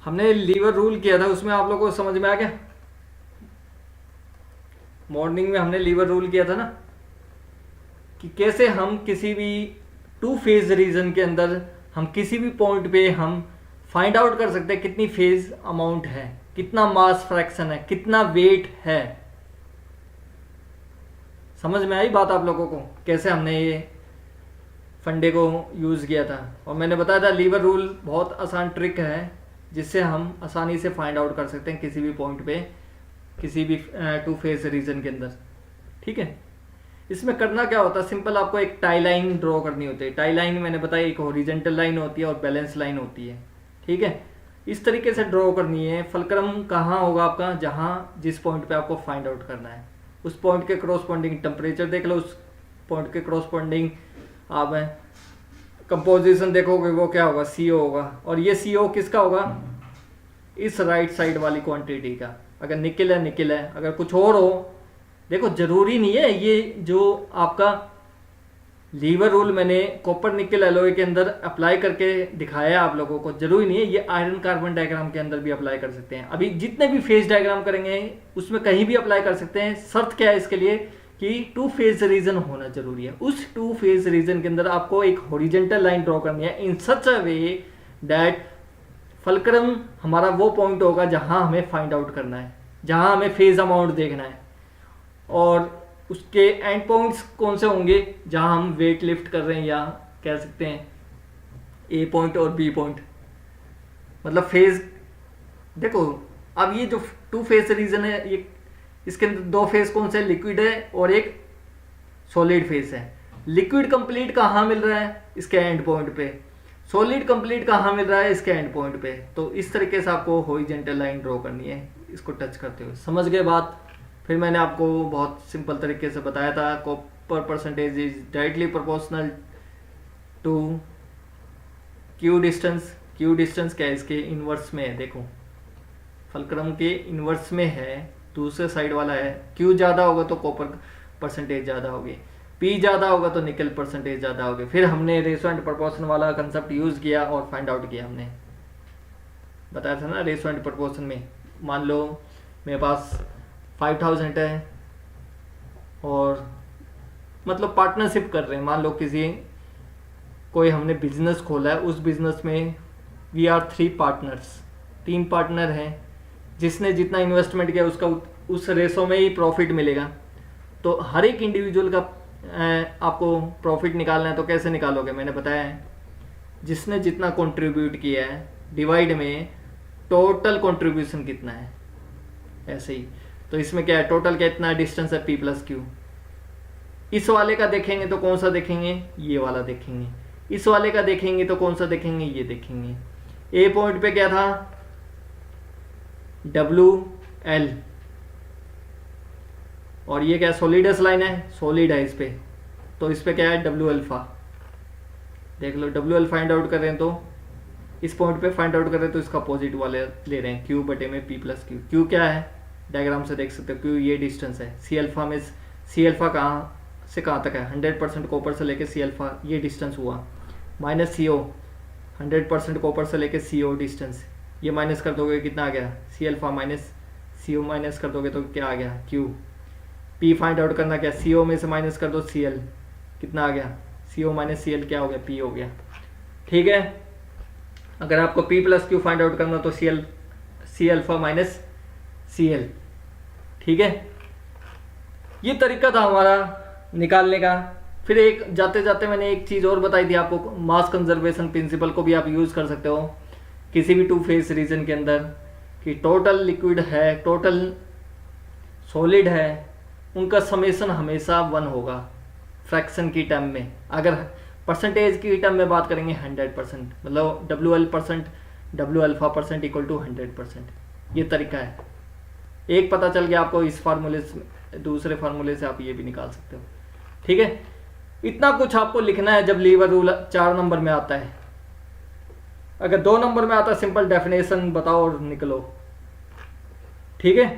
हमने liver rule किया था, उसमें आप लोगों को समझ में आ गया? मॉर्निंग में हमने लीवर रूल किया था ना, कि कैसे हम किसी भी टू फेज रीजन के अंदर हम किसी भी पॉइंट पे हम फाइंड आउट कर सकते हैं कितनी फेज अमाउंट है, कितना मास फ्रैक्शन है, कितना वेट है। समझ में आई बात आप लोगों को, कैसे हमने ये फंडे को यूज़ किया था? और मैंने बताया था लीवर रूल बहुत आसान ट्रिक है जिससे हम आसानी से फाइंड आउट कर सकते हैं किसी भी पॉइंट पे किसी भी टू फेज रीजन के अंदर। ठीक है, इसमें करना क्या होता है, सिंपल आपको एक टाई लाइन ड्रॉ करनी होती है। टाई लाइन मैंने बताया एक हॉरिजेंटल लाइन होती है और बैलेंस लाइन होती है। ठीक है, इस तरीके से ड्रॉ करनी है। फलक्रम कहाँ होगा आपका, जहाँ जिस पॉइंट पे आपको फाइंड आउट करना है उस पॉइंट के क्रॉसपॉन्डिंग टेम्परेचर देख लो, उस पॉइंट के क्रॉसपॉन्डिंग आप कंपोजिशन देखोगे वो क्या होगा, CO होगा। और ये CO किसका होगा, इस राइट साइड वाली क्वांटिटी का। अगर निकल है निकल है, अगर कुछ और हो, देखो जरूरी नहीं है ये जो आपका लीवर रूल मैंने कॉपर निकल एलॉय के अंदर अप्लाई करके दिखाया आप लोगों को, जरूरी नहीं है ये आयरन कार्बन डायग्राम के अंदर भी अप्लाई कर सकते हैं। अभी जितने भी फेज डायग्राम करेंगे उसमें कहीं भी अप्लाई कर सकते हैं। शर्त क्या है इसके लिए कि टू फेज रीजन होना जरूरी है। उस टू फेज रीजन के अंदर आपको एक हॉरिजेंटल लाइन ड्रॉ करनी है इन सच अ वे दैट फलक्रम हमारा वो पॉइंट होगा जहां हमें फाइंड आउट करना है, जहां हमें फेज अमाउंट देखना है। और उसके एंड पॉइंट्स कौन से होंगे, जहां हम वेट लिफ्ट कर रहे हैं, या कह सकते हैं A पॉइंट और B पॉइंट, मतलब फेज। देखो अब ये जो टू फेज रीजन है, ये इसके अंदर दो फेज कौन से, लिक्विड है और एक सॉलिड फेज है। लिक्विड कंप्लीट कहाँ मिल रहा है, इसके एंड पॉइंट पे। सॉलिड कंप्लीट कहाँ मिल रहा है, इसके एंड पॉइंट पे। तो इस तरीके से आपको हॉरिजॉन्टल लाइन ड्रॉ करनी है इसको टच करते हुए। समझ गए बात? फिर मैंने आपको बहुत सिंपल तरीके से बताया था, copper percentage is directly proportional to Q distance. Q distance क्या है, इसके इनवर्स में है। देखो फलक्रम के इनवर्स में है, दूसरे साइड वाला है। क्यू ज़्यादा होगा तो कॉपर परसेंटेज ज़्यादा होगी, P ज़्यादा होगा तो निकल परसेंटेज ज़्यादा होगी। फिर हमने रेशो एंड प्रोपोर्शन वाला कंसेप्ट यूज़ किया और फाइंड आउट किया। हमने बताया था ना, रेशो एंड प्रोपोर्शन में मान लो मेरे पास 5000 है और मतलब पार्टनरशिप कर रहे हैं। मान लो किसी कोई हमने बिजनेस खोला है, उस बिजनेस में वी आर 3 पार्टनर्स, 3 पार्टनर हैं। जिसने जितना इन्वेस्टमेंट किया उसका उस रेशो में ही प्रॉफिट मिलेगा। तो हर एक इंडिविजुअल का आपको प्रॉफिट निकालना है तो कैसे निकालोगे, मैंने बताया है जिसने जितना कंट्रीब्यूट किया है डिवाइड में टोटल कंट्रीब्यूशन कितना है, ऐसे ही। तो इसमें क्या है, टोटल कितना डिस्टेंस है, P + Q। इस वाले का देखेंगे तो कौन सा देखेंगे, ये वाला देखेंगे। इस वाले का देखेंगे तो कौन सा देखेंगे, ये देखेंगे। A पॉइंट पे क्या था, WL, और ये क्या सॉलिडस लाइन है, सॉलिड है इस पे, तो इस पे क्या है W अल्फा। देख लो WL फाइंड आउट कर रहे हैं तो इस पॉइंट पे फाइंड आउट कर रहे हैं तो इसका अपोजिट वाले ले रहे हैं, Q बटे में P + Q। Q क्या है, डायग्राम से देख सकते हो, Q ये डिस्टेंस है। C अल्फा में C अल्फा कहाँ से कहाँ तक है, 100% कॉपर से लेके C अल्फा ये डिस्टेंस हुआ, माइनस CO 100% कॉपर से लेके CO डिस्टेंस, ये माइनस कर दोगे कितना आ गया, C alpha minus CO minus कर दोगे तो क्या आ गया, Q। P फाइंड आउट करना क्या, CO में से माइनस कर दो Cl, कितना आ गया, CO माइनस Cl क्या हो गया, P हो गया। ठीक है, अगर आपको P + Q फाइंड आउट करना तो C अल्फा माइनस Cl। ठीक है, ये तरीका था हमारा निकालने का। फिर एक जाते जाते मैंने एक चीज़ और बताई थी आपको, मास कंजर्वेशन प्रिंसिपल को भी आप यूज़ कर सकते हो किसी भी टू फेज रीजन के अंदर, कि टोटल लिक्विड है, टोटल सॉलिड है, उनका समेशन हमेशा 1 होगा फ्रैक्शन की टर्म में। अगर परसेंटेज की टर्म में बात करेंगे 100%, मतलब W alpha percent equal to 100%। ये तरीका है, एक पता चल गया आपको इस फार्मूले से, दूसरे फार्मूले से आप ये भी निकाल सकते हो। ठीक है, इतना कुछ आपको लिखना है जब लीवर रूल 4 नंबर में आता है। अगर 2 नंबर में आता है सिंपल डेफिनेशन बताओ और निकलो। ठीक है,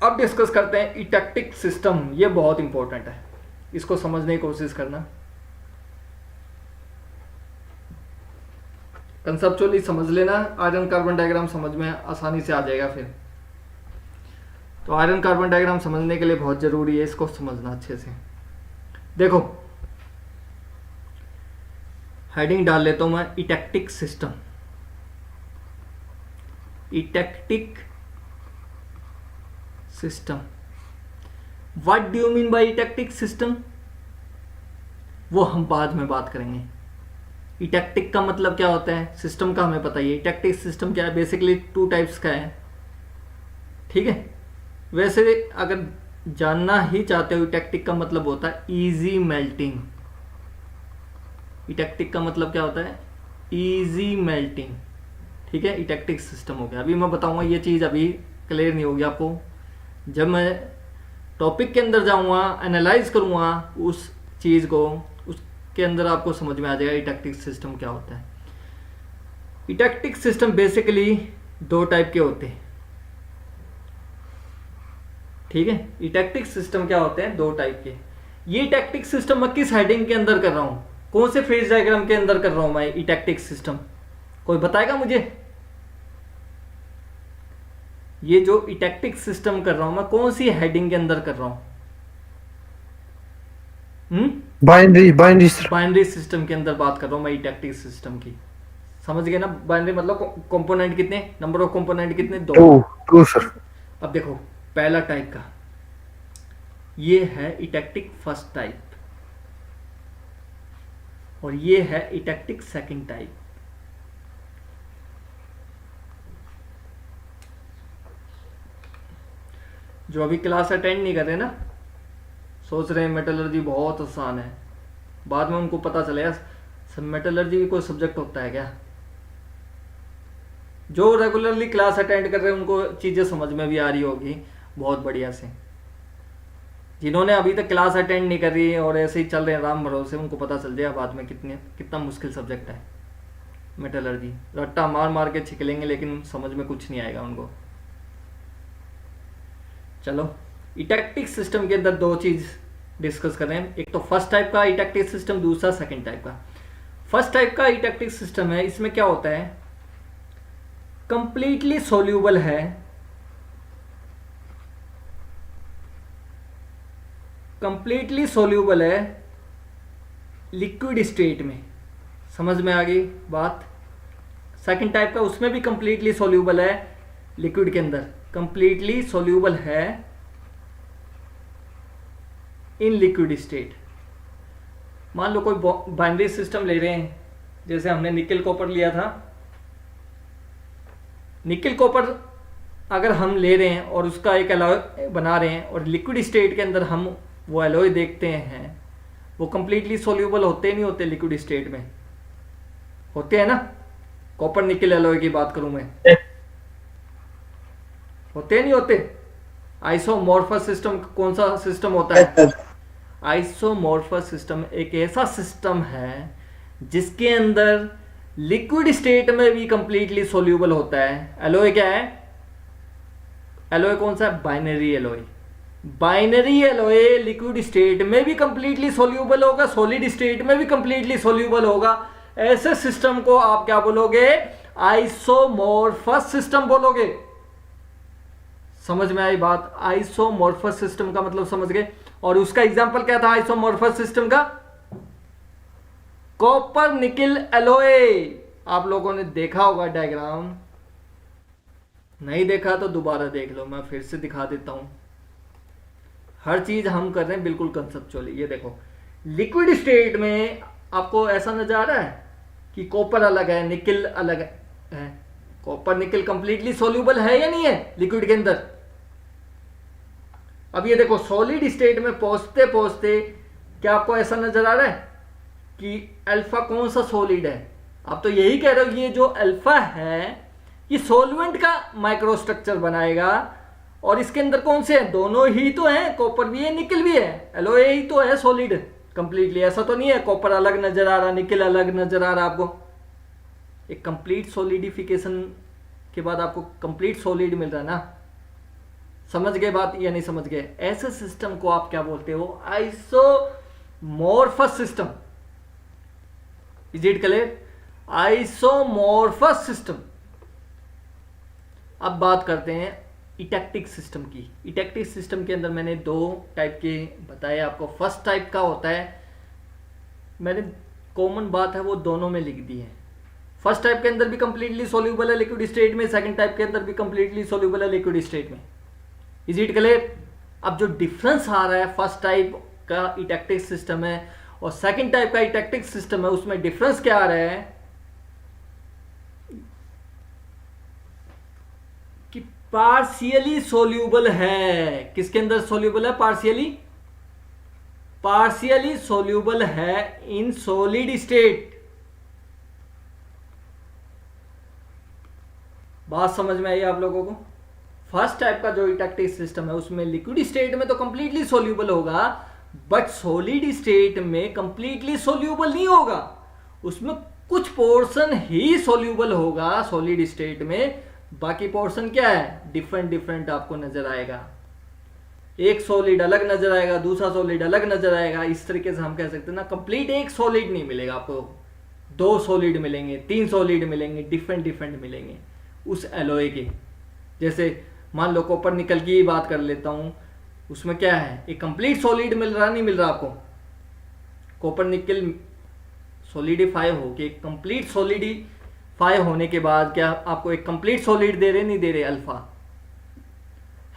अब डिस्कस करते हैं इटेक्टिक सिस्टम। ये बहुत इंपॉर्टेंट है, इसको समझने की कोशिश करना। कंसेप्चुअली समझ लेना, आयरन कार्बन डायग्राम समझ में आसानी से आ जाएगा फिर। तो आयरन कार्बन डायग्राम समझने के लिए बहुत ज़रूरी है इसको समझना अच्छे से। देखो हेडिंग डाल लेता हूँ मैं, eutectic system. Eutectic system, what do you mean by eutectic system, वो हम बाद में बात करेंगे। इटेक्टिक का मतलब क्या होता है, सिस्टम का हमें पता ही है। इटेक्टिक सिस्टम क्या है, बेसिकली 2 टाइप्स का है, ठीक है। वैसे अगर जानना ही चाहते हो, इटेक्टिक का मतलब होता है इजी मेल्टिंग। इटेक्टिक का मतलब क्या होता है, इजी मेल्टिंग, ठीक है। इटेक्टिक सिस्टम हो गया। अभी मैं बताऊंगा, ये चीज़ अभी क्लियर नहीं होगी आपको, जब मैं टॉपिक के अंदर जाऊंगा, एनालाइज करूंगा उस चीज़ को, उसके अंदर आपको समझ में आ जाएगा इटेक्टिक सिस्टम क्या होता है। इटेक्टिक सिस्टम बेसिकली 2 टाइप के होते हैं, ठीक है। इटेक्टिक सिस्टम क्या होते हैं, 2 टाइप के। ये इटेक्टिक सिस्टम मैं किस हेडिंग के अंदर कर रहा हूं, कौन से फेज डायग्राम के अंदर कर रहा हूं मैं इटेक्टिक सिस्टम, कोई बताएगा मुझे? ये जो इटेक्टिक सिस्टम कर रहा हूं मैं, कौन सी हेडिंग के अंदर कर रहा हूं? बाइनरी सिस्टम के अंदर बात कर रहा हूं मैं इटेक्टिक सिस्टम की। समझ गए ना? बाइनरी मतलब कंपोनेंट कितने, नंबर ऑफ कंपोनेंट कितने, 2 सर। अब देखो पहला टाइप का, ये है इटेक्टिक फर्स्ट टाइप, और ये है इटेक्टिक सेकंड टाइप। जो अभी क्लास अटेंड नहीं कर रहे ना, सोच रहे हैं मेटलर्जी बहुत आसान है, बाद में उनको पता चलेगा मेटलर्जी भी कोई सब्जेक्ट होता है क्या। जो रेगुलरली क्लास अटेंड कर रहे हैं उनको चीज़ें समझ में भी आ रही होगी बहुत बढ़िया से। जिन्होंने अभी तक क्लास अटेंड नहीं कर रही है और ऐसे ही चल रहे हैं राम भरोसे, उनको पता चल जाएगा बाद में कितना मुश्किल सब्जेक्ट है मेटलर्जी। रट्टा मार मार के छिकलेंगे लेकिन समझ में कुछ नहीं आएगा उनको। चलो इटेक्टिक सिस्टम के अंदर 2 चीज़ डिस्कस कर रहे हैं, एक तो फर्स्ट टाइप का इटेक्टिक सिस्टम, दूसरा सेकंड टाइप का। फर्स्ट टाइप का इटेक्टिक सिस्टम है, इसमें क्या होता है, कंप्लीटली सोल्यूबल है, कंप्लीटली सोल्यूबल है लिक्विड स्टेट में। समझ में आ गई बात? सेकंड टाइप का उसमें भी कंप्लीटली सोल्यूबल है लिक्विड के अंदर, कंप्लीटली सोल्यूबल है इन लिक्विड स्टेट। मान लो कोई बाइनरी सिस्टम ले रहे हैं, जैसे हमने निकल कॉपर लिया था। निकल कॉपर अगर हम ले रहे हैं और उसका एक एलॉय बना रहे हैं और लिक्विड स्टेट के अंदर हम वो एलॉय देखते हैं, वो कंप्लीटली सोल्यूबल होते नहीं होते लिक्विड स्टेट में? होते हैं ना। कॉपर निकल एलॉय की बात करूं मैं, होते नहीं होते? आइसोमॉर्फस सिस्टम कौन सा सिस्टम होता है? आइसोमॉर्फस सिस्टम एक ऐसा सिस्टम है जिसके अंदर लिक्विड स्टेट में भी कंप्लीटली सोल्यूबल होता है। एलॉय क्या है? एलॉय कौन सा है? Binary alloy. Binary alloy liquid state में भी कंप्लीटली सोल्यूबल होगा, सॉलिड स्टेट में भी कंप्लीटली सोल्यूबल होगा। ऐसे सिस्टम को आप क्या बोलोगे? आइसोमॉर्फस सिस्टम बोलोगे। समझ में आई बात? आइसोमॉर्फस सिस्टम का मतलब समझ गए। और उसका एग्जांपल क्या था आइसोमॉर्फस सिस्टम का? Copper nickel alloy. आप लोगों ने देखा होगा डायग्राम, नहीं देखा तो दोबारा देख लो, मैं फिर से दिखा देता हूं। हर चीज हम कर रहे हैं बिल्कुल कंसेप्चुअली। ये देखो लिक्विड स्टेट में आपको ऐसा नजर आ रहा है कि कॉपर अलग है, निकल अलग है। कॉपर निकल कंप्लीटली सोल्यूबल है या नहीं है लिक्विड के अंदर? अब ये देखो सॉलिड स्टेट में पहुंचते पहुंचते क्या आपको ऐसा नजर आ रहा है कि अल्फा कौन सा सॉलिड है? आप तो यही कह रहे हो ये जो अल्फा है ये सॉल्वेंट का माइक्रोस्ट्रक्चर बनाएगा, और इसके अंदर कौन से हैं? दोनों ही तो हैं, कॉपर भी है निकल भी है। एलॉय ही तो है सॉलिड कंप्लीटली। ऐसा तो नहीं है कॉपर अलग नजर आ रहा, निकल अलग नजर आ रहा आपको। एक कंप्लीट सॉलिडिफिकेशन के बाद आपको कंप्लीट सॉलिड मिल रहा है ना। समझ गए बात या नहीं समझ गए? ऐसे सिस्टम को आप क्या बोलते हो? Isomorphous system. Is it clear? Isomorphous system. अब बात करते हैं इटेक्टिक सिस्टम की। इटेक्टिक सिस्टम के अंदर मैंने दो टाइप के बताए आपको। फर्स्ट टाइप का होता है, मैंने कॉमन बात है वो दोनों में लिख दी है। फर्स्ट टाइप के अंदर भी कंप्लीटली सोल्यूबल है लिक्विड स्टेट में, सेकंड टाइप के अंदर भी कंप्लीटली सोल्यूबल है लिक्विड स्टेट में। Is it clear? अब जो डिफरेंस आ रहा है, फर्स्ट टाइप का इटेक्टिक सिस्टम है और सेकंड टाइप का इटेक्टिक सिस्टम है, उसमें डिफरेंस क्या आ रहा है कि पार्शियली सोल्यूबल है। किसके अंदर सोल्यूबल है? पार्शियली सोल्यूबल है इन सॉलिड स्टेट। बात समझ में आई आप लोगों को? फर्स्ट टाइप का जो इटेक्टिक सिस्टम है उसमें लिक्विड स्टेट में तो कंप्लीटली सोल्यूबल होगा, बट सॉलिड स्टेट में कंप्लीटली सोल्यूबल नहीं होगा। उसमें कुछ पोर्शन ही सोल्यूबल होगा सॉलिड स्टेट में, बाकी पोर्शन क्या है? डिफरेंट डिफरेंट आपको नजर आएगा। एक सॉलिड अलग नजर आएगा, दूसरा सॉलिड अलग नजर आएगा। इस तरीके से हम कह सकते हैं ना, कंप्लीट एक सॉलिड नहीं मिलेगा आपको, दो सॉलिड मिलेंगे, तीन सॉलिड मिलेंगे, डिफरेंट डिफरेंट मिलेंगे उस एलॉय के। जैसे मान लो कॉपर निकल की ही बात कर लेता हूं, उसमें क्या है? एक कंप्लीट सॉलिड मिल रहा, नहीं मिल रहा आपको? कॉपर निकल सॉलिडिफाई होके कंप्लीट सॉलिडिफाई होने के बाद क्या आपको एक कंप्लीट सॉलिड दे रहे, नहीं दे रहे? Alpha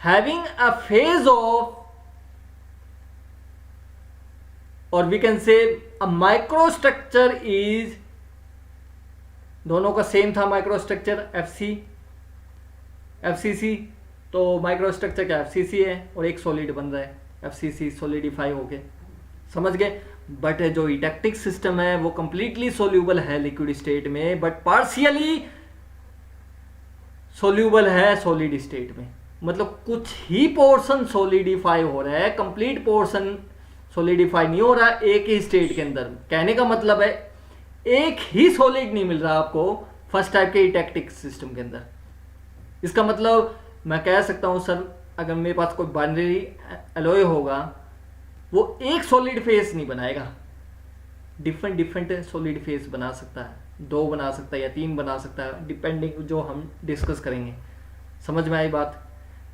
having a phase of, और we can say a microstructure is, दोनों का सेम था माइक्रोस्ट्रक्चर एफसीसी, तो माइक्रोस्ट्रक्चर क्या एफसीसी है और एक सॉलिड बन रहा है एफसीसी सॉलिडिफाई होके, समझ गए? बट जो इटेक्टिक सिस्टम है वो कंप्लीटली सोल्यूबल है लिक्विड स्टेट में, बट पार्शियली सोल्यूबल है सॉलिड स्टेट में। मतलब कुछ ही पोर्शन सॉलिडिफाई हो रहा है, कंप्लीट पोर्शन सॉलिडिफाई नहीं हो रहा एक ही स्टेट के अंदर। कहने का मतलब है एक ही सॉलिड नहीं मिल रहा आपको फर्स्ट टाइप के इटेक्टिक सिस्टम के अंदर। इसका मतलब मैं कह सकता हूं सर, अगर मेरे पास कोई बाइनरी एलॉय होगा वो एक सॉलिड फेस नहीं बनाएगा, डिफरेंट डिफरेंट सॉलिड फेस बना सकता है, दो बना सकता है या तीन बना सकता है, डिपेंडिंग जो हम डिस्कस करेंगे। समझ में आई बात?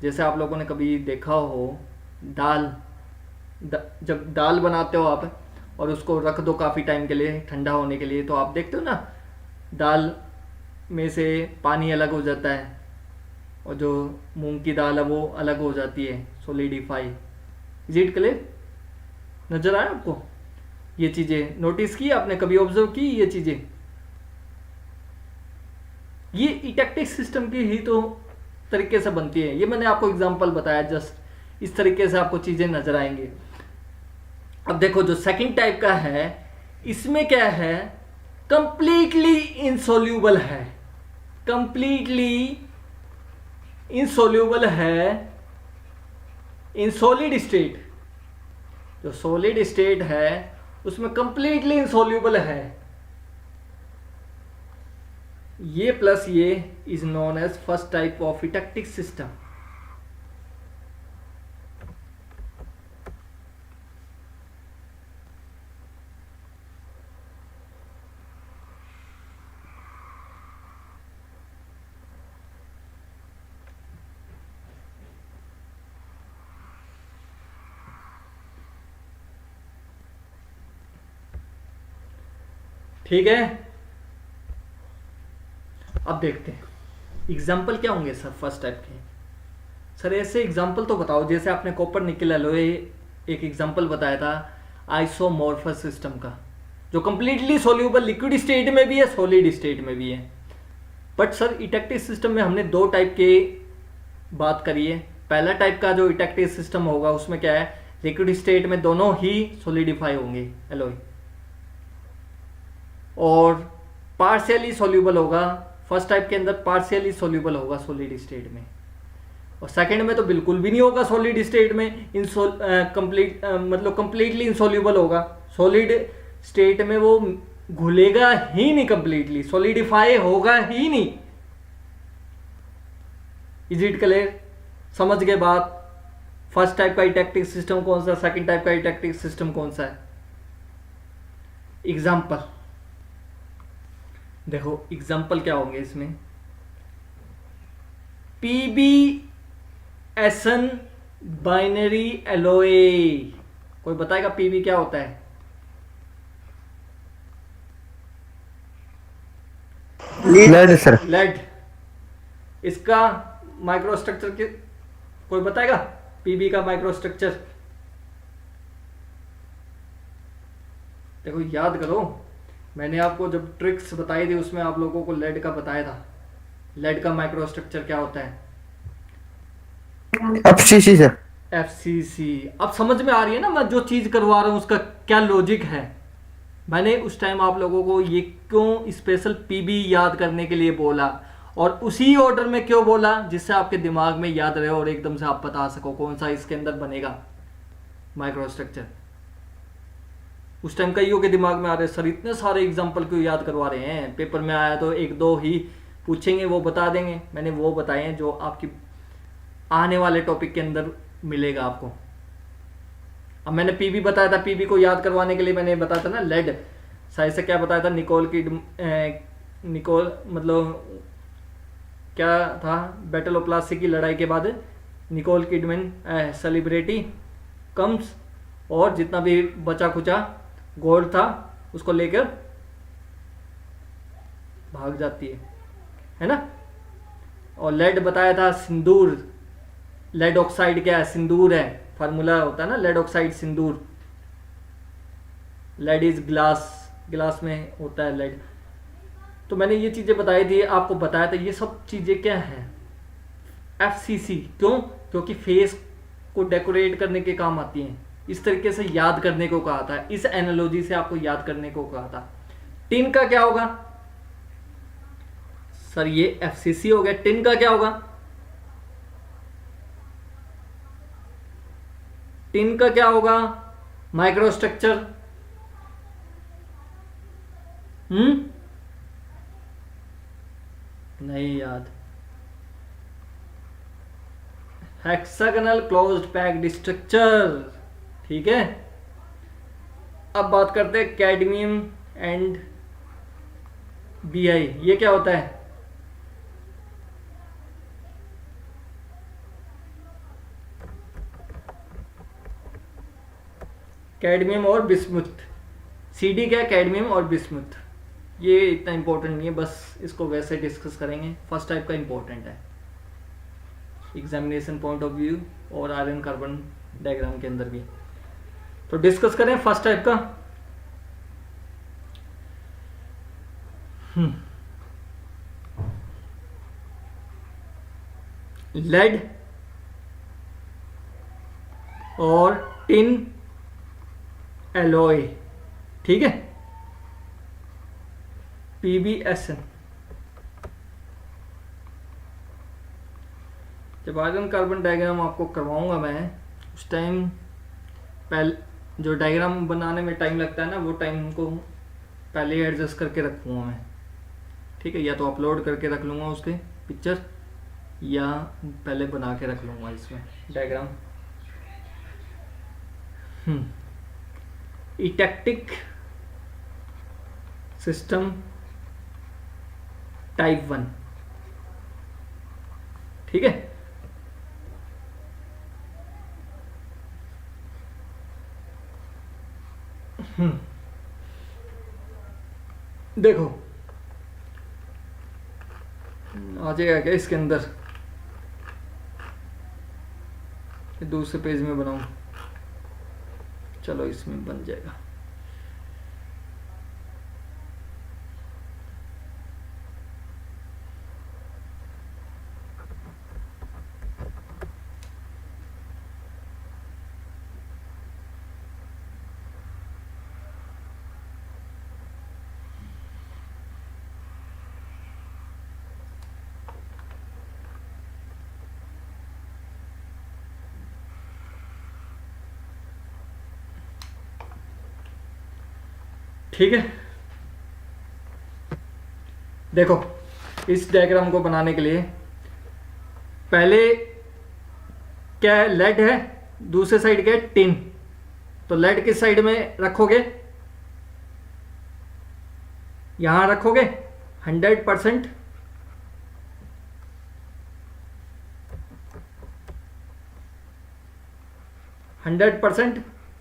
जैसे आप लोगों ने कभी देखा हो जब दाल बनाते हो आप और उसको रख दो काफ़ी टाइम के लिए ठंडा होने के लिए, तो आप देखते हो ना दाल में से पानी अलग हो जाता है और जो मूंग की दाल है वो अलग हो जाती है, सॉलिडिफाई। Is it clear? नजर आया आपको? ये चीज़ें नोटिस की आपने, कभी ऑब्जर्व की ये चीज़ें? ये इटेक्टिक सिस्टम की ही तो तरीके से बनती है। ये मैंने आपको एग्जांपल बताया, जस्ट इस तरीके से आपको चीज़ें नजर आएंगी। अब देखो जो सेकंड टाइप का है, इसमें क्या है? कंप्लीटली इनसोल्यूबल है, कंप्लीटली इनसोल्यूबल है इन सॉलिड स्टेट। जो सॉलिड स्टेट है उसमें कंप्लीटली इनसोल्यूबल है। ये प्लस ये is known as first type of eutectic system. ठीक है, अब देखते हैं एग्जाम्पल क्या होंगे सर फर्स्ट टाइप के। सर ऐसे एग्जाम्पल तो बताओ, जैसे आपने कॉपर निकल एलॉय एक एग्जाम्पल बताया था आइसोमॉर्फस सिस्टम का, जो कंप्लीटली सोल्यूबल लिक्विड स्टेट में भी है, सॉलिड स्टेट में भी है। बट सर इटेक्टिव सिस्टम में हमने दो टाइप के बात करी है। पहला टाइप का जो इटेक्टिव सिस्टम होगा उसमें क्या है, लिक्विड स्टेट में दोनों ही सॉलिडिफाई होंगे एलॉय, और पार्शियली सोल्यूबल होगा। फर्स्ट टाइप के अंदर पार्शियली सोल्यूबल होगा सॉलिड स्टेट में, और सेकंड में तो बिल्कुल भी नहीं होगा सॉलिड स्टेट में, मतलब कंप्लीटली इनसोल्यूबल होगा। सॉलिड स्टेट में वो घुलेगा ही नहीं, कंप्लीटली सॉलिडिफाई होगा ही नहीं। Is it clear? समझ गए बात? फर्स्ट टाइप का इटेक्टिव सिस्टम कौन सा, सेकंड टाइप का इटेक्टिव सिस्टम कौन सा है? एग्जाम्पल देखो एग्जाम्पल क्या होंगे इसमें, पीबी एसन बाइनरी एलोए। कोई बताएगा पीबी क्या होता है? Lead sir. लेड। इसका माइक्रोस्ट्रक्चर के कोई बताएगा? पीबी का माइक्रोस्ट्रक्चर देखो याद करो, मैंने आपको जब ट्रिक्स बताई थी उसमें आप लोगों को लेड का बताया था। लेड का माइक्रोस्ट्रक्चर क्या होता है? FCC sir. एफसीसी। अब समझ में आ रही है ना मैं जो चीज करवा रहा हूं उसका क्या लॉजिक है। मैंने उस टाइम आप लोगों को ये क्यों स्पेशल पीबी याद करने के लिए बोला और उसी ऑर्डर में क्यों बोला, जिससे आपके दिमाग में याद रहे और एकदम से आप बता सको कौन सा इसके अंदर बनेगा माइक्रोस्ट्रक्चर। उस टाइम कईयों के दिमाग में आ रहे सर इतने सारे एग्जाम्पल क्यों याद करवा रहे हैं, पेपर में आया तो एक दो ही पूछेंगे वो बता देंगे। मैंने वो बताए हैं जो आपकी आने वाले टॉपिक के अंदर मिलेगा आपको। अब मैंने पीबी बताया था, पीबी को याद करवाने के लिए मैंने बताया था ना लेड। शायद से क्या बताया था, निकोल मतलब क्या था, बैटल ऑफ प्लासी की लड़ाई के बाद निकोल किडमैन सेलिब्रिटी कम्स और जितना भी बचा खुचा गोल्ड था उसको लेकर भाग जाती है ना। और लेड बताया था सिंदूर, लेड ऑक्साइड क्या है, सिंदूर है, फार्मूला होता है ना लेड ऑक्साइड सिंदूर। लेड इज ग्लास, ग्लास में होता है लेड। तो मैंने ये चीजें बताई थी, आपको बताया था। ये सब चीजें क्या हैं? एफसीसी। क्यों? क्योंकि फेस को डेकोरेट करने के काम आती हैं। इस तरीके से याद करने को कहा था, इस एनालॉजी से आपको याद करने को कहा था। टिन का क्या होगा सर? ये एफसीसी हो गया। टिन का क्या होगा? टिन का क्या होगा माइक्रोस्ट्रक्चर? नहीं याद। Hexagonal closed packed structure. ठीक है, अब बात करते हैं कैडमियम एंड बीआई। ये क्या होता है? कैडमियम और बिस्मुथ। सीडी क्या है? कैडमियम और बिस्मुथ। ये इतना इंपॉर्टेंट नहीं है, बस इसको वैसे डिस्कस करेंगे। फर्स्ट टाइप का इंपॉर्टेंट है एग्जामिनेशन पॉइंट ऑफ व्यू और आयरन कार्बन डायग्राम के अंदर भी। तो डिस्कस करें फर्स्ट टाइप का। लेड और टिन एलॉय। ठीक है, पीबीएसएन। जब आयरन कार्बन डायग्राम आपको करवाऊंगा मैं उस टाइम पहले जो डायग्राम बनाने में टाइम लगता है ना, वो टाइम को पहले ही एडजस्ट करके रखूँगा मैं। ठीक है, या तो अपलोड करके रख लूँगा उसके पिक्चर, या पहले बना के रख लूँगा इसमें डायग्राम। इटेक्टिक system type 1। ठीक है, देखो आ जाएगा क्या इसके अंदर? दूसरे पेज में बनाऊं? चलो इसमें बन जाएगा। ठीक है, देखो इस डायग्राम को बनाने के लिए पहले क्या है? लेड है, दूसरे साइड क्या है? टिन। तो लेड किस साइड में रखोगे? यहां रखोगे? 100%,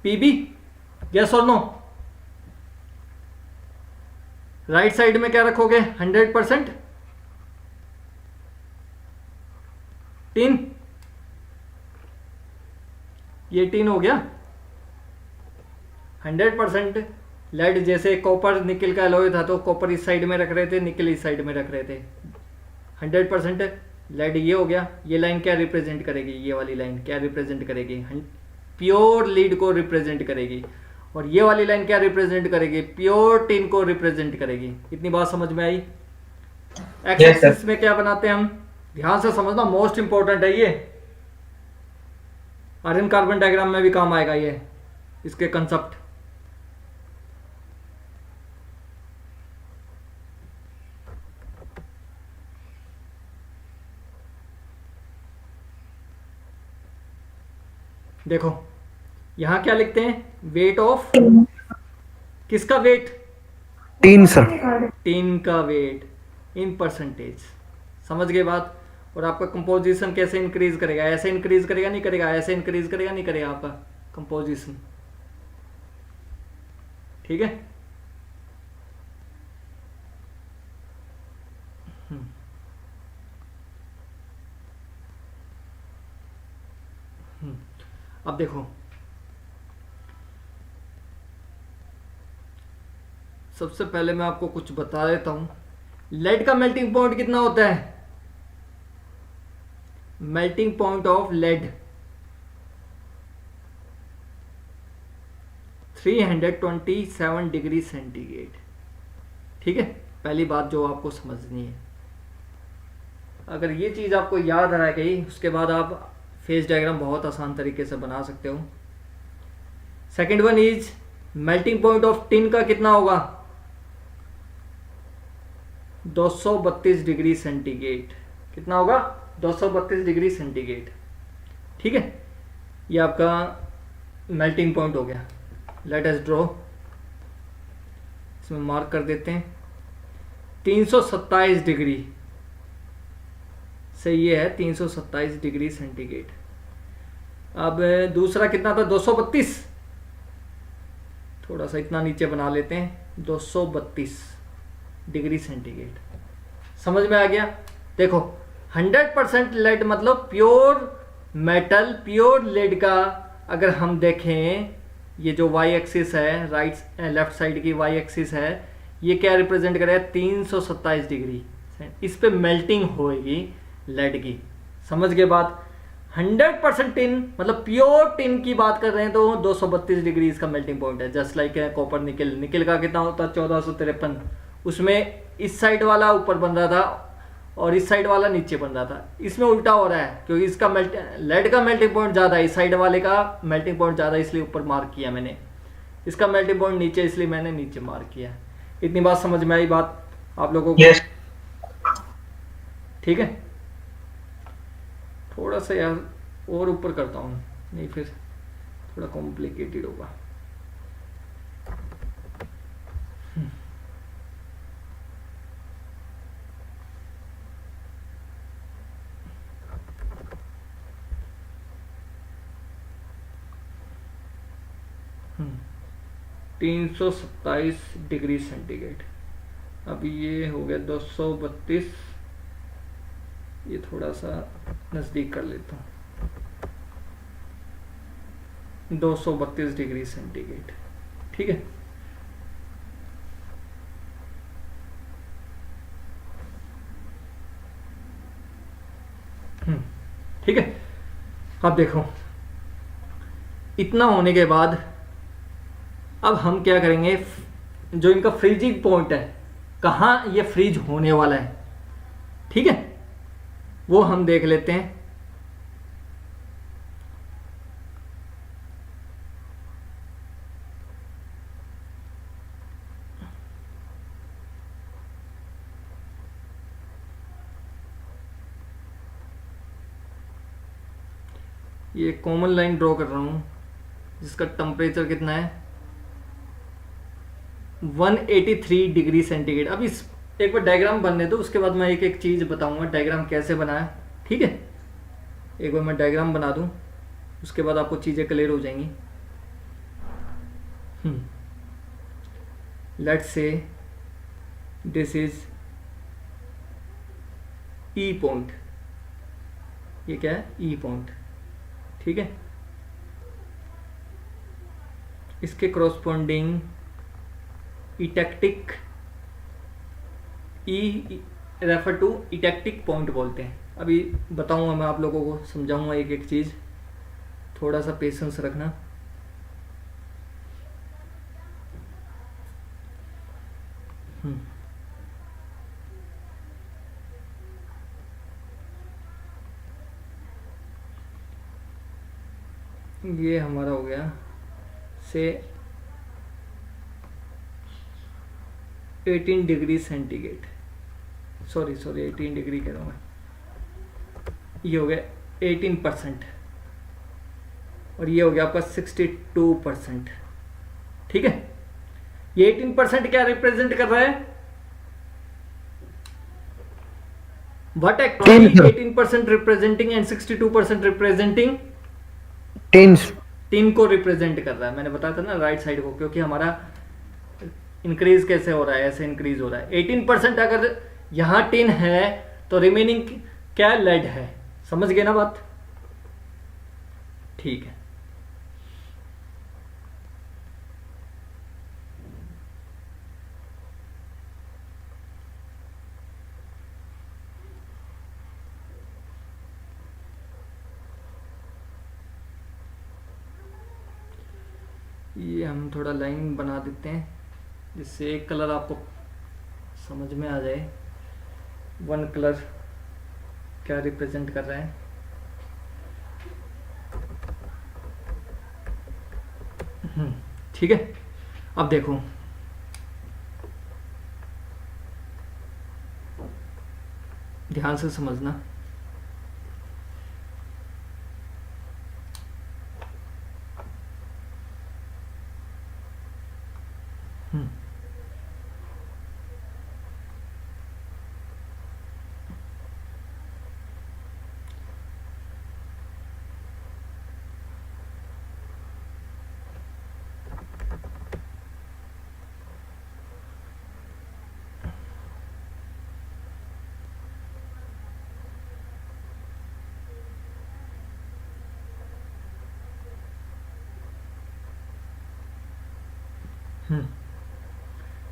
पीबी, यस और नो? राइट साइड में क्या रखोगे? 100% टिन, ये टिन हो गया। 100% लेड, जैसे कॉपर निकल का एलॉय था तो कॉपर इस साइड में रख रहे थे, निकल इस साइड में रख रहे थे। 100% लेड ये हो गया। ये लाइन क्या रिप्रेजेंट करेगी? ये वाली लाइन क्या रिप्रेजेंट करेगी? प्योर लीड को रिप्रेजेंट करेगी। और ये वाली लाइन क्या रिप्रेजेंट करेगी? प्योर टिन को रिप्रेजेंट करेगी। इतनी बात समझ में आई? एक्स एक्सिस में क्या बनाते हैं हम? ध्यान से समझना, मोस्ट इंपॉर्टेंट है ये। आयरन कार्बन डायग्राम में भी काम आएगा ये, इसके कंसेप्ट। देखो यहां क्या लिखते हैं? वेट ऑफ, किसका वेट? Tin sir. टीन का वेट इन परसेंटेज। समझ गए बात? और आपका कंपोजिशन कैसे इंक्रीज करेगा? ऐसे इंक्रीज करेगा नहीं करेगा? ऐसे इंक्रीज करेगा नहीं करेगा आपका कंपोजिशन? ठीक है। अब देखो, सबसे पहले मैं आपको कुछ बता देता हूं। लेड का मेल्टिंग पॉइंट कितना होता है? Melting point of lead 327 degree centigrade. ठीक है, पहली बात जो आपको समझनी है। अगर ये चीज आपको याद आ गई, उसके बाद आप फेज डायग्राम बहुत आसान तरीके से बना सकते हो। Second one is melting point of tin का कितना होगा? 232 डिग्री सेंटीग्रेड। कितना होगा? 232 डिग्री सेंटीग्रेड। ठीक है, ये आपका मेल्टिंग पॉइंट हो गया। लेट अस ड्रॉ, इसमें मार्क कर देते हैं 327 डिग्री से, ये है 327 डिग्री सेंटीग्रेड। अब दूसरा कितना था? 232, थोड़ा सा इतना नीचे बना लेते हैं, 232 डिग्री सेंटीग्रेड। समझ में आ गया? देखो 100% लेड मतलब प्योर मेटल, प्योर लेड का अगर हम देखें, ये जो वाई एक्सिस है, राइट लेफ्ट साइड की वाई एक्सिस है, ये क्या रिप्रेजेंट करेगा? 327 डिग्री। इस पे मेल्टिंग होएगी लेड की। समझ गए बात? 100% टिन मतलब प्योर टिन की बात कर रहे हैं तो 232 डिग्री इसका मेल्टिंग पॉइंट है। जस्ट लाइक कॉपर निकल, निकल का कितना होता है? 1453। उसमें इस साइड वाला ऊपर बन रहा था और इस साइड वाला नीचे बन रहा था। इसमें उल्टा हो रहा है क्योंकि इसका लेड का मेल्टिंग पॉइंट ज़्यादा है, इस साइड वाले का मेल्टिंग पॉइंट ज़्यादा, इसलिए ऊपर मार्क किया मैंने। इसका मेल्टिंग पॉइंट नीचे, इसलिए मैंने नीचे मार्क किया। इतनी बात समझ में आई बात आप लोगों को? yes. ठीक है, थोड़ा सा यार और ऊपर करता हूँ, नहीं फिर थोड़ा कॉम्प्लिकेटेड होगा। हम्म 327 डिग्री सेंटीग्रेड। अब ये हो गया 232, ये थोड़ा सा नज़दीक कर लेता हूँ, 232 डिग्री सेंटीग्रेड। ठीक है, ठीक है। अब देखो इतना होने के बाद अब हम क्या करेंगे? जो इनका फ्रीजिंग पॉइंट है, कहाँ ये फ्रीज होने वाला है, ठीक है, वो हम देख लेते हैं। ये कॉमन लाइन ड्रॉ कर रहा हूं जिसका टेम्परेचर कितना है? 183 डिग्री सेंटीग्रेड। अब इस एक बार डायग्राम बनने दो, उसके बाद मैं एक एक चीज़ बताऊंगा डायग्राम कैसे बनाया, ठीक है। एक बार मैं डायग्राम बना दूं, उसके बाद आपको चीज़ें क्लियर हो जाएंगी। Let's say this is E point, ये क्या है, ई पॉइंट, ठीक है। इसके corresponding eutectic, E refer to eutectic point बोलते हैं। अभी बताऊंगा मैं, आप लोगों को समझाऊंगा एक एक चीज़, थोड़ा सा पेशेंस रखना। ये हमारा हो गया से 18 डिग्री सेंटीग्रेड, सॉरी 18 डिग्री कह रहा हूँ मैं, ये हो गया 18%, और ये हो गया आपका 62%, ठीक है। ये 18% क्या रिप्रेजेंट कर रहा है, what actually 18% representing and 62% representing tin को रिप्रेजेंट कर रहा है। मैंने बताया था ना राइट साइड को, क्योंकि हमारा इंक्रीज कैसे हो रहा है, ऐसे इंक्रीज हो रहा है। 18% अगर यहाँ टीन है तो रिमेनिंग क्या, लेड है। समझ गए ना बात, ठीक है। ये हम थोड़ा लाइन बना देते हैं, जिससे एक कलर आपको समझ में आ जाए, वन कलर क्या रिप्रेजेंट कर रहा है। ठीक है, अब देखो ध्यान से समझना।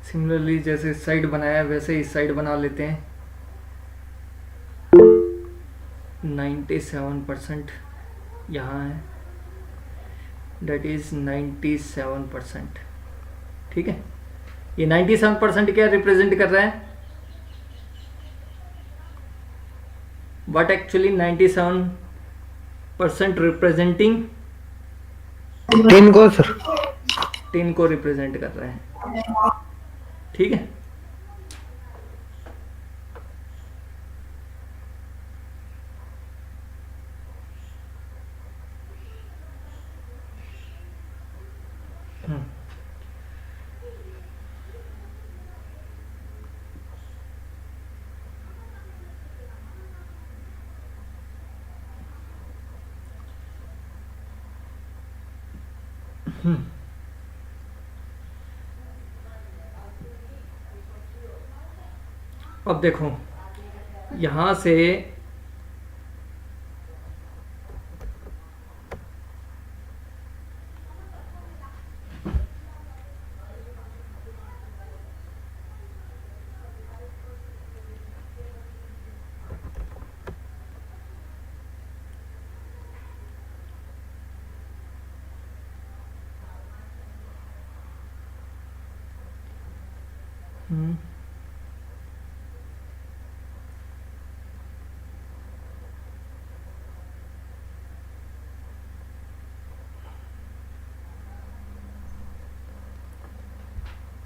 सिमिलरली जैसे इस साइड बनाया वैसे इस साइड बना लेते हैं। 97% यहाँ है, डेट इज 97%, ठीक है। ये 97% क्या रिप्रेजेंट कर रहा है, व्हाट एक्चुअली 97% रिप्रेजेंटिंग टेन को सर, 10 को रिप्रेजेंट कर रहा है, ठीक है। अब देखो यहां से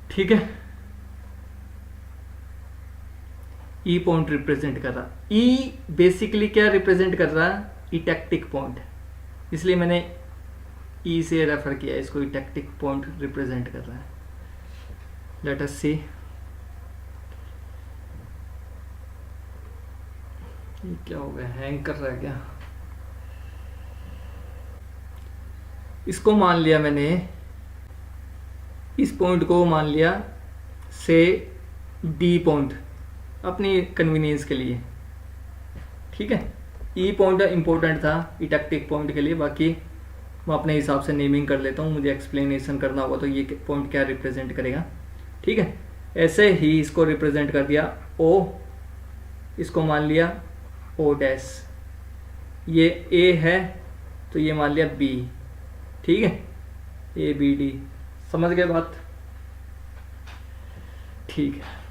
ठीक है, ई पॉइंट रिप्रेजेंट कर रहा। ई बेसिकली क्या रिप्रेजेंट कर रहा है, इटेक्टिक पॉइंट, इसलिए मैंने ई से रेफर किया, इसको इटेक्टिक पॉइंट रिप्रेजेंट कर रहा है। लेट अस सी, ये क्या हो गया, हैंग कर रहा है क्या? इसको मान लिया मैंने, इस पॉइंट को मान लिया से डी पॉइंट अपनी कन्वीनियंस के लिए, ठीक है। ई पॉइंट इम्पोर्टेंट था इटैक्टिक पॉइंट के लिए, बाकी मैं अपने हिसाब से नेमिंग कर लेता हूँ, मुझे एक्सप्लेनेशन करना होगा तो ये पॉइंट क्या रिप्रेजेंट करेगा, ठीक है। ऐसे ही इसको रिप्रेजेंट कर दिया ओ, इसको मान लिया ओ डैश, ये ए है तो ये मान लिया बी, ठीक है, ए बी डी। समझ गए बात? ठीक है।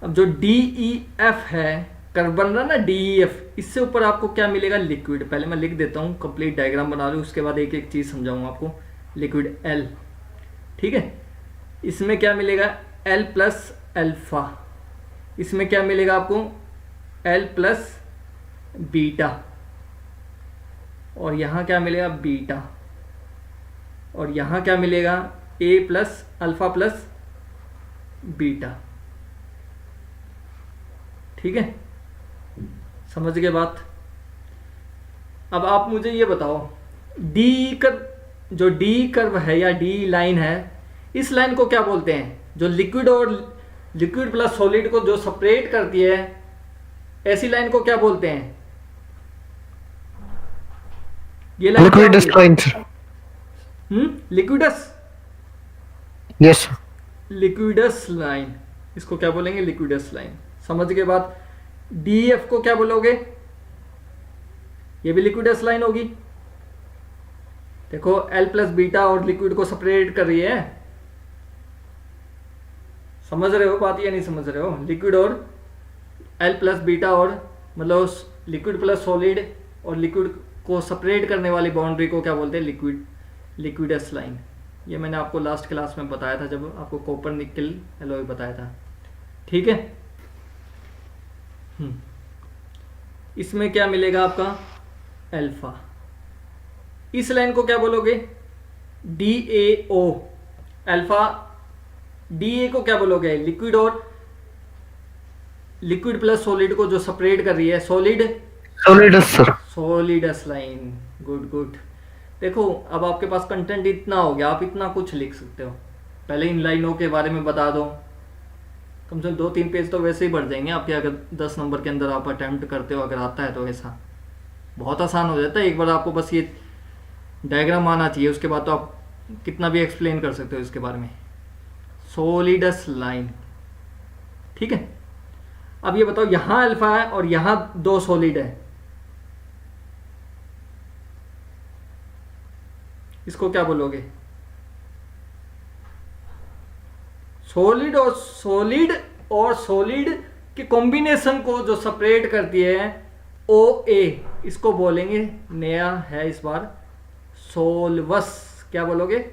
अब जो डी ई एफ है, कर्व बन रहा ना डी ई एफ, इससे ऊपर आपको क्या मिलेगा? लिक्विड। पहले मैं लिख देता हूँ, कंप्लीट डायग्राम बना लूँ, उसके बाद एक एक चीज समझाऊंगा आपको। लिक्विड एल, ठीक है, इसमें क्या मिलेगा? L plus alpha. इसमें क्या मिलेगा आपको? L plus beta. और यहां क्या मिलेगा? बीटा। और यहां क्या मिलेगा? ए प्लस अल्फा प्लस बीटा, ठीक है। समझ गए बात? अब आप मुझे ये बताओ, डी कर्व, जो डी कर्व है या डी लाइन है, इस लाइन को क्या बोलते हैं? जो लिक्विड और लिक्विड प्लस सॉलिड को जो सेपरेट करती है, ऐसी लाइन को क्या बोलते हैं? ये line liquids line sir. Liquids, yes sir. Liquids line, इसको क्या बोलेंगे? Liquids line. समझ के बाद डी एफ को क्या बोलोगे? ये भी लिक्विडस लाइन होगी। देखो एल प्लस बीटा और लिक्विड को सेपरेट कर रही है। समझ रहे हो बात या नहीं समझ रहे हो? लिक्विड और एल प्लस बीटा, और मतलब लिक्विड प्लस सॉलिड और लिक्विड को सेपरेट करने वाली बाउंड्री को क्या बोलते हैं? Liquid, liquids line. ये मैंने आपको लास्ट क्लास में बताया था, जब आपको कॉपर निकल एलॉय बताया था, ठीक है। इसमें क्या मिलेगा आपका? अल्फा। इस लाइन को क्या बोलोगे? D A O. Alpha D A को क्या बोलोगे? लिक्विड और लिक्विड प्लस सॉलिड को जो सेपरेट कर रही है, solid, solids sir. Solids line. Good good. देखो अब आपके पास कंटेंट इतना हो गया, आप इतना कुछ लिख सकते हो। पहले इन लाइनों के बारे में बता दो, कम से कम 2-3 पेज तो वैसे ही बढ़ जाएंगे आपके, अगर 10 नंबर के अंदर आप अटेम्प्ट करते हो, अगर आता है तो। ऐसा बहुत आसान हो जाता है, एक बार आपको बस ये डायग्राम आना चाहिए, उसके बाद तो आप कितना भी एक्सप्लेन कर सकते हो इसके बारे में। सॉलिडस लाइन, ठीक है। अब ये बताओ, यहां अल्फा है और यहां 2 सॉलिड है, इसको क्या बोलोगे? सॉलिड और सॉलिड के कॉम्बिनेशन को जो सेपरेट करती है, ओ ए, इसको बोलेंगे, नया है इस बार, सोलवस। क्या बोलोगे?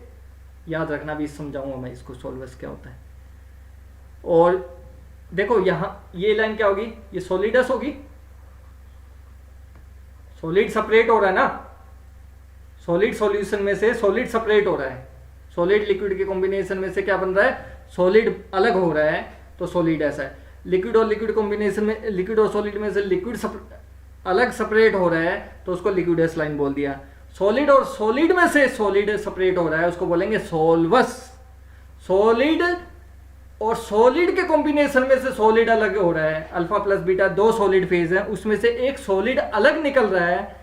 याद रखना, भी समझाऊंगा मैं इसको, सोलवस क्या होता है। और देखो यहां ये लाइन क्या होगी? ये सॉलिडस होगी। सॉलिड सेपरेट हो रहा है ना, सॉलिड सॉल्यूशन में से सॉलिड सेपरेट हो रहा है, सॉलिड लिक्विड के कॉम्बिनेशन में से क्या बन रहा है? सॉलिड अलग हो रहा है, तो सॉलिड ऐसा है। लिक्विड और लिक्विड कॉम्बिनेशन में, लिक्विड और सॉलिड में से लिक्विड अलग सेपरेट हो रहा है, तो उसको लिक्विडस लाइन बोल दिया। सॉलिड और सॉलिड में से सॉलिड सेपरेट हो रहा है, उसको बोलेंगे सोलवस। सॉलिड और सॉलिड के कॉम्बिनेशन में से सॉलिड अलग हो रहा है, alpha plus beta 2 solid phase है, उसमें से एक सॉलिड अलग निकल रहा है,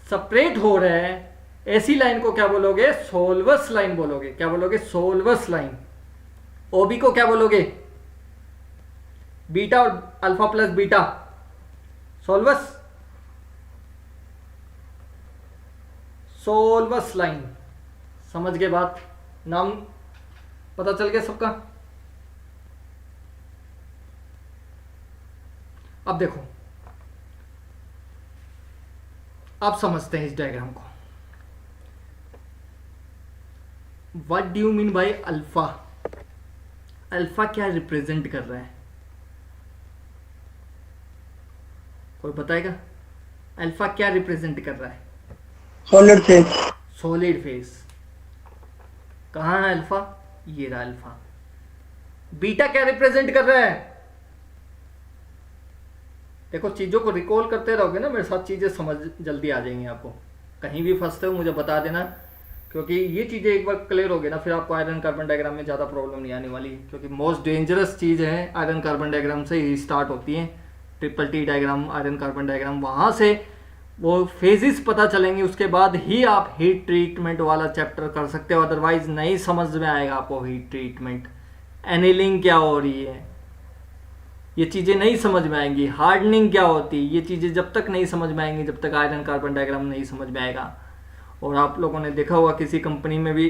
सेपरेट हो रहा है, ऐसी लाइन को क्या बोलोगे? सोलवस लाइन बोलोगे। क्या बोलोगे? सोलवस लाइन। ओबी को क्या बोलोगे? बीटा और अल्फा प्लस बीटा, सोलवस, सोलवस लाइन। समझ गए बात? नाम पता चल गया सबका? अब देखो, आप समझते हैं इस डायग्राम को। What do you mean by alpha? Alpha क्या रिप्रेजेंट कर रहा है? कोई बताएगा? अल्फा क्या रिप्रेजेंट कर रहा है? Solid phase. Solid phase. कहाँ है अल्फा? ये रहा अल्फा। बीटा क्या रिप्रेजेंट कर रहा है? देखो चीजों को रिकॉल करते रहोगे ना मेरे साथ, चीजें समझ जल्दी आ जाएंगी आपको। कहीं भी फंसते हो मुझे बता देना, क्योंकि ये चीजें एक बार क्लियर हो गई ना फिर आपको आयरन कार्बन डायग्राम में ज्यादा प्रॉब्लम नहीं आने वाली, क्योंकि मोस्ट डेंजरस चीज है आयरन कार्बन डायग्राम से ही स्टार्ट होती है। Triple T diagram, iron carbon diagram, वहां से वो फेजिस पता चलेंगे, उसके बाद ही आप हीट ट्रीटमेंट वाला चैप्टर कर सकते हो, अदरवाइज नहीं समझ में आएगा आपको हीट ट्रीटमेंट। एनिलिंग क्या हो रही है ये चीज़ें नहीं समझ में आएंगी, हार्डनिंग क्या होती है ये चीज़ें जब तक नहीं समझ में आएंगी, जब तक आयरन कार्बन डायग्राम नहीं समझ में आएगा। और आप लोगों ने देखा होगा किसी कंपनी में भी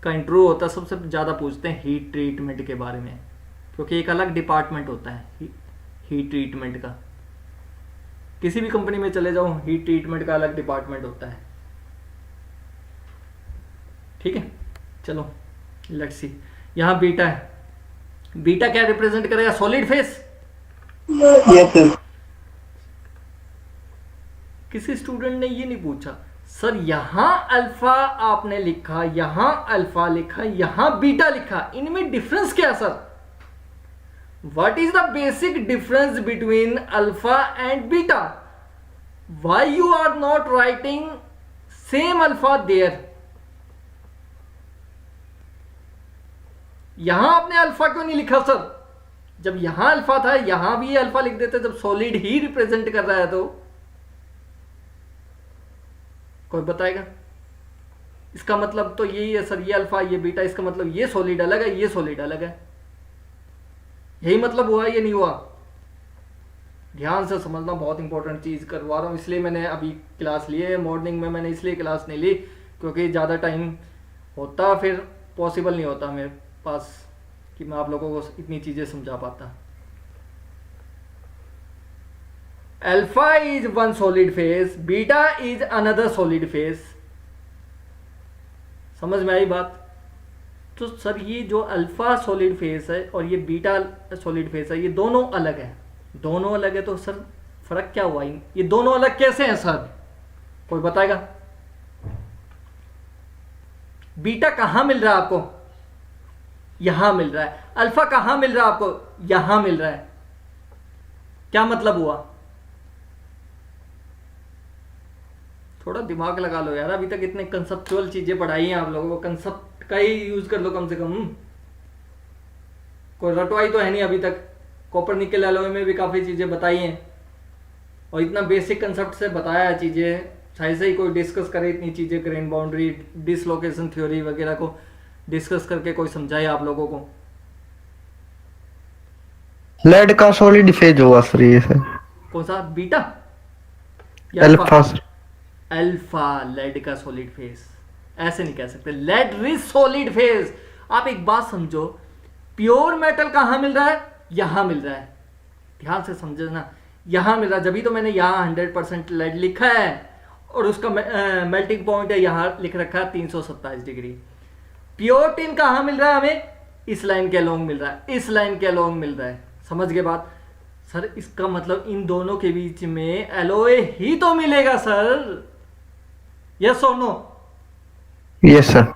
का इंटरव्यू होता है, सबसे ज़्यादा पूछते हैं हीट ट्रीटमेंट के बारे में, क्योंकि एक अलग डिपार्टमेंट होता है हीट ट्रीटमेंट का। किसी भी कंपनी में चले जाओ हीट ट्रीटमेंट का अलग डिपार्टमेंट होता है। ठीक है, चलो लेट्स सी। यहाँ बीटा है, बीटा क्या रिप्रेजेंट करेगा? Solid phase. Yes, sir. किसी स्टूडेंट ने ये नहीं पूछा सर यहां अल्फा आपने लिखा, यहां अल्फा लिखा, यहां बीटा लिखा, इनमें डिफरेंस क्या sir? What is the basic difference between alpha and beta? Why you are not writing same alpha there? यहां आपने अल्फा क्यों नहीं लिखा सर? जब यहां अल्फा था यहां भी अल्फा लिख देते, जब सॉलिड ही रिप्रेजेंट कर रहा है तो। कोई बताएगा? इसका मतलब तो यही है सर, ये अल्फा ये बीटा, इसका मतलब ये सॉलिड अलग है ये सॉलिड अलग है, यही मतलब हुआ ये नहीं हुआ? ध्यान से समझना, बहुत इंपॉर्टेंट चीज करवा रहा हूं, इसलिए मैंने अभी क्लास ली है। मॉर्निंग में मैंने इसलिए क्लास नहीं ली क्योंकि ज्यादा टाइम होता फिर पॉसिबल नहीं होता मेरे पास कि मैं आप लोगों को इतनी चीजें समझा पाता। Alpha is one solid phase, beta is another solid phase. समझ में आई बात? तो सर ये जो अल्फा सॉलिड फेस है और ये बीटा सॉलिड फेस है, ये दोनों अलग है। दोनों अलग है तो सर फर्क क्या हुआ? ये दोनों अलग कैसे हैं सर? कोई बताएगा? बीटा कहां मिल रहा है आपको? यहां मिल रहा है। अल्फा कहां मिल रहा है आपको? यहां मिल रहा है। क्या मतलब हुआ? थोड़ा दिमाग लगा लो यार, अभी तक इतने कंसेप्चुअल चीजें पढ़ाई हैं आप लोगों को, कंसेप्ट का ही यूज कर लो कम से कम। कोई रटवाई तो है नहीं अभी तक। कोपरनिकल एलॉय में भी काफी चीजें बताई हैं और इतना बेसिक कंसेप्ट से बताया है चीजें, शायद से ही कोई डिस्कस करे इतनी चीजें, ग्रेन बाउंड्री, डिसलोकेशन थ्योरी वगैरह को डिस्कस करके कोई समझाए आप लोगों को। लेड का सॉलिड फेज हुआ सर ये सर। कौन सा? बीटा या अल्फा सर। अल्फा लेड का सॉलिड फेस, ऐसे नहीं कह सकते। Lead is solid phase. आप एक बात समझो, प्योर मेटल कहां मिल रहा है? यहां मिल रहा है। ध्यान से समझना, यहां मिल रहा है, जब तो मैंने यहां 100% लेड लिखा है और उसका मेल्टिंग पॉइंट है यहां लिख रखा है 327 डिग्री। प्योर टिन कहां मिल रहा है हमें? इस लाइन के अलोंग मिल रहा है, इस लाइन के अलोंग मिल रहा है। समझ गए बात? सर इसका मतलब इन दोनों के बीच में एलॉय ही तो मिलेगा सर, यस और नो? Yes sir.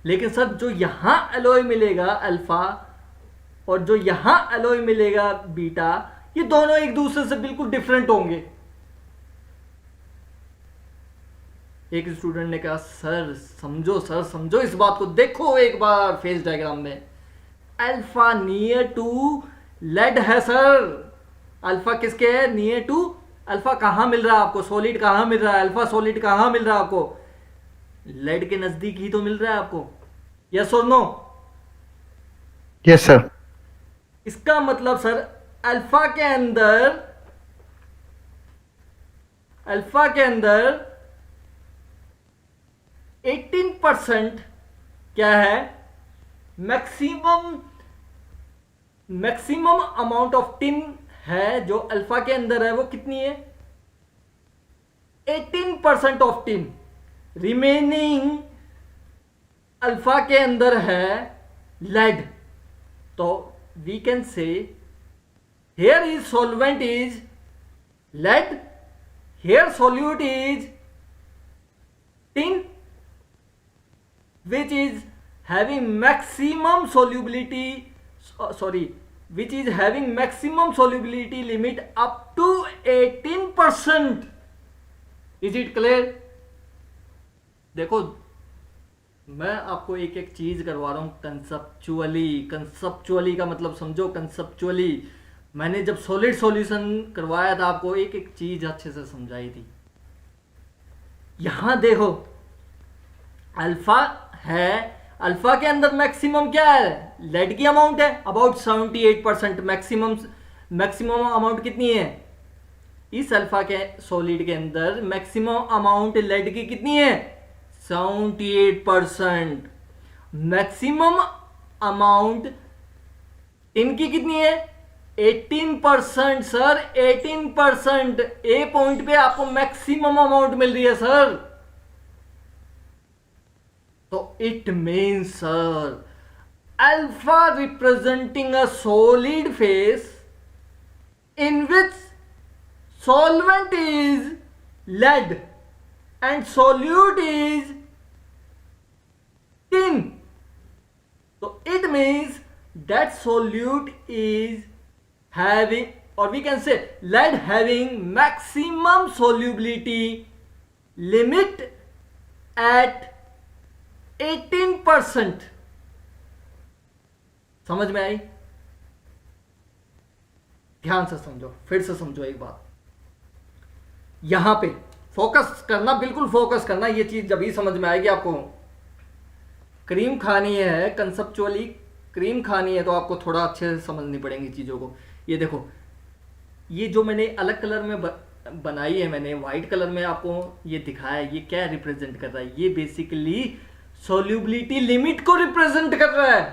लेकिन सर जो यहां एलॉय मिलेगा अल्फा और जो यहां एलॉय मिलेगा बीटा, ये दोनों एक दूसरे से बिल्कुल डिफरेंट होंगे। एक स्टूडेंट ने कहा सर समझो इस बात को, देखो एक बार फेज डायग्राम में अल्फा नियर टू लेड है सर। अल्फा किसके है? Near to. अल्फा कहां मिल रहा है आपको? सॉलिड कहां मिल रहा है? अल्फा सॉलिड कहां मिल रहा है आपको? लेड के नजदीक ही तो मिल रहा है आपको, यस और नो? Yes sir. इसका मतलब सर अल्फा के अंदर 18% क्या है? मैक्सिमम अमाउंट ऑफ टिन है जो अल्फा के अंदर है, वो कितनी है? 18% ऑफ टिन। रिमेनिंग अल्फा के अंदर है लेड। तो we can say here is solvent is lead, here solute is tin, which is having maximum solubility, sorry, which is having maximum solubility limit up to 18%. Is it clear? देखो मैं आपको एक एक चीज करवा रहा हूं कंसेप्चुअली का मतलब समझो। कंसेप्चुअली मैंने जब सॉलिड सॉल्यूशन करवाया था आपको एक एक चीज अच्छे से समझाई थी। यहां देखो अल्फा है, अल्फा के अंदर मैक्सिमम क्या है, लेड की अमाउंट है अबाउट 78%। मैक्सिमम अमाउंट कितनी है इस अल्फा के सॉलिड के अंदर? मैक्सिमम अमाउंट लेड की कितनी है? 78%। मैक्सिमम अमाउंट इनकी कितनी है? 18% सर, 18%। ए पॉइंट पे आपको मैक्सिमम अमाउंट मिल रही है सर। तो it means sir alpha representing a solid face in which solvent is lead and solute is tin. So it means that solute is having, or we can say lead having maximum solubility limit at 18%. समझ में आई? ध्यान से समझो, फिर से समझो एक बात। यहां पे फोकस करना, बिल्कुल फोकस करना। ये चीज जब ही समझ में आएगी आपको। क्रीम खानी है, कंसेप्चुअली क्रीम खानी है तो आपको थोड़ा अच्छे से समझनी पड़ेंगी चीजों को। ये देखो, ये जो मैंने अलग कलर में बनाई है, मैंने व्हाइट कलर में आपको ये दिखाया है, ये क्या रिप्रेजेंट कर रहा है? ये बेसिकली सोल्यूबिलिटी लिमिट को रिप्रेजेंट कर रहा है।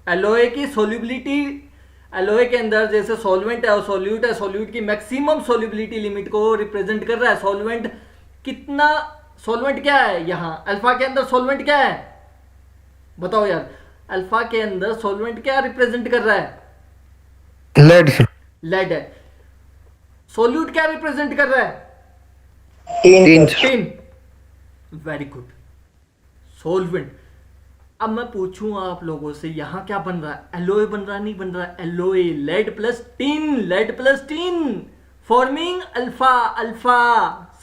एलोए की सोल्यूबिलिटी, एलोए के अंदर जैसे सॉल्वेंट है और सोल्यूट है, सोल्यूट की मैक्सिमम सोल्यूबिलिटी लिमिट को रिप्रेजेंट कर रहा है। सॉल्वेंट कितना, सॉल्वेंट क्या है यहां अल्फा के अंदर? सॉल्वेंट क्या है बताओ यार? अल्फा के अंदर सॉल्वेंट क्या रिप्रेजेंट कर रहा है? लेड। लेड है। सोल्यूट क्या रिप्रेजेंट कर रहा है? टिन। Very good. सॉल्वेंट। अब मैं पूछूं आप लोगों से, यहां क्या बन रहा है? एलोए बन रहा, नहीं बन रहा? Alloy, lead plus tin, lead plus tin forming alpha. Alpha,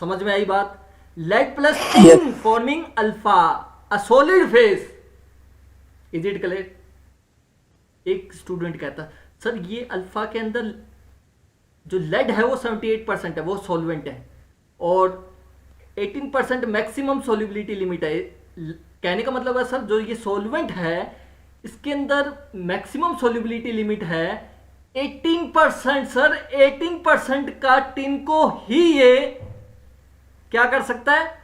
समझ में आई बात? Lead plus tin forming alpha, a solid phase. Is it clear? एक स्टूडेंट कहता सर ये अल्फा के अंदर जो लेड है वो 78% है, वो सॉल्वेंट है, और 18% मैक्सिमम सोल्यूबिलिटी लिमिट है। कहने का मतलब है सर जो ये सॉल्वेंट है इसके अंदर मैक्सिमम सोल्यूबिलिटी लिमिट है 18%। सर 18% का टिन को ही ये क्या कर सकता है?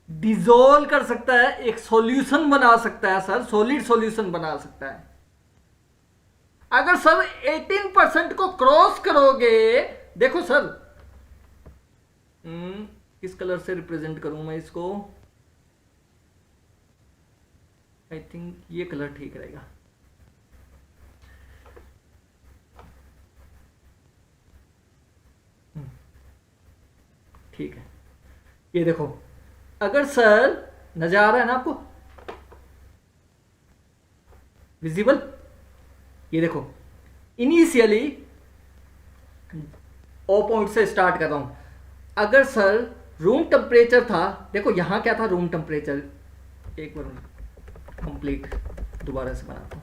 डिसॉल्व कर सकता है, एक सॉल्यूशन बना सकता है सर, सॉलिड सॉल्यूशन बना सकता है। अगर सर 18% को क्रॉस करोगे, देखो सर किस कलर से रिप्रेजेंट करूं मैं इसको? आई थिंक ये कलर ठीक रहेगा। ठीक है, ये देखो, अगर सर नजर आ रहा है ना आपको, विजिबल? ये देखो, इनिशियली ओ पॉइंट से स्टार्ट कर रहा हूं। अगर सर रूम टेम्परेचर था, देखो यहां क्या था? Room temperature. एक बार कंप्लीट दोबारा से बनाता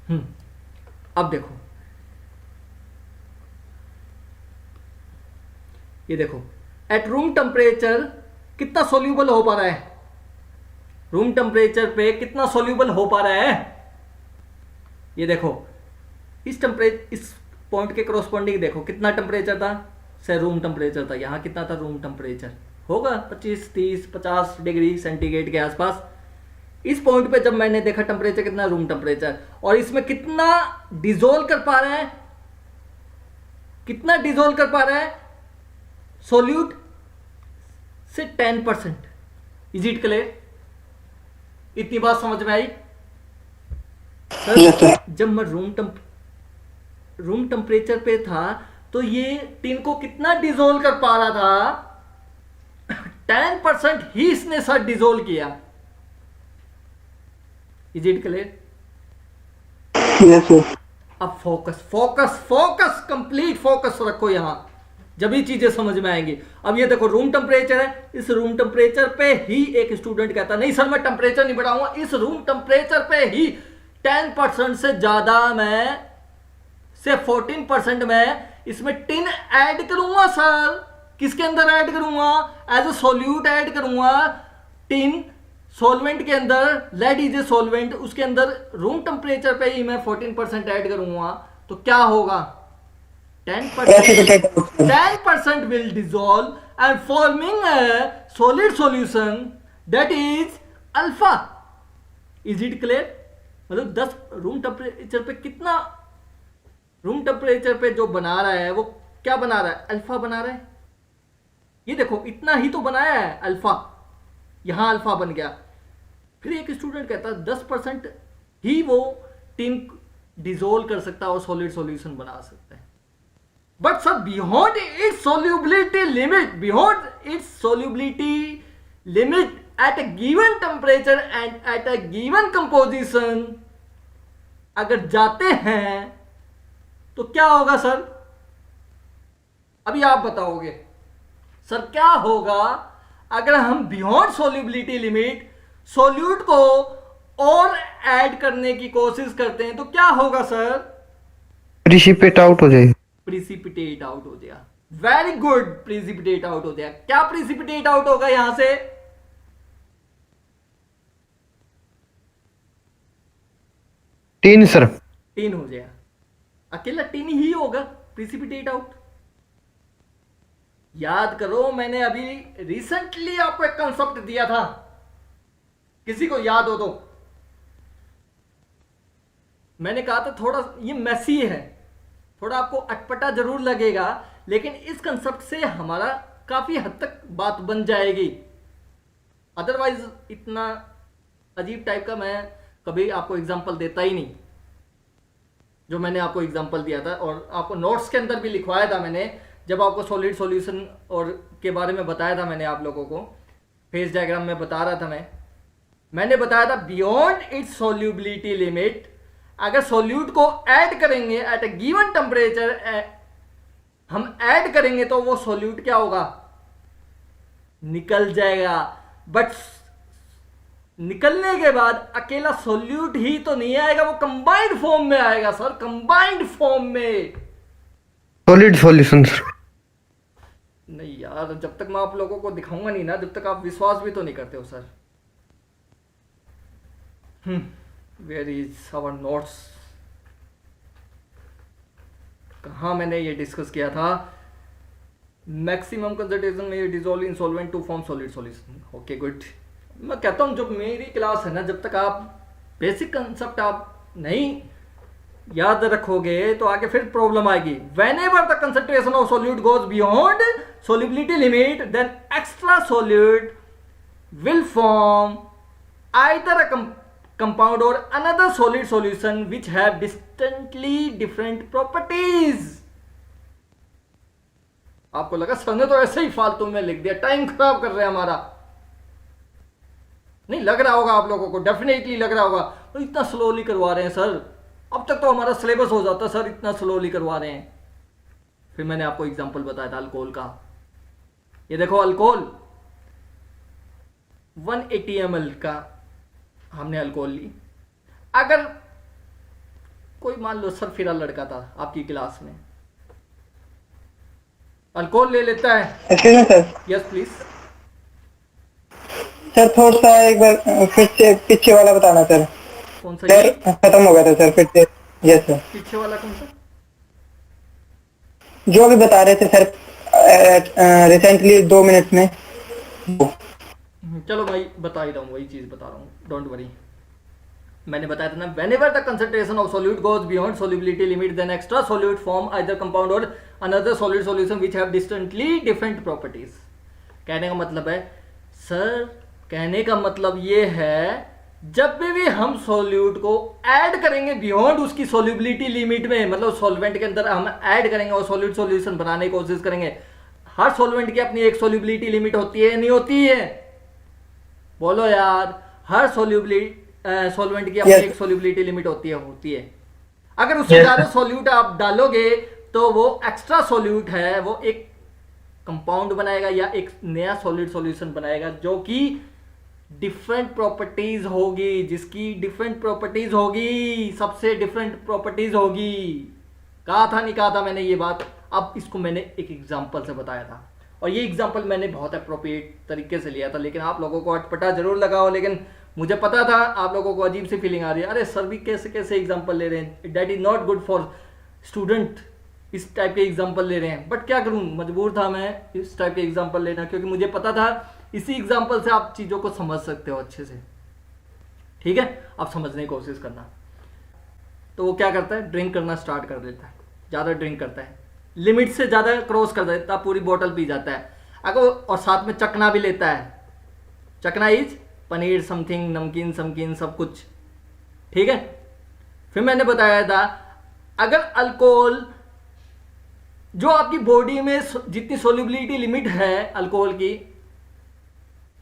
हूं। अब देखो, ये देखो, एट रूम टेम्परेचर कितना सोल्यूबल हो पा रहा है? रूम टेम्परेचर पे कितना सोल्यूबल हो पा रहा है? ये देखो, इस पॉइंट के क्रॉसपोंडिंग देखो कितना टेम्परेचर था? से रूम टेम्परेचर था। यहां कितना था रूम टेम्परेचर? होगा 25, 30, 50 डिग्री सेंटीग्रेड के आसपास। इस पॉइंट पे जब मैंने देखा टेम्परेचर कितना, रूम टेम्परेचर, और इसमें कितना डिसॉल्व कर पा रहा है? कितना डिसॉल्व कर पा रहा है सोल्यूट से? 10%। Is it clear? इतनी बात समझ में आई सर? जब मैं रूम टेम्परेचर पे था तो ये टिन को कितना डिसॉल्व कर पा रहा था? 10% ही इसने सर डिजोल्व किया। Is it clear? Yes sir. अब focus focus focus, complete focus रखो यहां, जब ये चीजें समझ में आएंगी। अब ये देखो रूम टेम्परेचर है, इस रूम टेम्परेचर पे ही एक स्टूडेंट कहता नहीं सर मैं टेम्परेचर नहीं बढ़ाऊंगा, इस रूम टेम्परेचर पे ही 10% से ज्यादा मैं से 14% में इसमें टिन ऐड करूंगा सर। किसके अंदर ऐड करूंगा? एज ए सोल्यूट ऐड करूंगा। टिन सॉल्वेंट के अंदर, लेड इज ए सॉल्वेंट, उसके अंदर रूम टेम्परेचर पे ही मैं 14% ऐड करूंगा, तो क्या होगा? 10% will dissolve and forming a solid solution that is alpha. Is it clear? मतलब 10 रूम टेम्परेचर पे कितना, रूम टेम्परेचर पे जो बना रहा है वो क्या बना रहा है? अल्फा बना रहा है। ये देखो इतना ही तो बनाया है अल्फा, यहां अल्फा बन गया। फिर एक स्टूडेंट कहता है 10% ही वो टिन डिजोल्व कर सकता है और सॉलिड सॉल्यूशन बना सकता है। But sir, beyond its solubility limit at a given temperature and at a given composition, अगर जाते हैं तो क्या होगा सर? अभी आप बताओगे सर क्या होगा अगर हम बियॉन्ड सोल्यूबिलिटी लिमिट सोल्यूट को और ऐड करने की कोशिश करते हैं, तो क्या होगा सर? प्रिसिपिटेट आउट हो जाएगा। प्रिसिपिटेट आउट हो जाएगा। वेरी गुड, प्रिसिपिटेट आउट हो जाएगा। क्या प्रिसिपिटेट आउट होगा यहां से? Tin sir. टिन हो जाएगा, अकेला टिन ही होगा प्रिसिपिटेट आउट। याद करो मैंने अभी रिसेंटली आपको एक कंसेप्ट दिया था, किसी को याद हो तो? मैंने कहा था थोड़ा ये मैसी है, थोड़ा आपको अटपटा जरूर लगेगा, लेकिन इस कंसेप्ट से हमारा काफी हद तक बात बन जाएगी। अदरवाइज इतना अजीब टाइप का मैं कभी आपको एग्जांपल देता ही नहीं, जो मैंने आपको एग्जांपल दिया था और आपको नोट्स के अंदर भी लिखवाया था मैंने, जब आपको सॉलिड सॉल्यूशन और के बारे में बताया था मैंने आप लोगों को, फेज डायग्राम में बता रहा था मैंने बताया था बियॉन्ड इट्स सॉल्युबिलिटी लिमिट, अगर सॉल्यूट को ऐड करेंगे एट ए गिवन टेम्परेचर, हम ऐड करेंगे तो वो सॉल्यूट क्या होगा? निकल जाएगा। बट निकलने के बाद अकेला सॉल्यूट ही तो नहीं आएगा, वो कंबाइंड फॉर्म में आएगा सर, कंबाइंड फॉर्म में। सॉलिड सॉल्यूशन नहीं यार, जब तक मैं आप लोगों को दिखाऊंगा नहीं ना, जब तक आप विश्वास भी तो नहीं करते हो sir. Where is our notes? कहाँ मैंने ये डिस्कस किया था? मैक्सिमम कंसंट्रेशन में dissolve in solvent to form solid solution. Okay good. मैं कहता हूँ जब मेरी क्लास है ना, जब तक आप बेसिक कंसेप्ट आप नहीं याद रखोगे तो आगे फिर प्रॉब्लम आएगी। Whenever the concentration of solute goes beyond solubility limit, then extra solute will form either a compound or another solid solution which have distinctly different properties. आपको लगा सर ने तो ऐसे ही फालतू में लिख दिया, टाइम खराब कर रहे हैं हमारा। नहीं लग रहा होगा आप लोगों को, डेफिनेटली लग रहा होगा तो इतना स्लोली करवा रहे हैं सर, अब तक तो हमारा सिलेबस हो जाता सर, इतना स्लोली करवा रहे हैं। फिर मैंने आपको एग्जांपल बताया था अल्कोहल का। ये देखो अल्कोहल 180 ml का हमने अल्कोहल ली। अगर कोई मान लो सर फिरा लड़का था आपकी क्लास में, अल्कोहल ले लेता है। सर यस प्लीज सर, थोड़ा सा एक बार फिर से पीछे वाला बताना सर। कौन सा? सर खत्म हो गया था सर, फिर से। Yes sir. पीछे वाला कौन सा? जो भी बता रहे थे सर रिसेंटली 2 मिनट में। चलो भाई बता ही रहा हूँ, वही चीज बता रहा हूँ, डोंट वरी। मैंने बताया था ना, whenever the concentration of solute goes beyond solubility limit, then extra solute form either compound or another solid solution which have distinctly different properties. कहने का मतलब है सर, कहने का मतलब ये है जब भी हम सोल्यूट को ऐड करेंगे बियॉन्ड उसकी सोल्यूबिलिटी लिमिट में, मतलब सॉल्वेंट के अंदर हम ऐड करेंगे और सॉलिड सॉल्यूशन बनाने की कोशिश करेंगे, हर सॉल्वेंट की अपनी एक सोल्यूबिलिटी लिमिट होती है, नहीं होती है? बोलो यार, हर सॉल्वेंट की अपनी Yes. एक सोल्यूबिलिटी लिमिट होती है। अगर उससे ज्यादा सॉल्यूट आप डालोगे तो वो एक्स्ट्रा सॉल्यूट है, वो एक कंपाउंड बनाएगा या एक नया सॉलिड सॉल्यूशन बनाएगा जो कि डिफरेंट प्रॉपर्टीज होगी, जिसकी डिफरेंट प्रॉपर्टीज होगी, सबसे डिफरेंट प्रॉपर्टीज होगी। कहा था नहीं कहा था मैंने ये बात? अब इसको मैंने एक एग्जांपल से बताया था, और ये एग्जांपल मैंने बहुत अप्रोप्रिएट तरीके से लिया था, लेकिन आप लोगों को अटपटा जरूर लगा हो, लेकिन मुझे पता था आप लोगों को अजीब सी फीलिंग आ रही है, अरे सर भी कैसे कैसे एग्जांपल ले रहे हैं, that is not good for student, इस टाइप के एग्जांपल ले रहे हैं। बट क्या करूं, मजबूर था मैं इस टाइप के एग्जांपल लेना, क्योंकि मुझे पता था इसी एग्जांपल से आप चीज़ों को समझ सकते हो अच्छे से। ठीक है, आप समझने की कोशिश करना। तो वो क्या करता है, ड्रिंक करना स्टार्ट कर देता है, ज़्यादा ड्रिंक करता है, लिमिट से ज़्यादा क्रॉस कर देता है, पूरी बोतल पी जाता है। अगर और साथ में चखना भी लेता है, चखना इज पनीर समथिंग, नमकीन समकीन सब कुछ। ठीक है, फिर मैंने बताया था अगर अल्कोहल जो आपकी बॉडी में जितनी सोल्यूबिलिटी लिमिट है अल्कोहल की,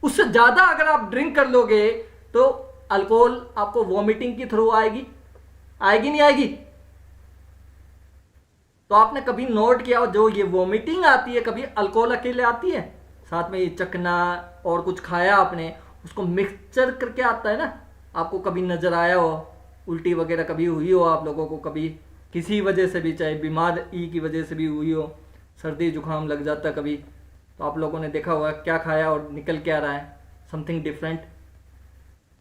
उससे ज़्यादा अगर आप ड्रिंक कर लोगे तो अल्कोहल आपको वॉमिटिंग के थ्रू आएगी, आएगी नहीं आएगी? तो आपने कभी नोट किया जो ये वॉमिटिंग आती है, कभी अल्कोहल अकेले आती है? साथ में ये चखना और कुछ खाया आपने, उसको मिक्सचर करके आता है ना। आपको कभी नजर आया हो, उल्टी वगैरह कभी हुई हो आप लोगों को, कभी किसी वजह से भी, चाहे बीमार की वजह से भी हुई हो, सर्दी जुकाम लग जाता कभी, तो आप लोगों ने देखा होगा क्या खाया और निकल के आ रहा है समथिंग डिफरेंट।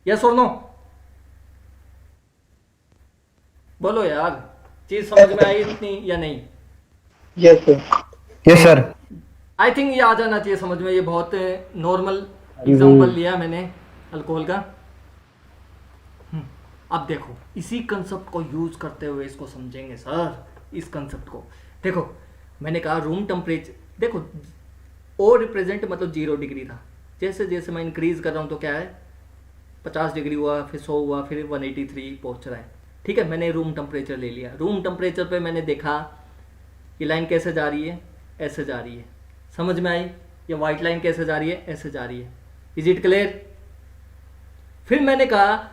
यस और नो? बोलो यार, चीज समझ में आई इतनी या नहीं? Yes, sir. Yes sir. I think ये आ जाना चाहिए समझ में। ये बहुत नॉर्मल एग्जांपल लिया मैंने अल्कोहल का। अब देखो, इसी कंसेप्ट को यूज करते हुए इसको समझेंगे सर, इस कंसेप्ट को। देखो मैंने कहा रूम टेम्परेचर, देखो ओ रिप्रेजेंट मतलब 0 डिग्री था, जैसे जैसे मैं इंक्रीज कर रहा हूँ तो क्या है 50 डिग्री हुआ, फिर 100 हुआ, फिर 183 पहुँच रहा है। ठीक है, मैंने रूम टेम्परेचर ले लिया। रूम टेम्परेचर पे मैंने देखा ये लाइन कैसे जा रही है, ऐसे जा रही है, समझ में आई? ये वाइट लाइन कैसे जा रही है, ऐसे जा रही है। Is it clear? फिर मैंने कहा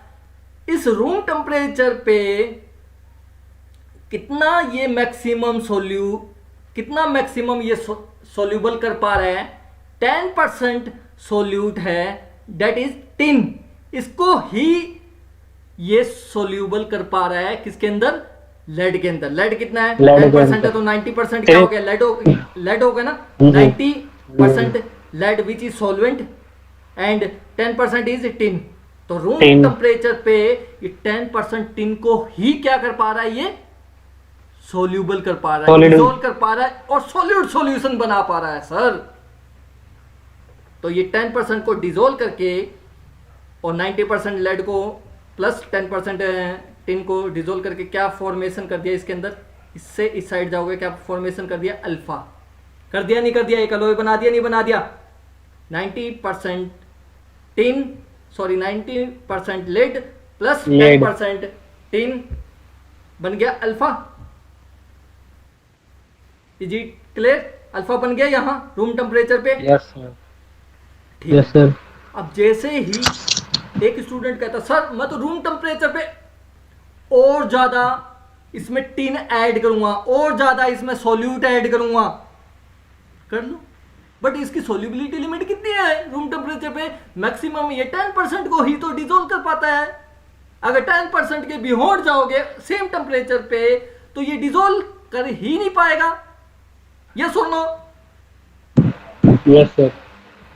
इस रूम टेम्परेचर पे कितना ये मैक्सिमम ये सोल्यूबल कर पा रहा है, 10% सोल्यूट है, दैट इज टिन। इसको ही ये सोल्यूबल कर पा रहा है किसके अंदर? लेड के अंदर। लेड कितना है? 10% है, तो 90% क्या हो गया? लेड हो गया ना। 90% lead which is solvent and 10% is tin. तो रूम टेम्परेचर पे ये 10% टिन को ही क्या कर पा रहा है, ये सोल्यूबल कर पा रहा है, डिसॉल्व कर पा रहा है और सॉल्यूट सॉल्यूशन बना पा रहा है सर। तो ये 10% को डिसॉल्व करके और 90% लेड को प्लस 10% टिन को डिसॉल्व करके क्या फॉर्मेशन कर दिया इसके अंदर? इससे इस साइड जाओगे, क्या फॉर्मेशन कर दिया? अल्फा। कर दिया नहीं कर दिया? एक अलॉय बना दिया नहीं बना दिया? 90% tin, sorry 90% lead plus 10% tin बन गया alpha. Is it clear? Alpha बन गया यहां रूम टेम्परेचर पे। Yes sir. ठीक है सर। अब जैसे ही एक स्टूडेंट कहता सर मैं तो रूम टेम्परेचर पे और ज्यादा इसमें टिन ऐड करूंगा, और ज्यादा इसमें सॉल्यूट ऐड करूंगा, कर लो, बट इसकी सोल्यूबिलिटी लिमिट कितनी है रूम टेम्परेचर पे? मैक्सिमम ये 10% को ही तो डिसॉल्व कर पाता है। अगर 10% के बियॉन्ड जाओगे सेम टेम्परेचर पे तो ये डिसॉल्व कर ही नहीं पाएगा। यस और नो? Yes sir.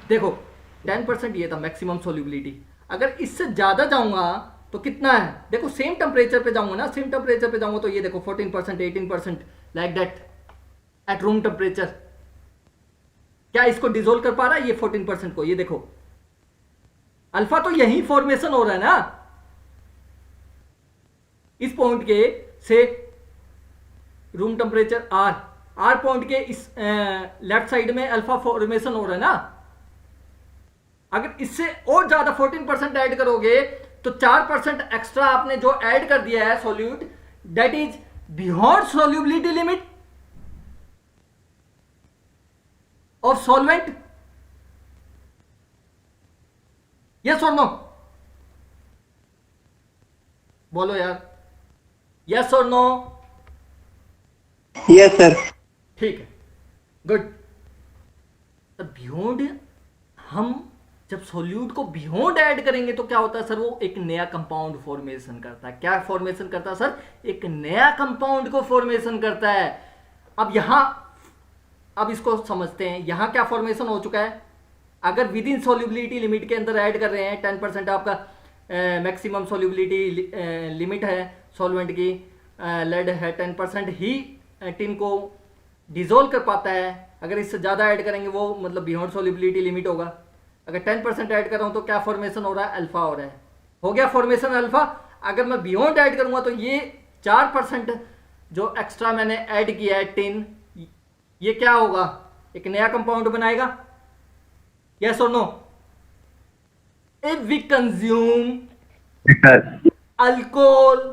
देखो 10% ये था मैक्सिमम सोल्यूबिलिटी। अगर इससे ज्यादा जाऊंगा तो कितना है? देखो सेम टेम्परेचर पे जाऊंगा ना, सेम टेम्परेचर पे जाऊंगा तो ये देखो 14%, 18% like that at room temperature. क्या इसको डिसॉल्व कर पा रहा है ये 14% को? ये देखो अल्फा तो यही फॉर्मेशन हो रहा है ना, इस पॉइंट के से रूम टेम्परेचर आर पॉइंट के इस लेफ्ट साइड में अल्फा फॉर्मेशन हो रहा है ना। अगर इससे और ज्यादा 14% ऐड करोगे तो 4% एक्स्ट्रा आपने जो ऐड कर दिया है solute, that is beyond solubility limit. of solvent? Yes or no? बोलो यार, yes or no? Yes, sir. ठीक है, गुड। बियॉन्ड, हम जब सोल्यूट को बियॉन्ड ऐड करेंगे तो क्या होता है सर? वो एक नया कंपाउंड फॉर्मेशन करता है। क्या फॉर्मेशन करता है सर? एक नया कंपाउंड को फॉर्मेशन करता है। अब यहां, अब इसको समझते हैं, यहां क्या फॉर्मेशन हो चुका है। अगर विद इन सोल्यूबिलिटी लिमिट के अंदर ऐड कर रहे हैं, 10% आपका मैक्सिमम सोल्यूबिलिटी लिमिट है सॉल्वेंट की, लेड है 10% ही टिन को डिजोल्व कर पाता है। अगर इससे ज़्यादा ऐड करेंगे वो मतलब बियॉन्ड सोल्यूबिलिटी लिमिट होगा। अगर 10% ऐड कर रहा हूँ तो क्या फॉर्मेशन हो रहा है? अल्फा हो रहा है। हो गया फॉर्मेशन अल्फा। अगर मैं बियॉन्ड ऐड करूँगा तो ये 4% जो एक्स्ट्रा मैंने ऐड किया है टिन, ये क्या होगा? एक नया कंपाउंड बनाएगा। यस और no? If we consume alcohol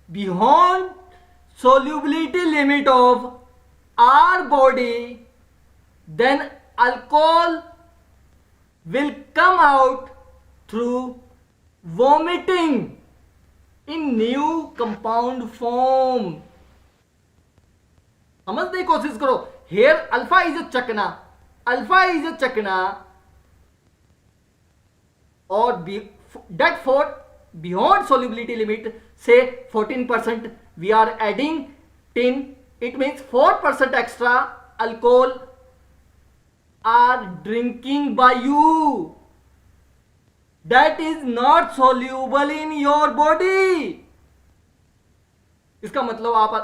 beyond solubility limit of our body, then alcohol will come out through vomiting in new compound form. समझने की कोशिश करो। Here alpha is a chakna, alpha is a chakna, और that for beyond solubility limit say 14% we are adding tin, it means 4% extra alcohol are drinking by you, that is not soluble in your body. इसका मतलब आप,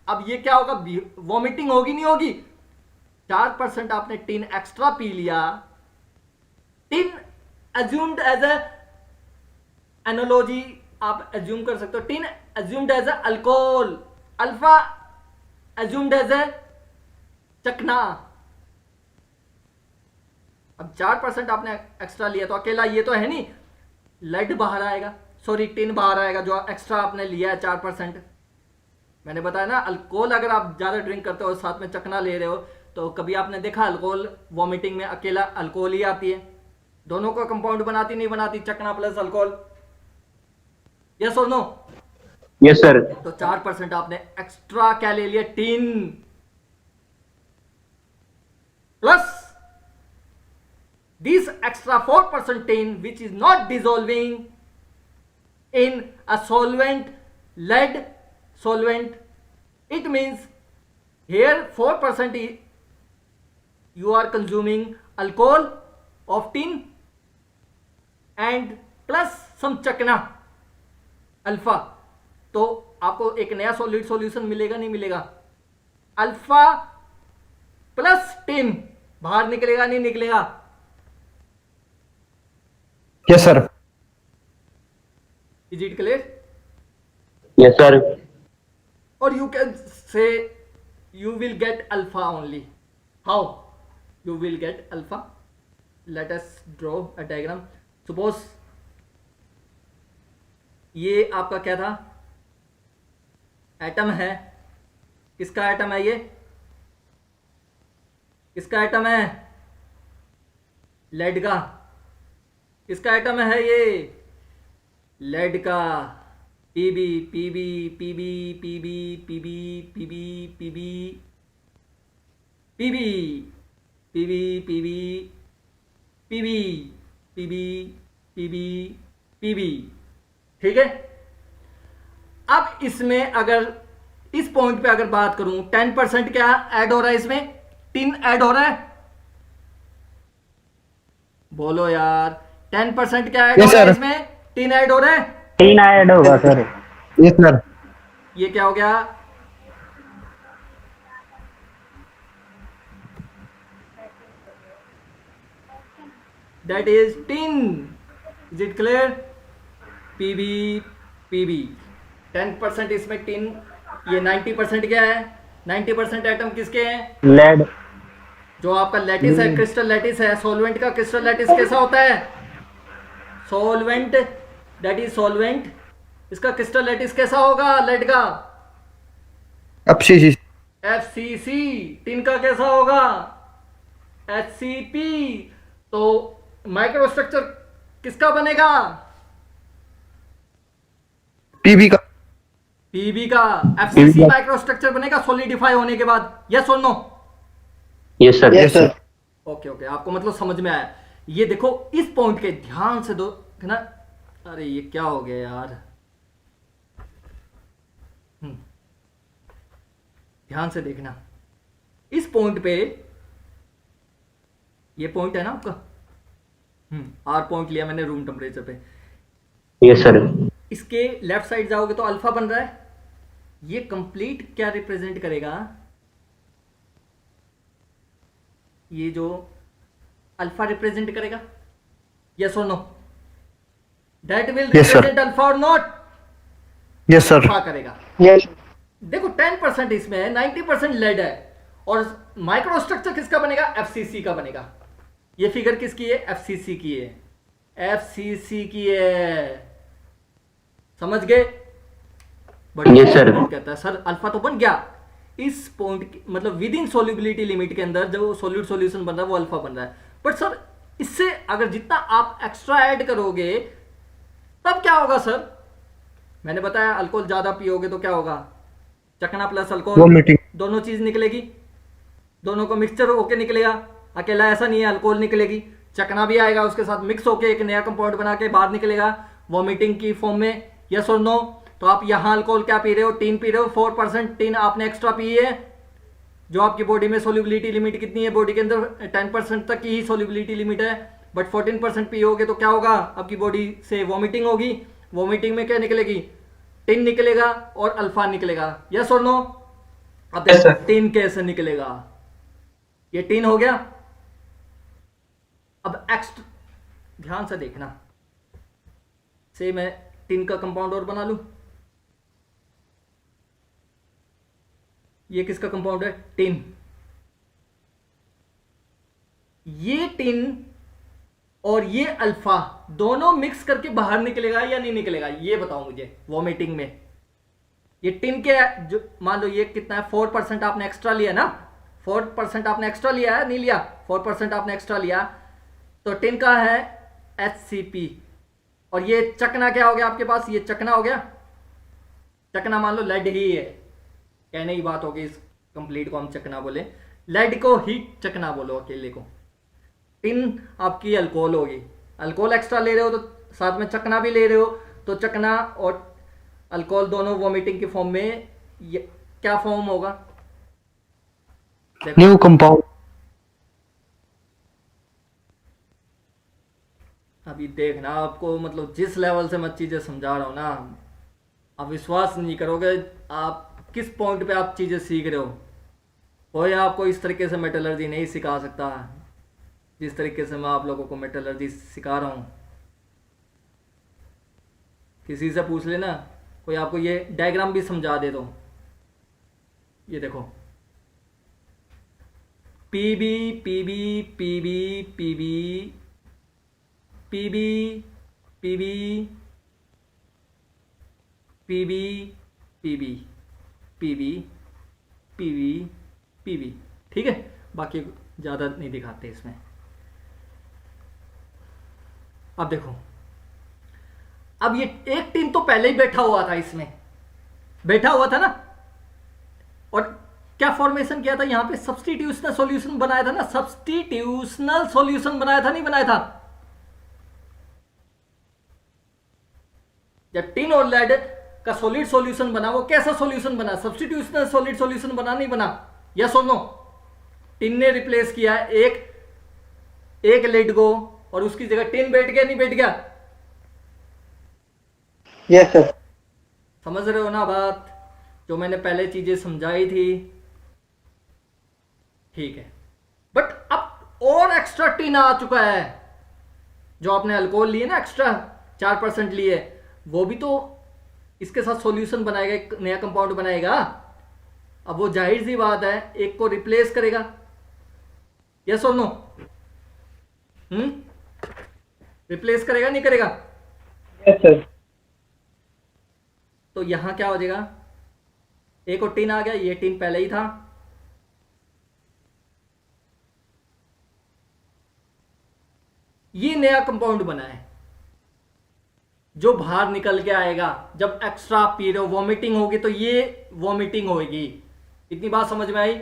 अब ये क्या होगा? Vomiting होगी नहीं होगी? 4% आपने टिन एक्स्ट्रा पी लिया। Tin assumed as a analogy आप एज्यूम कर सकते हो। Tin assumed as a alcohol, alpha assumed as a चकना। अब 4% आपने एक्स्ट्रा लिया तो अकेला ये तो है नहीं, लेड बाहर आएगा, सॉरी टिन बाहर आएगा जो एक्स्ट्रा आपने लिया है 4%। मैंने बताया ना, अल्कोहल अगर आप ज्यादा ड्रिंक करते हो साथ में चकना ले रहे हो तो कभी आपने देखा अल्कोहल वॉमिटिंग में अकेला अल्कोहल ही आती है? दोनों को कंपाउंड बनाती नहीं बनाती? चकना प्लस अल्कोहल। यस और नो? Yes sir. तो 4% आपने एक्स्ट्रा क्या ले लिया? Tin plus this extra 4% tin which is not dissolving in a solvent, lead solvent. It means here 4% you are consuming alcohol of tin and plus some chakna alpha. तो आपको एक नया solid solution मिलेगा नहीं मिलेगा? अल्फा प्लस टिन बाहर निकलेगा नहीं निकलेगा? Yes sir. Is it clear? Yes sir. Or you can say you will get alpha only. How you will get alpha? Let us draw a diagram. Suppose ये आपका क्या था? एटम है। किसका एटम है ये? किसका एटम है? लेड का। किसका एटम है ये? लेड का। PB PB PB PB PB PB PB PB PB PB PB PB PB PB. ठीक है। अब इसमें अगर इस पॉइंट पे अगर बात करूं, 10% क्या ऐड हो रहा है इसमें? टिन ऐड हो रहा है। बोलो यार, 10% क्या ऐड हो रहा है इसमें? टिन ऐड हो रहा है। टीन ऐड होगा सर। Yes sir. ये क्या हो गया? That is tin. Is it clear? PB PB 10% इसमें टिन। ये 90% क्या है? 90% एटम किसके हैं? लेड। जो आपका लैटिस है, क्रिस्टल लैटिस है। सॉल्वेंट का क्रिस्टल लैटिस कैसा होता है? Solvent, that is solvent. इसका क्रिस्टल लैटिस कैसा होगा? लेड का FCC। FCC। टिन का कैसा होगा? HCP। तो माइक्रोस्ट्रक्चर किसका बनेगा? पीबी का। पीबी का। FCC माइक्रोस्ट्रक्चर बनेगा सॉलिडिफाई होने के बाद, यस और no? Yes sir. Yes, sir. Okay okay, आपको मतलब समझ में आया। ये देखो इस पॉइंट के ध्यान से दो है ना। अरे ये क्या हो गया यार। ध्यान से देखना इस पॉइंट पे, ये पॉइंट है ना आपका, आर पॉइंट लिया मैंने रूम टेम्परेचर पे। Yes sir. इसके लेफ्ट साइड जाओगे तो अल्फा बन रहा है। ये कंप्लीट क्या रिप्रेजेंट करेगा? ये जो अल्फा रिप्रेजेंट करेगा, यस और no? That will Yes, sir. Represent alpha और नॉट? Yes sir. अल्फा करेगा। Yes. देखो 10% इसमें है, 90% लेड है। और माइक्रोस्ट्रक्चर किसका बनेगा? एफसीसी का बनेगा। ये फिगर किसकी है? एफसीसी की है। एफसीसी की है, समझ गए? Yes, sir. कहता है सर अल्फा तो बन गया इस पॉइंट, मतलब विद इन सोल्यूबिलिटी लिमिट के अंदर जो सॉल्यूट सॉल्यूशन बन रहा है वो अल्फा बन रहा है। बट सर इससे अगर जितना आप एक्स्ट्रा ऐड करोगे तब क्या होगा सर? मैंने बताया अल्कोहल ज्यादा पियोगे तो क्या होगा? चकना प्लस अल्कोहल Vomiting. दोनों चीज निकलेगी, दोनों को मिक्सचर होके निकलेगा। अकेला ऐसा नहीं है, अल्कोहल निकलेगी, चकना भी आएगा उसके साथ मिक्स होके एक नया कंपाउंड बना के बाहर निकलेगा वॉमिटिंग की फॉर्म में, यस और नो? तो आप यहां अल्कोहल क्या पी रहे हो? टीन पी रहे हो। 4% टीन आपने एक्स्ट्रा पी है। जो आपकी बॉडी में सोल्यूबिलिटी लिमिट कितनी है? बॉडी के अंदर 10% तक की ही सोल्यूबिलिटी लिमिट है, बट 14% पियोगे तो क्या होगा? आपकी बॉडी से वॉमिटिंग होगी। वॉमिटिंग में क्या निकलेगी? टिन निकलेगा और अल्फा निकलेगा, यस और नो? अब Yes, sir. टिन कैसे निकलेगा? ये टिन हो गया। अब एक्स्ट्रा ध्यान से देखना, से मैं टिन का कंपाउंड और बना लूं। ये किसका कंपाउंड है? टिन। ये टिन और ये अल्फा दोनों मिक्स करके बाहर निकलेगा या नहीं निकलेगा? ये बताओ मुझे। वॉमिटिंग में ये टिन के जो मान लो ये कितना है? 4% आपने एक्स्ट्रा लिया ना? 4% आपने एक्स्ट्रा लिया है, नहीं लिया? 4% आपने एक्स्ट्रा लिया तो टिन का है HCP। और ये चकना क्या हो गया आपके पास? ये चकना हो गया। चकना मान लो लेड ही है, कहने की बात होगी, इस कंप्लीट को हम चकना बोले, लेड को ही चकना बोलो अकेले को। टिन आपकी अल्कोहल होगी, अल्कोहल एक्स्ट्रा ले रहे हो तो साथ में चकना भी ले रहे हो, तो चकना और अल्कोहल दोनों वॉमिटिंग की फॉर्म में क्या फॉर्म होगा? New compound. अभी देखना, आपको मतलब जिस लेवल से मैं चीजें समझा रहा हूं ना, आप विश्वास नहीं करोगे आप किस पॉइंट पे आप चीजें सीख रहे हो। कोई आपको इस तरीके से मेटलर्जी नहीं सिखा सकता जिस तरीके से मैं आप लोगों को मेटलर्जी सिखा रहा हूं। किसी से पूछ लेना, कोई आपको ये डायग्राम भी समझा दे दो। ये देखो PB PB PB PB PB PB PB PB PB PB PB, ठीक है? बाकी ज़्यादा नहीं दिखाते इसमें। अब देखो, अब ये एक टीम तो पहले ही बैठा हुआ था, इसमें बैठा हुआ था ना, और क्या फॉर्मेशन किया था यहां पे? सब्स्टिट्यूशनल सॉल्यूशन बनाया था ना? सब्स्टिट्यूशनल सॉल्यूशन बनाया था, नहीं बनाया था? जब टिन और लेड का सॉलिड सॉल्यूशन बना, वो कैसा सॉल्यूशन बना? सब्स्टिट्यूशनल सॉलिड सॉल्यूशन बना, नहीं बना? यस और नो? टिन ने रिप्लेस किया एक लेड को और उसकी जगह टिन बैठ गया, नहीं बैठ गया? Yes, sir. समझ रहे हो ना बात जो मैंने पहले चीजें समझाई थी? ठीक है, बट अब और एक्स्ट्रा टिन आ चुका है। जो आपने अल्कोहल लिए ना एक्स्ट्रा 4% लिए, वो भी तो इसके साथ सॉल्यूशन बनाएगा, एक नया कंपाउंड बनाएगा। अब वो जाहिर सी बात है एक को रिप्लेस करेगा, यस और नो? रिप्लेस करेगा, नहीं करेगा? Yes, sir. तो यहां क्या हो जाएगा? एक और टिन आ गया, ये टिन पहले ही था, ये नया कंपाउंड बना है जो बाहर निकल के आएगा जब एक्स्ट्रा पी रहे हो, वॉमिटिंग होगी तो ये वॉमिटिंग होगी। इतनी बात समझ में आई?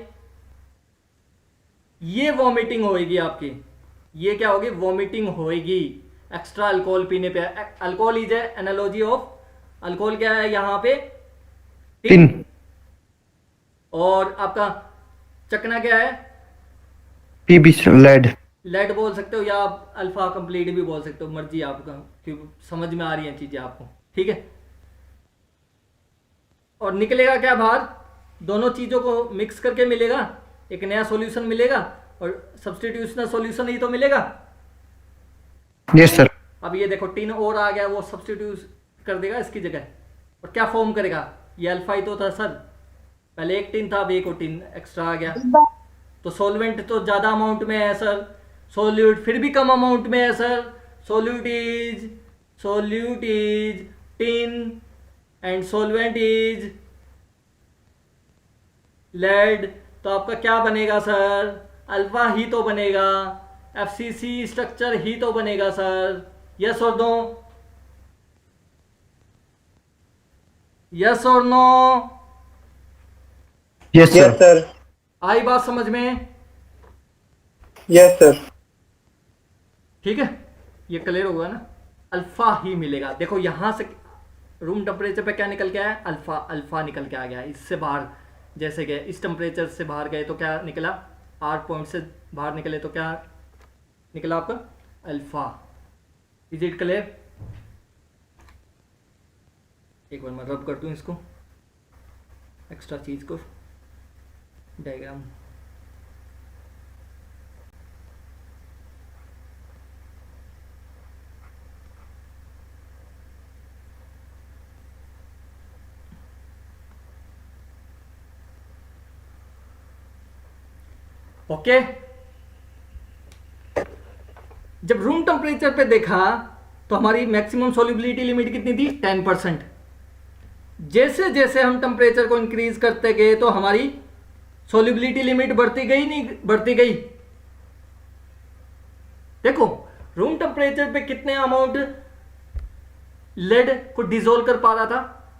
ये वॉमिटिंग होएगी आपकी, ये क्या होगी? वॉमिटिंग होएगी एक्स्ट्रा अल्कोहल पीने पे। Alcohol is analogy of, alcohol क्या है यहाँ पे? टिन। और आपका चकना क्या है? PB lead. लेड बोल सकते हो या आप अल्फा कंप्लीट भी बोल सकते हो, मर्जी आपका, क्योंकि समझ में आ रही हैं चीजें आपको, ठीक है। और निकलेगा क्या बाहर? दोनों चीजों को मिक्स करके मिलेगा, एक नया सॉल्यूशन मिलेगा और सब्स्टिट्यूशनल सॉल्यूशन ही तो मिलेगा। Yes sir. अब ये देखो टिन और आ गया, वो सब्स्टिट्यूट कर देगा इसकी जगह और क्या फॉर्म करेगा? ये अल्फा ही तो था सर, पहले एक टिन था, अब एक और टिन एक्स्ट्रा आ गया। तो सॉल्वेंट तो ज्यादा अमाउंट में है सर, सोल्यूट फिर भी कम अमाउंट में है sir. Solute is tin and solvent is lead. तो आपका क्या बनेगा सर? अल्फा ही तो बनेगा, FCC स्ट्रक्चर ही तो बनेगा सर। यस और नो? यस और no? Yes Yes, sir. sir. आई बात समझ में? Yes, sir. ठीक है, ये क्लियर होगा ना? अल्फा ही मिलेगा। देखो यहां से रूम टेम्परेचर पे क्या निकल के आया? अल्फा, अल्फा निकल के आ गया। इससे बाहर जैसे गए, इस टेम्परेचर से बाहर गए तो क्या निकला? R पॉइंट से बाहर निकले तो क्या निकला आपका? अल्फा। Is it clear? एक बार मैं रब कर दूं इसको, एक्स्ट्रा चीज को, डायग्राम। ओके, जब रूम टेम्परेचर पे देखा तो हमारी मैक्सिमम सॉल्युबिलिटी लिमिट कितनी थी? 10%। जैसे जैसे हम टेम्परेचर को इंक्रीज करते गए तो हमारी सॉल्युबिलिटी लिमिट बढ़ती गई, नहीं बढ़ती गई? देखो रूम टेम्परेचर पे कितने अमाउंट लेड को डिसोल्व कर पा रहा था?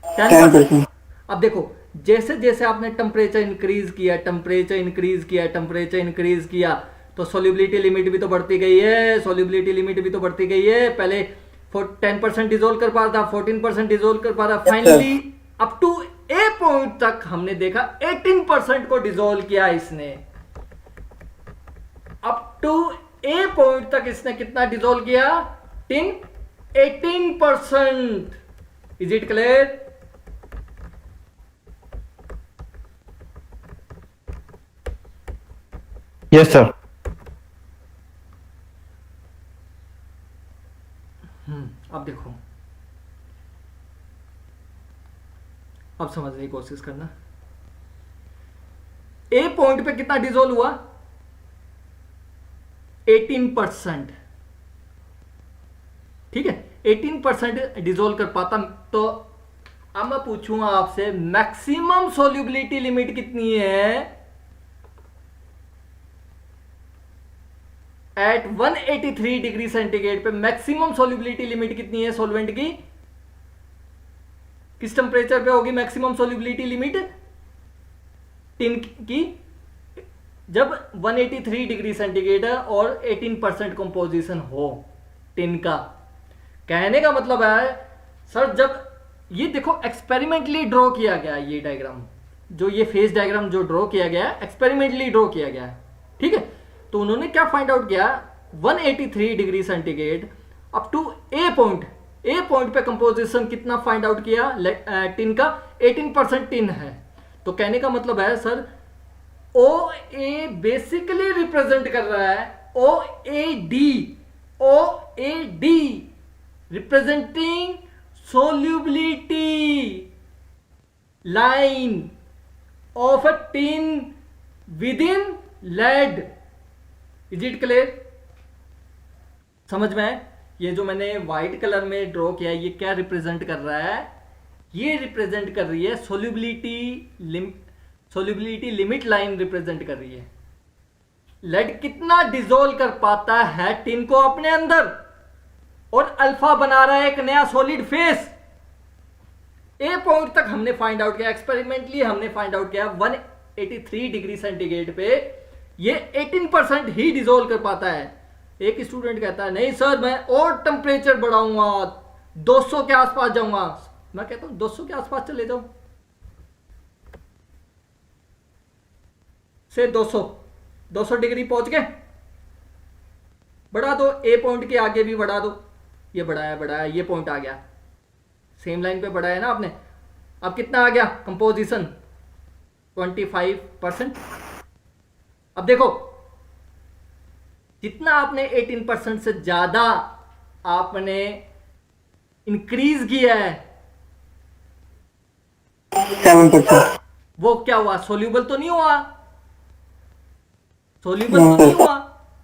10%। अब देखो जैसे जैसे आपने टेम्परेचर इंक्रीज किया, टेम्परेचर इंक्रीज किया, टेम्परेचर इंक्रीज किया, तो सॉल्युबिलिटी लिमिट भी तो बढ़ती गई है, सॉल्युबिलिटी लिमिट भी तो बढ़ती गई है। पहले 10% डिसोल्व कर पा रहा था, 14% डिसोल्व कर पा रहा, finally up to a point तक हमने देखा 18% को डिसोल्व किया इसने। अप टू ए पॉइंट तक इसने कितना डिसोल्व किया? 18%। Is it clear? Yes sir. अब देखो, अब समझने की कोशिश करना। ए पॉइंट पे कितना डिसोल्व हुआ? 18%। ठीक है, 18% डिसोल्व कर पाता। तो अब मैं पूछूंगा आपसे, मैक्सिमम सॉल्युबिलिटी लिमिट कितनी है? एट 183 डिग्री सेंटीग्रेड पे मैक्सिमम सॉल्युबिलिटी लिमिट कितनी है सॉल्वेंट की? किस टेम्परेचर पे होगी मैक्सिमम सॉल्युबिलिटी लिमिट टिन की? जब 183 डिग्री सेंटीग्रेड और 18% कंपोजिशन हो टिन का। कहने का मतलब है सर, जब ये देखो एक्सपेरिमेंटली ड्रॉ किया गया ये डायग्राम, जो ये फेज डायग्राम जो ड्रॉ किया गया है एक्सपेरिमेंटली ड्रॉ किया गया है, ठीक है। तो उन्होंने क्या फाइंड आउट किया? 183 degree centigrade up to a point पे कंपोजिशन कितना फाइंड आउट किया टिन का? 18% टिन है। तो कहने का मतलब है sir, O A basically represent कर रहा है O A D representing solubility line of a tin within lead. Is it clear? समझ में आए? ये जो मैंने व्हाइट कलर में ड्रॉ किया है ये क्या रिप्रेजेंट कर रहा है? ये रिप्रेजेंट कर रही है सोल्यूबिलिटी लिमिट लाइन रिप्रेजेंट कर रही है। लेड कितना डिजोल्व कर पाता है टिन को अपने अंदर, और अल्फा बना रहा है एक नया सॉलिड फेस। ए पॉइंट तक हमने फाइंड आउट किया, एक्सपेरिमेंटली हमने फाइंड आउट किया 183 डिग्री सेंटीग्रेड पे ये 18% ही डिजोल्व कर पाता है। एक स्टूडेंट कहता है नहीं सर मैं और टेम्परेचर बढ़ाऊंगा, 200 के आसपास जाऊंगा। मैं कहता हूं 200 के आसपास चले जाओ, से 200 डिग्री पहुंच गए, बढ़ा दो, ए पॉइंट के आगे भी बढ़ा दो, ये बढ़ाया, ये पॉइंट आ गया, सेम लाइन पे बढ़ाया ना आपने। अब कितना आ गया कंपोजिशन, 25%। अब देखो जितना आपने 18% से ज्यादा आपने इंक्रीज किया है 7%. वो क्या हुआ, सोल्यूबल तो नहीं हुआ, सोल्यूबल तो नहीं हुआ।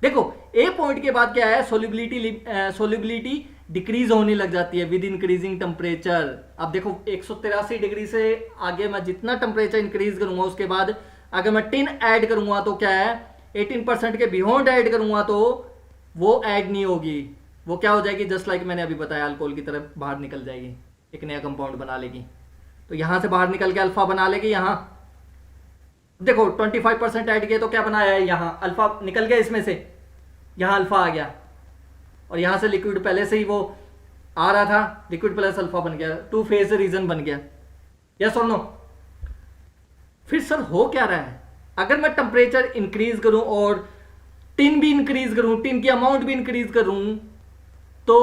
देखो ए पॉइंट के बाद क्या है, सोल्यूबिलिटी डिक्रीज होने लग जाती है विद इंक्रीजिंग टेम्परेचर। अब देखो 183 डिग्री से आगे मैं जितना टेम्परेचर इंक्रीज करूंगा उसके बाद अगर मैं टिन ऐड करूंगा तो क्या है 18% के बियॉन्ड ऐड करूंगा तो वो ऐड नहीं होगी, वो क्या हो जाएगी, जस्ट लाइक मैंने अभी बताया अल्कोहल की तरफ बाहर निकल जाएगी, एक नया कंपाउंड बना लेगी। तो यहां से बाहर निकल के अल्फा बना लेगी। यहां देखो 25% ऐड किया तो क्या बनाया है, यहां अल्फा निकल गया इसमें से, यहां अल्फा आ गया, और यहां से लिक्विड पहले से ही वो आ रहा था, लिक्विड प्लस अल्फा बन गया, 2 फेज रीजन बन गया। यस और नो। फिर सर हो क्या रहा है, अगर मैं टेम्परेचर इंक्रीज करूं और टिन भी इंक्रीज करूं, टिन की अमाउंट भी इंक्रीज करूं, तो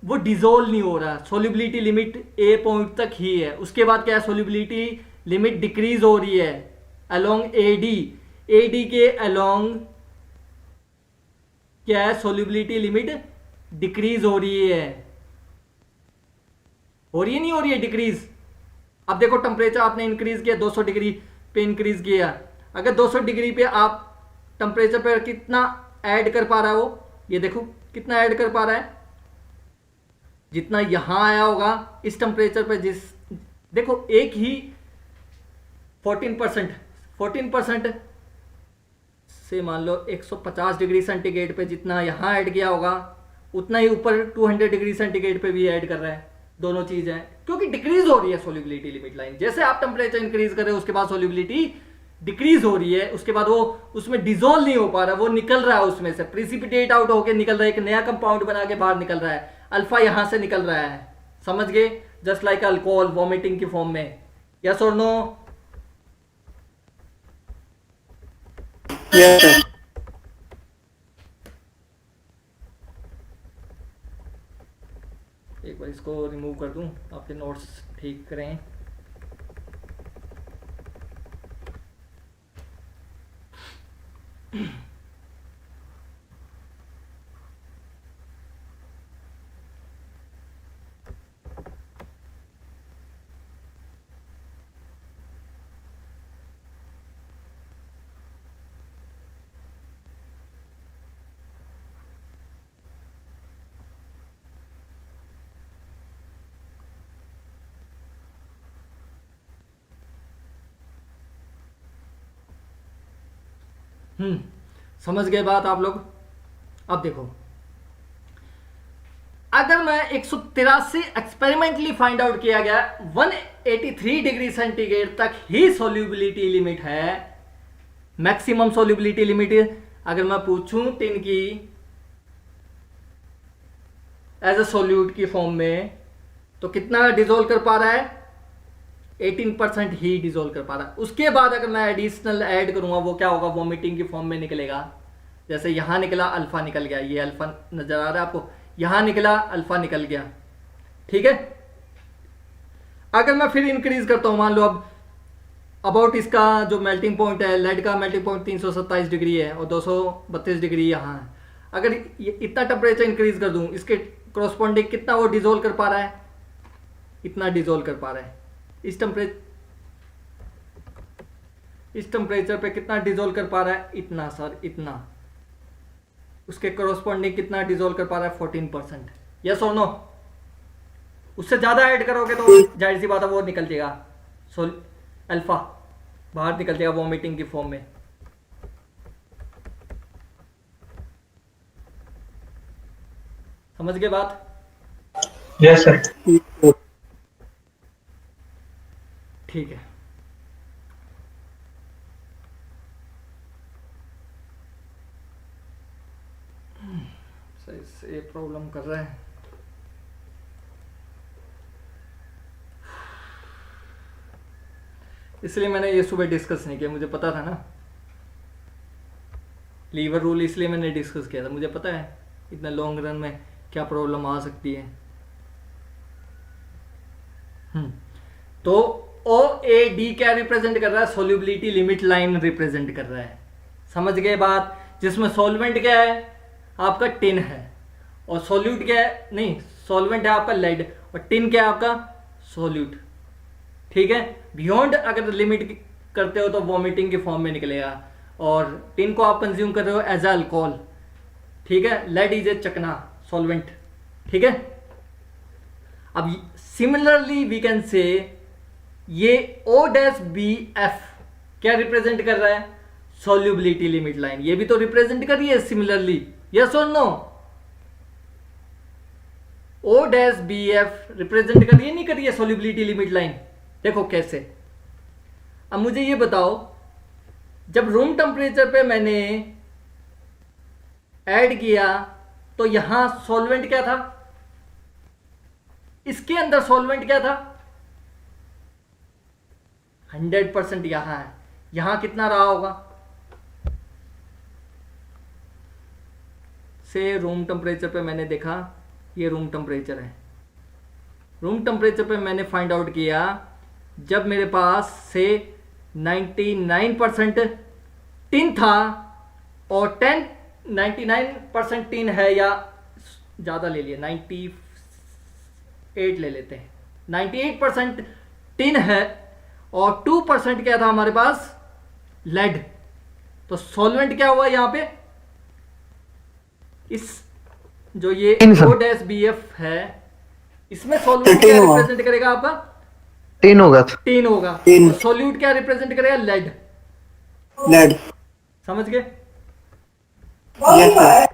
वो डिजोल्व नहीं हो रहा, सोल्यूबिलिटी लिमिट ए पॉइंट तक ही है। उसके बाद क्या है, सोल्यूबिलिटी लिमिट डिक्रीज हो रही है अलोंग एडी के अलोंग क्या है, सोल्यूबिलिटी लिमिट डिक्रीज हो रही है, नहीं हो रही है डिक्रीज। अब देखो टेम्परेचर आपने इंक्रीज किया, 200 डिग्री पे इंक्रीज किया, अगर 200 डिग्री पे आप टेम्परेचर पर कितना ऐड कर पा रहा है वो, ये देखो कितना ऐड कर पा रहा है, जितना यहां आया होगा इस टेम्परेचर पे, देखो एक ही 14% से मान लो 150 डिग्री सेंटीग्रेड पे जितना यहां ऐड किया होगा उतना ही ऊपर 200 डिग्री सेंटीग्रेड पे भी ऐड कर रहा है। दोनों चीज है क्योंकि डिक्रीज हो रही है सोल्यूबिलिटी लिमिट लाइन, जैसे आप टेम्परेचर इंक्रीज कर रहे हो उसके बाद सोल्यूबिलिटी डिक्रीज हो रही है, उसके बाद वो उसमें डिजोल्व नहीं हो पा रहा, वो निकल रहा है उसमें से, प्रिसिपिटेट आउट होकर निकल रहा है, एक नया कंपाउंड बना के बाहर निकल रहा है, अल्फा यहां से निकल रहा है, समझ गए, जस्ट लाइक अल्कोहल वॉमिटिंग की फॉर्म में। यस और नो। Yes, sir. एक बार इसको रिमूव कर दूं, आपके नोट्स ठीक करें। समझ गए बात आप लोग। अब देखो अगर मैं 183 एक्सपेरिमेंटली फाइंड आउट किया गया 183 डिग्री सेंटीग्रेड तक ही सोल्यूबिलिटी लिमिट है, मैक्सिमम सोल्यूबिलिटी लिमिट, अगर मैं पूछूं टिन की एज अ सोल्यूट की फॉर्म में तो कितना डिजोल्व कर पा रहा है, 18% ही डिजोल्व कर पा रहा है। उसके बाद अगर मैं एडिशनल ऐड करूंगा वो क्या होगा, वॉमिटिंग की फॉर्म में निकलेगा, जैसे यहां निकला अल्फा निकल गया, ये अल्फा नजर आ रहा है आपको, यहां निकला अल्फा निकल गया, ठीक है। अगर मैं फिर इंक्रीज करता हूं, मान लो अब अबाउट इसका जो मेल्टिंग पॉइंट है, लेड का मेल्टिंग पॉइंट 327 डिग्री है और 232 डिग्री यहां है, अगर इतना टेम्परेचर इंक्रीज कर दूं इसके कोरोस्पोंडिंग कितना वो डिजोल्व कर पा रहा है, इतना डिजोल्व कर पा रहा है। इस टेम्परेचर पे कितना डिजोल्व कर पा रहा है, इतना सर, इतना। उसके कोरोस्पोंडिंग कितना डिजोल्व कर पा रहा है, 14%। यस और नो। उससे ज्यादा ऐड करोगे तो जाहिर सी बात है वो निकल जाएगा, अल्फा बाहर निकल जाएगा वॉमिटिंग की फॉर्म में। समझ गए बात? Yes, sir. ठीक है। सही से प्रॉब्लम कर रहा है। इसलिए मैंने ये सुबह डिस्कस नहीं किया, मुझे पता था ना लीवर रूल, इसलिए मैंने डिस्कस किया था। मुझे पता है इतना लॉन्ग रन में क्या प्रॉब्लम आ सकती है। तो ओ ए डी क्या रिप्रेजेंट कर रहा है? सोल्यूबिलिटी लिमिट लाइन रिप्रेजेंट कर रहा है। समझ गए बात? जिसमें सॉल्वेंट क्या है आपका? टिन है। और सोल्यूट क्या है? नहीं, सॉल्वेंट है आपका लेड, और टिन क्या है आपका? सोल्यूट। ठीक है। बियॉन्ड अगर लिमिट करते हो तो वॉमिटिंग के फॉर्म में निकलेगा, और टिन को आप कंज्यूम कर रहे हो एज अल्कोहल। ठीक है। लेड इज ए चकना सॉल्वेंट। ठीक है। अब सिमिलरली वी कैन से ये O डैश बी एफ क्या रिप्रेजेंट कर रहा है? Solubility limit line. ये भी तो रिप्रेजेंट कर रही है सिमिलरली, यस और no? O dash B F represent कर रही है, नहीं कर रही है सॉल्युबिलिटी लिमिट लाइन? देखो कैसे। अब मुझे ये बताओ, जब रूम टेम्परेचर पे मैंने ऐड किया तो यहां सॉल्वेंट क्या था? इसके अंदर सॉल्वेंट क्या था? 100% यहां है। यहां कितना रहा होगा? से रूम टेम्परेचर पे मैंने देखा, ये रूम टेम्परेचर है। रूम टेम्परेचर पे मैंने फाइंड आउट किया, जब मेरे पास से 99% टिन था और 99% टिन है, या ज़्यादा ले लिया 98 ले लेते हैं, 98% टिन है और 2% क्या था हमारे पास? लेड। तो सॉल्वेंट क्या हुआ यहां पे? इस जो ये O-BF है, इसमें सॉल्वेंट क्या रिप्रेजेंट करेगा आपका? टिन होगा। टिन होगा। सॉल्यूट क्या रिप्रेजेंट करेगा? लेड। लेड। समझ गए? Yes sir.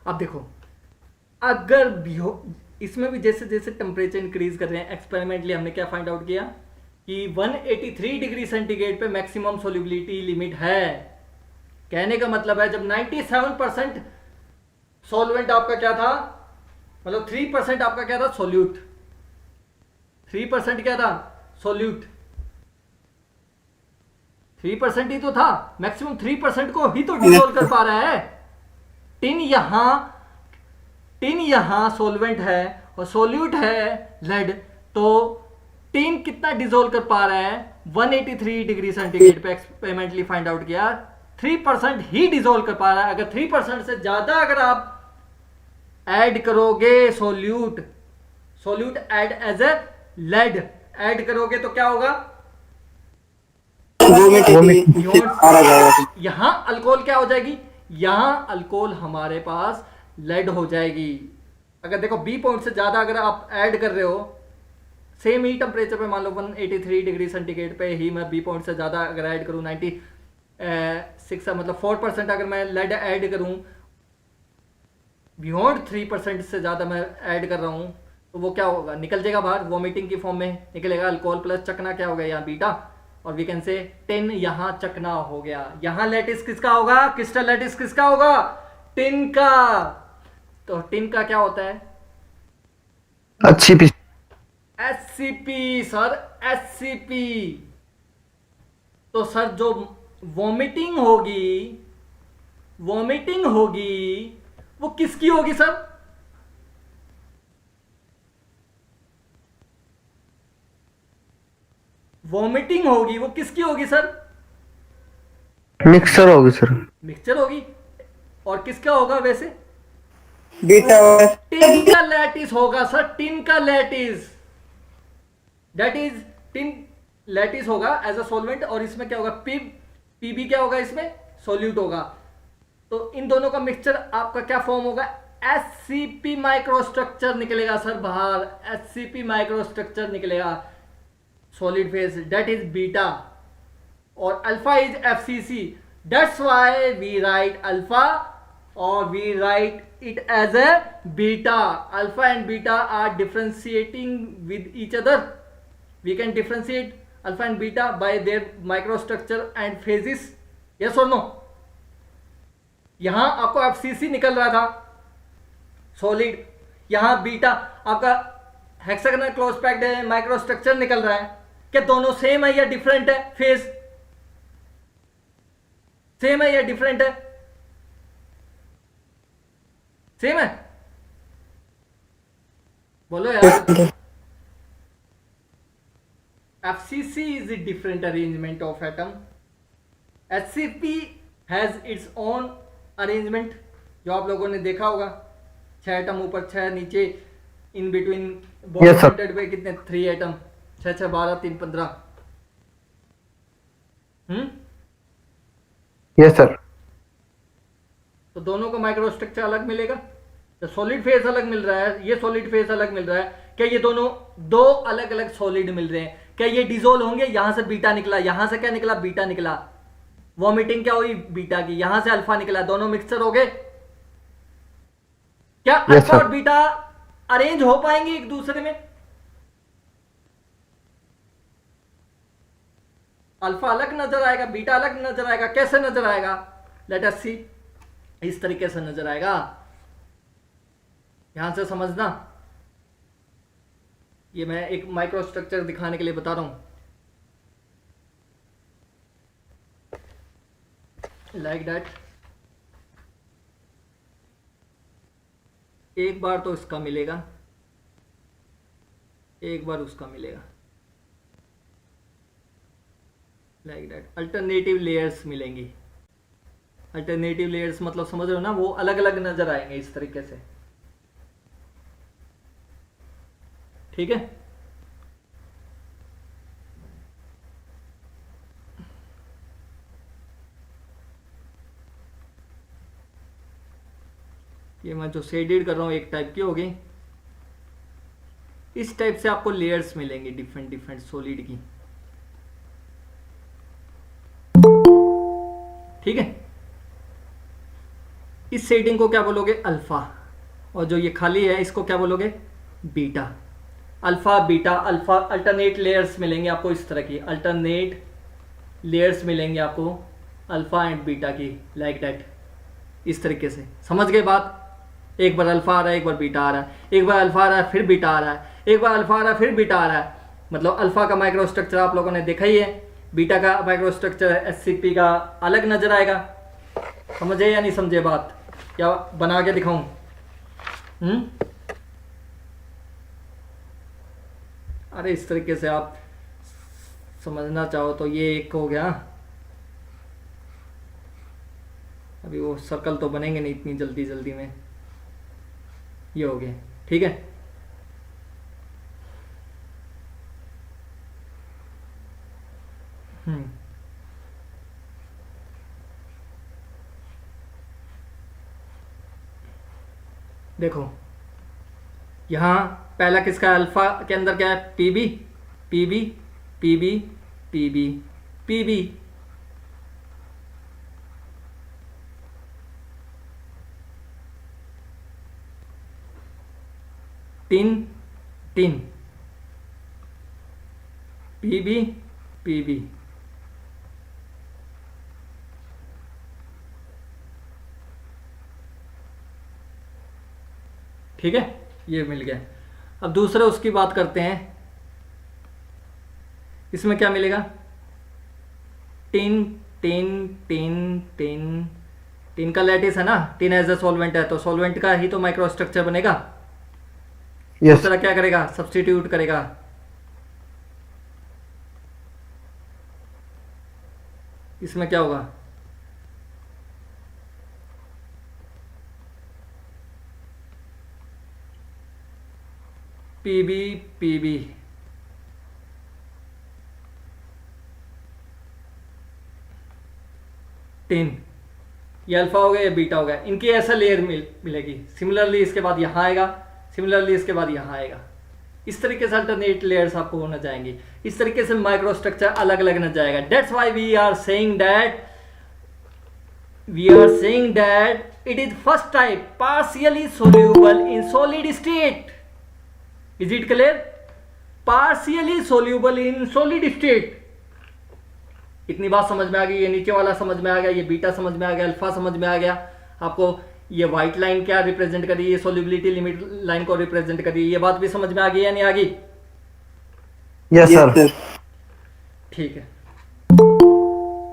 अब देखो, अगर भी हो, इसमें भी जैसे जैसे टेम्परेचर इंक्रीज कर रहे हैं, एक्सपेरिमेंटली हमने क्या फाइंड आउट किया कि 183 डिग्री सेंटीग्रेड पे मैक्सिमम सोल्युबिलिटी लिमिट है। कहने का मतलब है जब 97% सॉल्वेंट आपका क्या था, मतलब 3% आपका क्या था? सोल्यूट। 3% क्या था? सोल्यूट। 3% ही तो था, मैक्सिमम 3% को ही तो डिसॉल्व कर पा रहा है। टिन यहां सॉल्वेंट है और सोल्यूट है लेड, तो टिन कितना डिसॉल्व कर पा रहा है? 183 डिग्री सेंटीग्रेड पे एक्सपेरिमेंटली फाइंड आउट किया 3% ही डिसॉल्व कर पा रहा है। अगर 3% से ज्यादा अगर आप ऐड करोगे solute add as a lead add करोगे तो क्या होगा? यहां अल्कोहल क्या हो जाएगी? यहां अल्कोहल हमारे पास लेड हो जाएगी। अगर देखो बी पॉइंट से ज्यादा अगर आप ऐड कर रहे हो, सेम ही टेम्परेचर पे, मान लो 183 डिग्री सेंटीग्रेड पे ही मैं बी पॉइंट से ज्यादा अगर ऐड करूं 96 मतलब 4% अगर मैं लेड ऐड करूं, बियॉन्ड 3% से ज्यादा मैं ऐड कर रहा हूं, तो वो क्या होगा? निकल जाएगा बाहर, वॉमिटिंग की फॉर्म में निकलेगा। अल्कोहल प्लस चकना क्या हो गया यहाँ? बीटा। और वी कैन से 10 यहां चकना हो गया। यहां लैटिस किसका होगा? क्रिस्टल लैटिस किसका होगा? टिन का। तो टिन का क्या होता है? अच्छी पी। SCP sir, SCP. तो सर जो वॉमिटिंग होगी वो किसकी होगी सर? वॉमिटिंग होगी वो किसकी होगी सर? मिक्सर होगी सर। मिक्सचर होगी। और किसका होगा वैसे? बीटा। टिन का लैटिस होगा सर, टिन का lattice. That is tin lattice होगा एज अ सॉल्वेंट। और इसमें क्या होगा? पीबी क्या होगा? इसमें सोल्यूट होगा। तो इन दोनों का मिक्सचर आपका क्या फॉर्म होगा? एससीपी माइक्रोस्ट्रक्चर निकलेगा सर बाहर। एससीपी माइक्रोस्ट्रक्चर निकलेगा solid phase, that is beta. और alpha is FCC. That's why we write alpha or we write it as a beta. Alpha and beta are differentiating with each other. We can differentiate alpha and beta by their microstructure and phases. Yes or no? यहां आपको FCC निकल रहा था solid, यहां beta आपका hexagonal close packed microstructure निकल रहा है. क्या दोनों सेम है या डिफरेंट है? फेज सेम है या डिफरेंट है? सेम है, बोलो यार. FCC is a different arrangement of atom. HCP has its own arrangement, जो आप लोगों ने देखा होगा. 6 एटम ऊपर, 6 नीचे, in between Yes, sir. Bonded पे कितने 3 एटम, 6 6 12 3 15. Yes sir. तो दोनों को माइक्रोस्ट्रक्चर अलग मिलेगा. तो सॉलिड फेज अलग मिल रहा है, ये सॉलिड फेज अलग मिल रहा है. क्या ये दोनों दो अलग अलग सॉलिड मिल रहे हैं? क्या ये डिसोल्व होंगे? यहां से बीटा निकला, यहां से क्या निकला? बीटा निकला. वॉमिटिंग क्या हुई? बीटा की. यहां से अल्फा निकला. दोनों मिक्सचर हो गए. क्या Yes, अल्फा sir. और बीटा अरेंज हो पाएंगे एक दूसरे में? अल्फा अलग नजर आएगा, बीटा अलग नजर आएगा. कैसे नजर आएगा? लेट अस सी. इस तरीके से नजर आएगा. यहां से समझना, ये मैं एक माइक्रोस्ट्रक्चर दिखाने के लिए बता रहा हूं. Like that. एक बार तो इसका मिलेगा, एक बार उसका मिलेगा. Like that. अल्टरनेटिव लेयर्स मिलेंगी. अल्टरनेटिव लेयर्स मतलब समझ रहे हो ना, वो अलग अलग नजर आएंगे इस तरीके से. ठीक है. ये मैं जो शेडेड कर रहा हूं एक टाइप की होगी. इस टाइप से आपको लेयर्स मिलेंगे डिफरेंट डिफरेंट सॉलिड की. ठीक है. इस शेडिंग को क्या बोलोगे? अल्फा. और जो ये खाली है इसको क्या बोलोगे? Beta. Alpha beta alpha. Alternate layers मिलेंगे आपको इस तरह की. अल्टरनेट लेयर्स मिलेंगे आपको अल्फा एंड बीटा की. Like that. इस तरीके से समझ गए बात? एक बार अल्फा आ रहा है, एक बार बीटा आ रहा है, एक बार अल्फा आ रहा है फिर बीटा आ रहा है, एक बार अल्फा आ रहा है फिर बीटा आ रहा है. मतलब अल्फा का माइक्रोस्ट्रक्चर आप लोगों ने देखा ही है. बीटा का माइक्रोस्ट्रक्चर HCP का अलग नजर आएगा. समझे या नहीं समझे बात? क्या बना के दिखाऊं? अरे इस तरीके से आप समझना चाहो तो ये एक हो गया. अभी वो सर्कल तो बनेंगे नहीं इतनी जल्दी जल्दी में. ये हो गया. ठीक है. देखो यहां पहला किसका? अल्फा के अंदर क्या है? PB PB PB PB PB. Tin tin. PB PB. ठीक है. ये मिल गया. अब दूसरा उसकी बात करते हैं. इसमें क्या मिलेगा? Tin tin tin tin. Tin का लैटिस है ना, टिन एज अ सॉल्वेंट है तो सॉल्वेंट का ही तो माइक्रोस्ट्रक्चर बनेगा. यस. दूसरा क्या करेगा? सब्स्टिट्यूट करेगा. इसमें क्या होगा? PB PB. टिन. ये अल्फा हो गया, ये बीटा हो गया. इनकी ऐसा लेयर मिलेगी. सिमिलरली इसके बाद यहां आएगा, सिमिलरली इसके बाद यहां आएगा. इस तरीके से अल्टरनेट लेयर्स आपको होना जाएंगी, इस तरीके से माइक्रो स्ट्रक्चर अलग अलग न जाएगा। That's why we are saying that it is first type partially soluble in solid state. Is it clear? Partially soluble in solid state. इतनी बात समझ में आ गई, ये नीचे वाला समझ में आ गया, ये बीटा समझ में आ गया, अल्फा समझ में आ गया आपको। ये व्हाइट लाइन क्या रिप्रेजेंट कर रही है, ये सोल्यूबिलिटी लिमिट लाइन को रिप्रेजेंट कर रही है, ये बात भी समझ में आ गई या नहीं आ गई? Yes sir. ठीक है,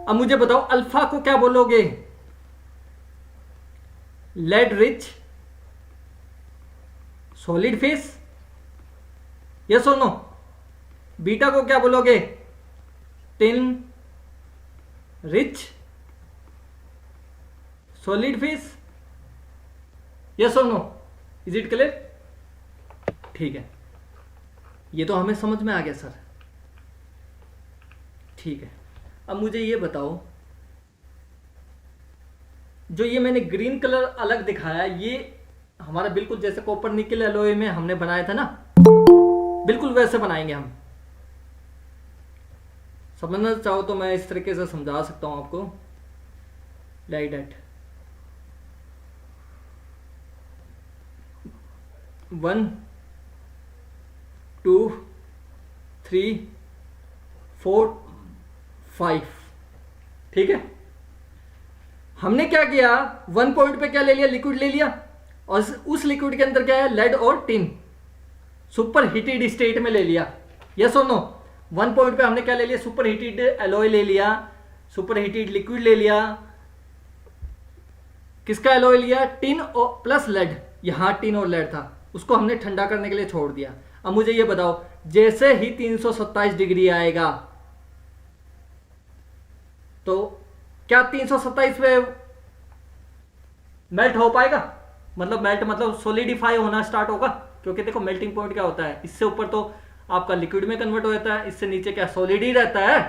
अब मुझे बताओ अल्फा को क्या बोलोगे? Lead rich solid phase, yes और नो? बीटा को क्या बोलोगे? Tin rich solid phase, yes और नो? Is it clear? ठीक है, ये तो हमें समझ में आ गया सर। ठीक है, अब मुझे ये बताओ, जो ये मैंने ग्रीन कलर अलग दिखाया, ये हमारा बिल्कुल जैसे कॉपर निकल एलॉय में हमने बनाया था ना, बिल्कुल वैसे बनाएंगे हम। समझना चाहो तो मैं इस तरीके से समझा सकता हूं आपको, लाइक दैट। 1 2 3 4 5, ठीक है। हमने क्या किया, 1 पॉइंट पे क्या ले लिया? लिक्विड ले लिया, और उस लिक्विड के अंदर क्या है? लेड और टिन सुपर हीटेड स्टेट में ले लिया, यस और नो? 1 पॉइंट पे हमने क्या ले लिया? सुपर हीटेड एलॉय ले लिया, सुपर हीटेड लिक्विड ले लिया। किसका एलॉय लिया? टिन और प्लस लेड। यहां टिन और लेड था, उसको हमने ठंडा करने के लिए छोड़ दिया। अब मुझे ये बताओ, जैसे ही 327 डिग्री आएगा तो क्या 327 पे मेल्ट हो पाएगा? मतलब मेल्ट मतलब सोलिडिफाई होना स्टार्ट होगा, क्योंकि देखो मेल्टिंग पॉइंट क्या होता है, इससे ऊपर तो आपका लिक्विड में कन्वर्ट हो जाता है, इससे नीचे क्या सॉलिड ही रहता है।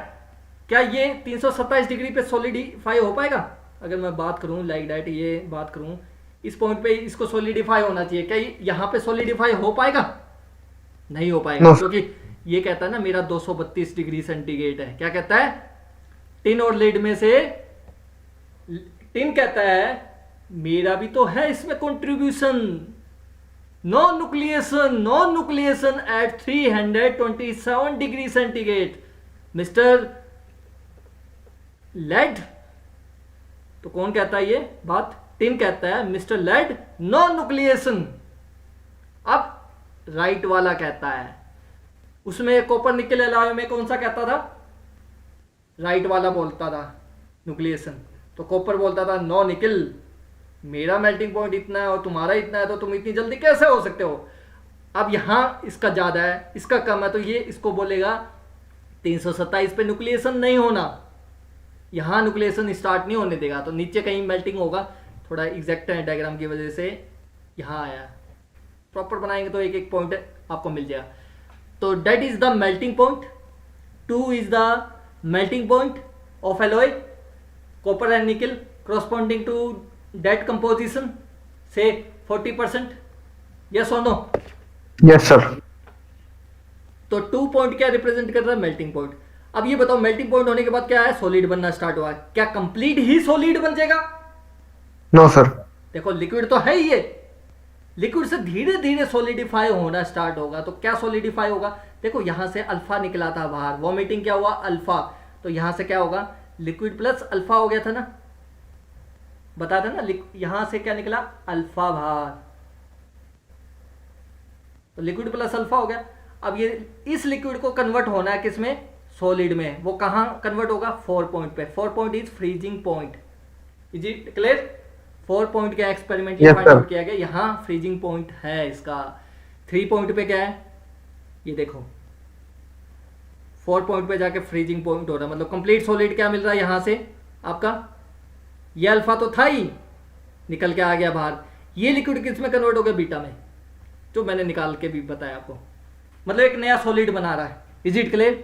क्या ये 327 डिग्री पे सॉलिडिफाई हो पाएगा? अगर मैं बात करूं लाइक दैट, ये बात करूं इस पॉइंट पे, इसको सॉलिडिफाई होना चाहिए, क्या यहां पे सॉलिडिफाई हो पाएगा? नहीं हो पाएगा, क्योंकि ये कहता है ना मेरा 232 डिग्री सेंटीग्रेड है। क्या कहता है? टिन और लेड में से टिन कहता है मेरा भी तो है इसमें contribution, non nucleation at 327 degree centigrade mister lead. तो कौन कहता है ये बात? टिन कहता है मिस्टर लेड नॉन न्यूक्लिएशन। अब राइट वाला कहता है, उसमें कॉपर निकल एलॉय में कौन सा कहता था? राइट वाला बोलता था न्यूक्लिएशन, तो कॉपर बोलता था नो निकल, मेरा मेल्टिंग पॉइंट इतना है और तुम्हारा इतना है, तो तुम इतनी जल्दी कैसे हो सकते हो? अब यहां इसका ज्यादा है, इसका कम है, तो ये इसको बोलेगा 327 पे न्यूक्लिएशन नहीं होना, यहां न्यूक्लिएशन स्टार्ट नहीं होने देगा, तो नीचे कहीं मेल्टिंग होगा। थोड़ा एग्जैक्ट है डायग्राम की वजह से यहां आया, प्रॉपर बनाएंगे तो एक एक पॉइंट आपको मिल जाएगा। तो that is the melting point, 2 is the melting point of alloy copper and निकल corresponding to that composition, say 40%, yes or no? Yes sir. तो 2 पॉइंट क्या रिप्रेजेंट कर रहा है? Melting point. अब ये बताओ मेल्टिंग पॉइंट होने के बाद क्या है? सॉलिड बनना स्टार्ट हुआ, क्या कंप्लीट ही सॉलिड बन जाएगा? No sir. देखो लिक्विड तो है ही, ये लिक्विड से धीरे धीरे सॉलिडिफाई होना स्टार्ट होगा। तो क्या सॉलिडिफाई होगा? देखो यहां से अल्फा निकला था बाहर, वॉमिटिंग क्या हुआ? अल्फा। तो यहां से क्या होगा? लिक्विड प्लस अल्फा हो गया था ना, बता देना, यहां से क्या निकला? अल्फा बाहर, तो लिक्विड प्लस अल्फा हो गया। अब ये इस लिक्विड को कन्वर्ट होना है किसमें? सॉलिड में। वो कहां कन्वर्ट होगा? 4 पॉइंट पे। 4 point is freezing point. Is it clear? 4 point का एक्सपेरिमेंट फाइंड आउट किया गया, यहां फ्रीजिंग पॉइंट है इसका। 3 पॉइंट पे क्या है? ये देखो 4 पॉइंट पे जाके फ्रीजिंग पॉइंट हो रहा है, मतलब कंप्लीट सॉलिड क्या मिल रहा है यहां से आपका? ये अल्फा तो था ही, निकल के आ गया बाहर। ये लिक्विड किस में कन्वर्ट हो गया? बीटा में, जो मैंने निकाल के भी बताया आपको। मतलब एक नया सॉलिड बना रहा है। Is it clear?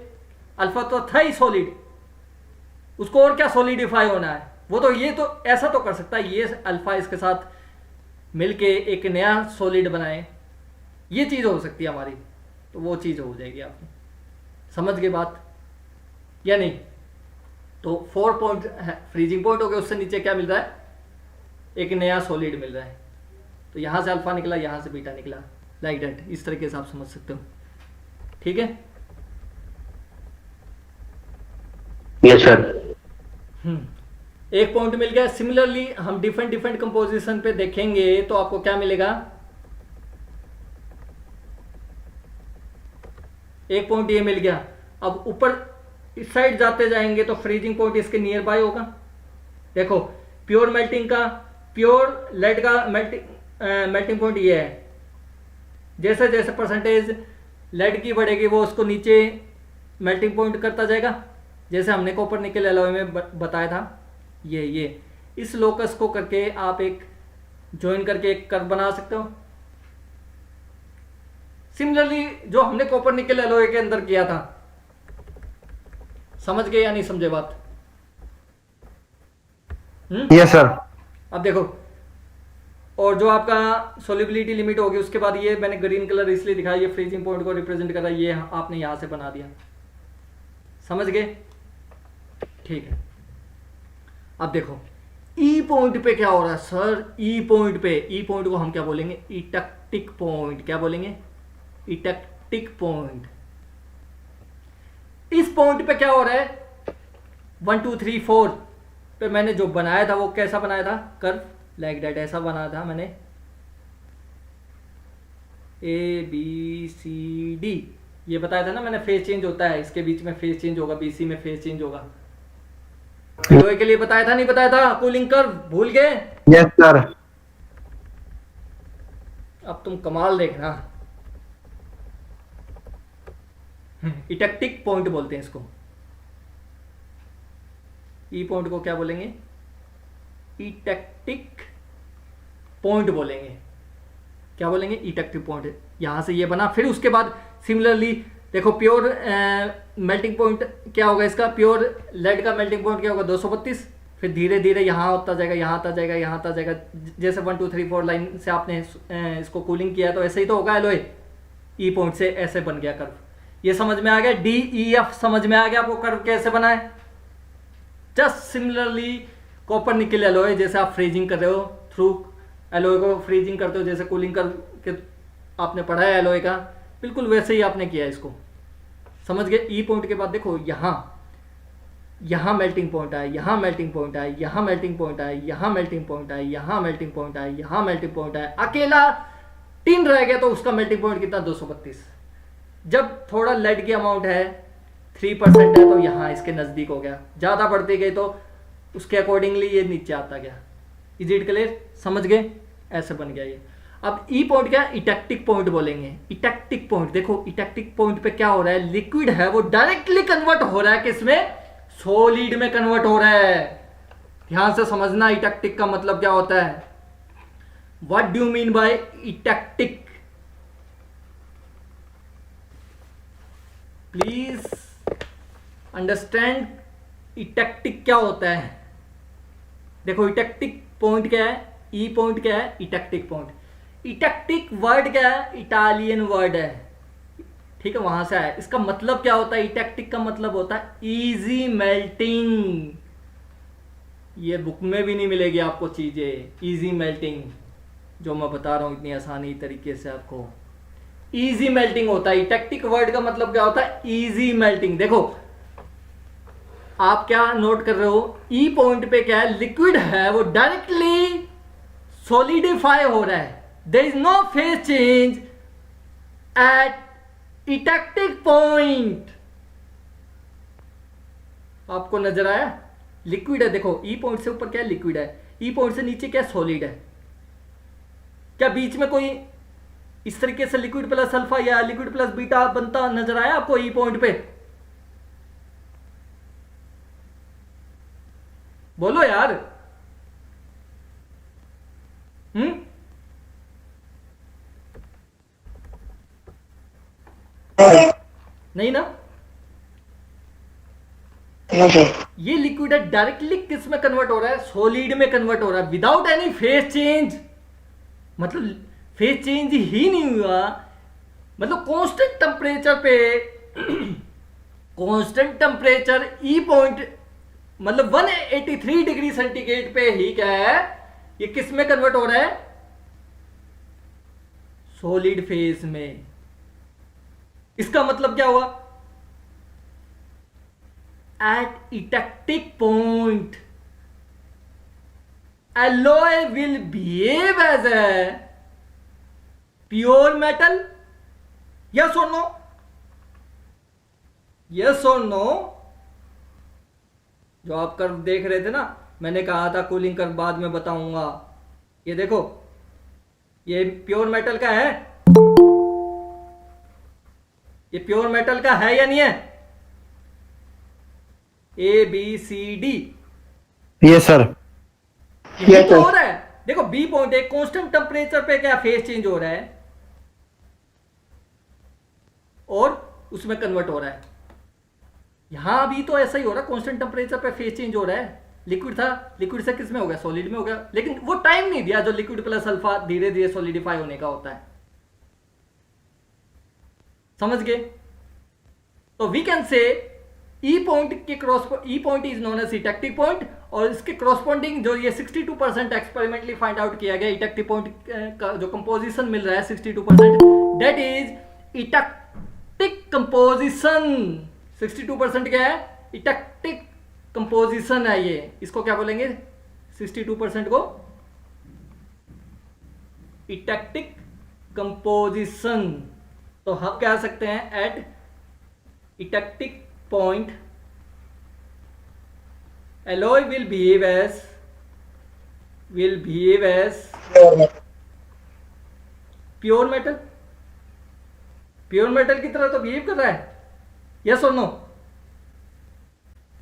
अल्फा तो था ही सॉलिड, उसको और क्या सॉलिडिफाई होना है? वो तो ये तो ऐसा तो कर सकता है, ये अल्फा इसके साथ मिलके एक नया सॉलिड बनाए, ये चीज हो सकती है हमारी। तो वो चीज़ हो जाएगी आपकी। समझ गए बात या नहीं? तो 4 पॉइंट फ्रीजिंग पॉइंट हो गया, उससे नीचे क्या मिल रहा है, एक नया सॉलिड मिल रहा है। तो यहाँ से अल्फा निकला, यहाँ से बीटा निकला, लाइक दैट। इस तरीके से आप समझ सकते हो, ठीक है। Yes sir. एक पॉइंट मिल गया। सिमिलरली हम डिफरेंट डिफरेंट कंपोजिशन पे देखेंगे तो आपको क्या मिलेगा, एक पॉइंट ये मिल गया। अब ऊपर इस साइड जाते जाएंगे तो फ्रीजिंग पॉइंट इसके नियर बाय होगा। देखो प्योर मेल्टिंग का, प्योर लेड का मेल्टिंग पॉइंट ये है। जैसे जैसे परसेंटेज लेड की बढ़ेगी वो उसको नीचे मेल्टिंग पॉइंट करता जाएगा, जैसे हमने कॉपर निकल एलॉय में बताया था। ये इस लोकस को करके आप एक ज्वाइन करके एक कर्व बना सकते हो। सिमिलरली जो हमने कॉपर निकल एलॉय के अंदर किया था, समझ गए या नहीं समझे बात? Yes sir. अब देखो, और जो आपका सोल्युबिलिटी लिमिट होगी उसके बाद ये मैंने ग्रीन कलर इसलिए दिखाया, ये फ्रीजिंग पॉइंट को रिप्रेजेंट कर रहा है, ये आपने यहां से बना दिया। समझ गए? ठीक है। अब देखो ई पॉइंट पे क्या हो रहा है सर, ई पॉइंट पे, ई पॉइंट को हम क्या बोलेंगे, इटैक्टिक पॉइंट। क्या बोलेंगे? इटैक्टिक पॉइंट। इस पॉइंट पे क्या हो रहा है, 1 2 3 4 पे मैंने जो बनाया था वो कैसा बनाया था, कर्व लाइक दैट, ऐसा बनाया था मैंने, ABCD ये बताया था ना मैंने, फेज चेंज होता है, इसके बीच में फेज चेंज होगा, BC में फेज चेंज होगा। लोहे के लिए बताया था नहीं बताया था, कूलिंग कर्व भूल गए? Yes sir. अब तुम कमाल देखना। इटैक्टिक पॉइंट बोलते हैं इसको। ई पॉइंट को क्या बोलेंगे, इटैक्टिक पॉइंट बोलेंगे। क्या बोलेंगे, इटैक्टिक पॉइंट। यहां से ये बना, फिर उसके बाद सिमिलरली देखो प्योर मेल्टिंग पॉइंट क्या होगा इसका, प्योर लेड का मेल्टिंग पॉइंट क्या होगा, 232। फिर धीरे धीरे यहाँ होता जाएगा, यहाँ आता जाएगा, यहाँ आता जाएगा। जैसे 1 2 3 4 लाइन से आपने इसको कूलिंग किया तो ऐसे ही तो होगा एलॉय। ई पॉइंट से ऐसे बन गया कर्व। ये समझ में आ गया? DEF समझ में आ गया आपको कर्व कैसे बना है? Just similarly copper nickel alloy, जैसे आप फ्रीजिंग कर रहे हो, थ्रू एलॉय को फ्रीजिंग करते हो, जैसे कूलिंग कर के आपने पढ़ा है एलॉय का, बिल्कुल वैसे ही आपने किया इसको। समझ गए? ई पॉइंट के बाद देखो यहाँ मेल्टिंग पॉइंट आया, यहाँ मेल्टिंग पॉइंट आया, यहाँ मेल्टिंग पॉइंट आया, यहाँ मेल्टिंग पॉइंट आया, यहाँ मेल्टिंग पॉइंट आया, यहाँ मेल्टिंग पॉइंट आया। अकेला टिन रह गया तो उसका मेल्टिंग पॉइंट कितना, 232। जब थोड़ा लेड की अमाउंट है 3% है तो यहाँ इसके नजदीक हो गया, ज्यादा बढ़ती गई तो उसके अकॉर्डिंगली ये नीचे आता गया। Is it clear? समझ गए? ऐसे बन गया ये। अब ई पॉइंट क्या, इटैक्टिक पॉइंट बोलेंगे। इटैक्टिक पॉइंट देखो, इटैक्टिक पॉइंट पे क्या हो रहा है, लिक्विड है वो डायरेक्टली कन्वर्ट हो रहा है किसमें, सॉलिड में कन्वर्ट हो रहा है। ध्यान से समझना इटैक्टिक का मतलब क्या होता है। What do you mean by eutectic? Please understand eutectic क्या होता है। देखो इटैक्टिक पॉइंट क्या है, ई पॉइंट क्या है, इटैक्टिक पॉइंट। इटैक्टिक वर्ड क्या है, इटालियन वर्ड है, ठीक है, वहां से आया। इसका मतलब क्या होता है, इटैक्टिक का मतलब होता है इजी मेल्टिंग। ये बुक में भी नहीं मिलेगी आपको चीजें, इजी मेल्टिंग जो मैं बता रहा हूं इतनी आसानी तरीके से आपको। इजी मेल्टिंग होता है, इटैक्टिक वर्ड का मतलब क्या होता है, इजी मेल्टिंग। देखो आप क्या नोट कर रहे हो, ई पॉइंट पे क्या है, लिक्विड है वो डायरेक्टली सॉलिडिफाई हो रहा है, there is no phase change at eutectic point. आपको नजर आया? लिक्विड है, देखो ई पॉइंट से ऊपर क्या है, लिक्विड है, ई पॉइंट से नीचे क्या, सॉलिड है। क्या बीच में कोई इस तरीके से लिक्विड प्लस अल्फा या लिक्विड प्लस बीटा बनता नजर आया आपको ई पॉइंट पे? बोलो यार। नहीं ना? ये लिक्विड है, डायरेक्टली किस में कन्वर्ट हो रहा है, सॉलिड में कन्वर्ट हो रहा है, विदाउट एनी फेज चेंज। मतलब फेज चेंज ही नहीं हुआ, मतलब कांस्टेंट टेम्परेचर पे कांस्टेंट टेम्परेचर ई पॉइंट मतलब 183 डिग्री सेंटीग्रेड पे ही क्या है, ये किस में कन्वर्ट हो रहा है, सॉलिड फेज में। इसका मतलब क्या हुआ, at eutectic point alloy will behave as a pure metal, yes or no, yes or no। जो आप कर्व देख रहे थे ना, मैंने कहा था कूलिंग कर्व बाद में बताऊंगा, ये देखो ये प्योर मेटल का है, ये प्योर मेटल का है या नहीं है, A B C D, yes sir. यही तो हो रहा है। देखो बी पॉइंट एक कांस्टेंट टेम्परेचर पे क्या फेज चेंज हो रहा है और उसमें कन्वर्ट हो रहा है। यहां भी तो ऐसा ही हो रहा है, कांस्टेंट टेम्परेचर पे फेज चेंज हो रहा है। लिक्विड था, लिक्विड से किस में हो गया, सॉलिड में हो गया, लेकिन वो टाइम नहीं दिया जो लिक्विड प्लस अल्फा धीरे धीरे सॉलिडिफाई होने का होता है। समझ गए? तो we can say E point के cross, E point is known as eutectic point, और इसके क्रॉसपॉन्डिंग जो ये 62% एक्सपेरिमेंटली फाइंड आउट किया गया इटेक्टिव पॉइंट का जो कंपोजिशन मिल रहा है 62%, दैट इज इटेक्टिक कंपोजिशन। 62% क्या है, इटेक्टिक कंपोजिशन है ये, इसको क्या बोलेंगे 62% को, इटेक्टिक कंपोजिशन। तो हम कह सकते हैं at eutectic point alloy will behave as pure metal, pure metal की तरह तो बिहेव कर रहा है, यस और नो,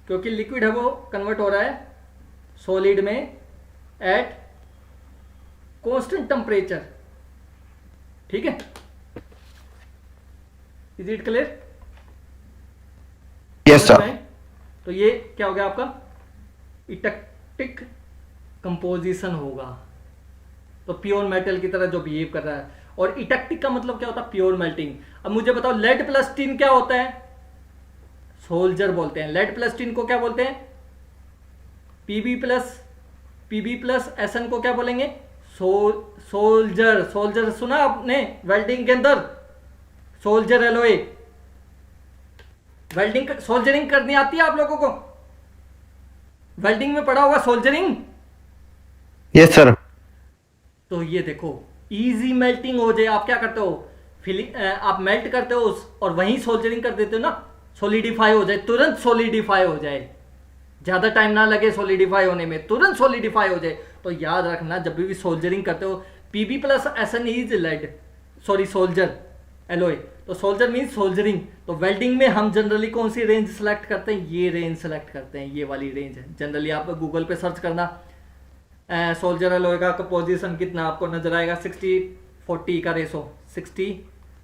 क्योंकि लिक्विड है वो कन्वर्ट हो रहा है सॉलिड में एट कांस्टेंट टेम्परेचर। ठीक है, is it clear? Yes sir. तो ये क्या हो गया आपका, इटेक्टिक कंपोजिशन होगा, तो प्योर मेटल की तरह जो बिहेव कर रहा है। और इटेक्टिक का मतलब क्या होता है, प्योर मेल्टिंग। अब मुझे बताओ लेड प्लस टिन क्या होता है, सोल्जर बोलते हैं। लेड प्लस टिन को क्या बोलते हैं, पीबी प्लस एसएन को क्या बोलेंगे, सोल्जर। सोल्जर सुना आपने वेल्डिंग के अंदर, सोल्जर एलॉय, वेल्डिंग सोल्जरिंग करनी आती है आप लोगों को, वेल्डिंग में पढ़ा होगा सोल्जरिंग, यस सर। तो ये देखो इजी मेल्टिंग हो जाए। आप क्या करते हो, फिलिंग आप मेल्ट करते हो और वहीं सोल्जरिंग कर देते हो ना, सॉलिडिफाई हो जाए, तुरंत सॉलिडिफाई हो जाए, ज्यादा टाइम ना लगे सॉलिडिफाई होने में, तुरंत सॉलिडिफाई हो जाए। तो याद रखना जब भी सोल्जरिंग करते हो, PB plus SN is lead, sorry solder alloy, तो सोल्जर मीन सोल्जरिंग। तो वेल्डिंग में हम जनरली कौन सी रेंज सेलेक्ट करते हैं, ये रेंज सेलेक्ट करते हैं, ये वाली रेंज है। जनरली आप गूगल पे सर्च करना सोल्जर एलॉय का पोजीशन कितना, आपको नजर आएगा 60-40 का रेशो, 60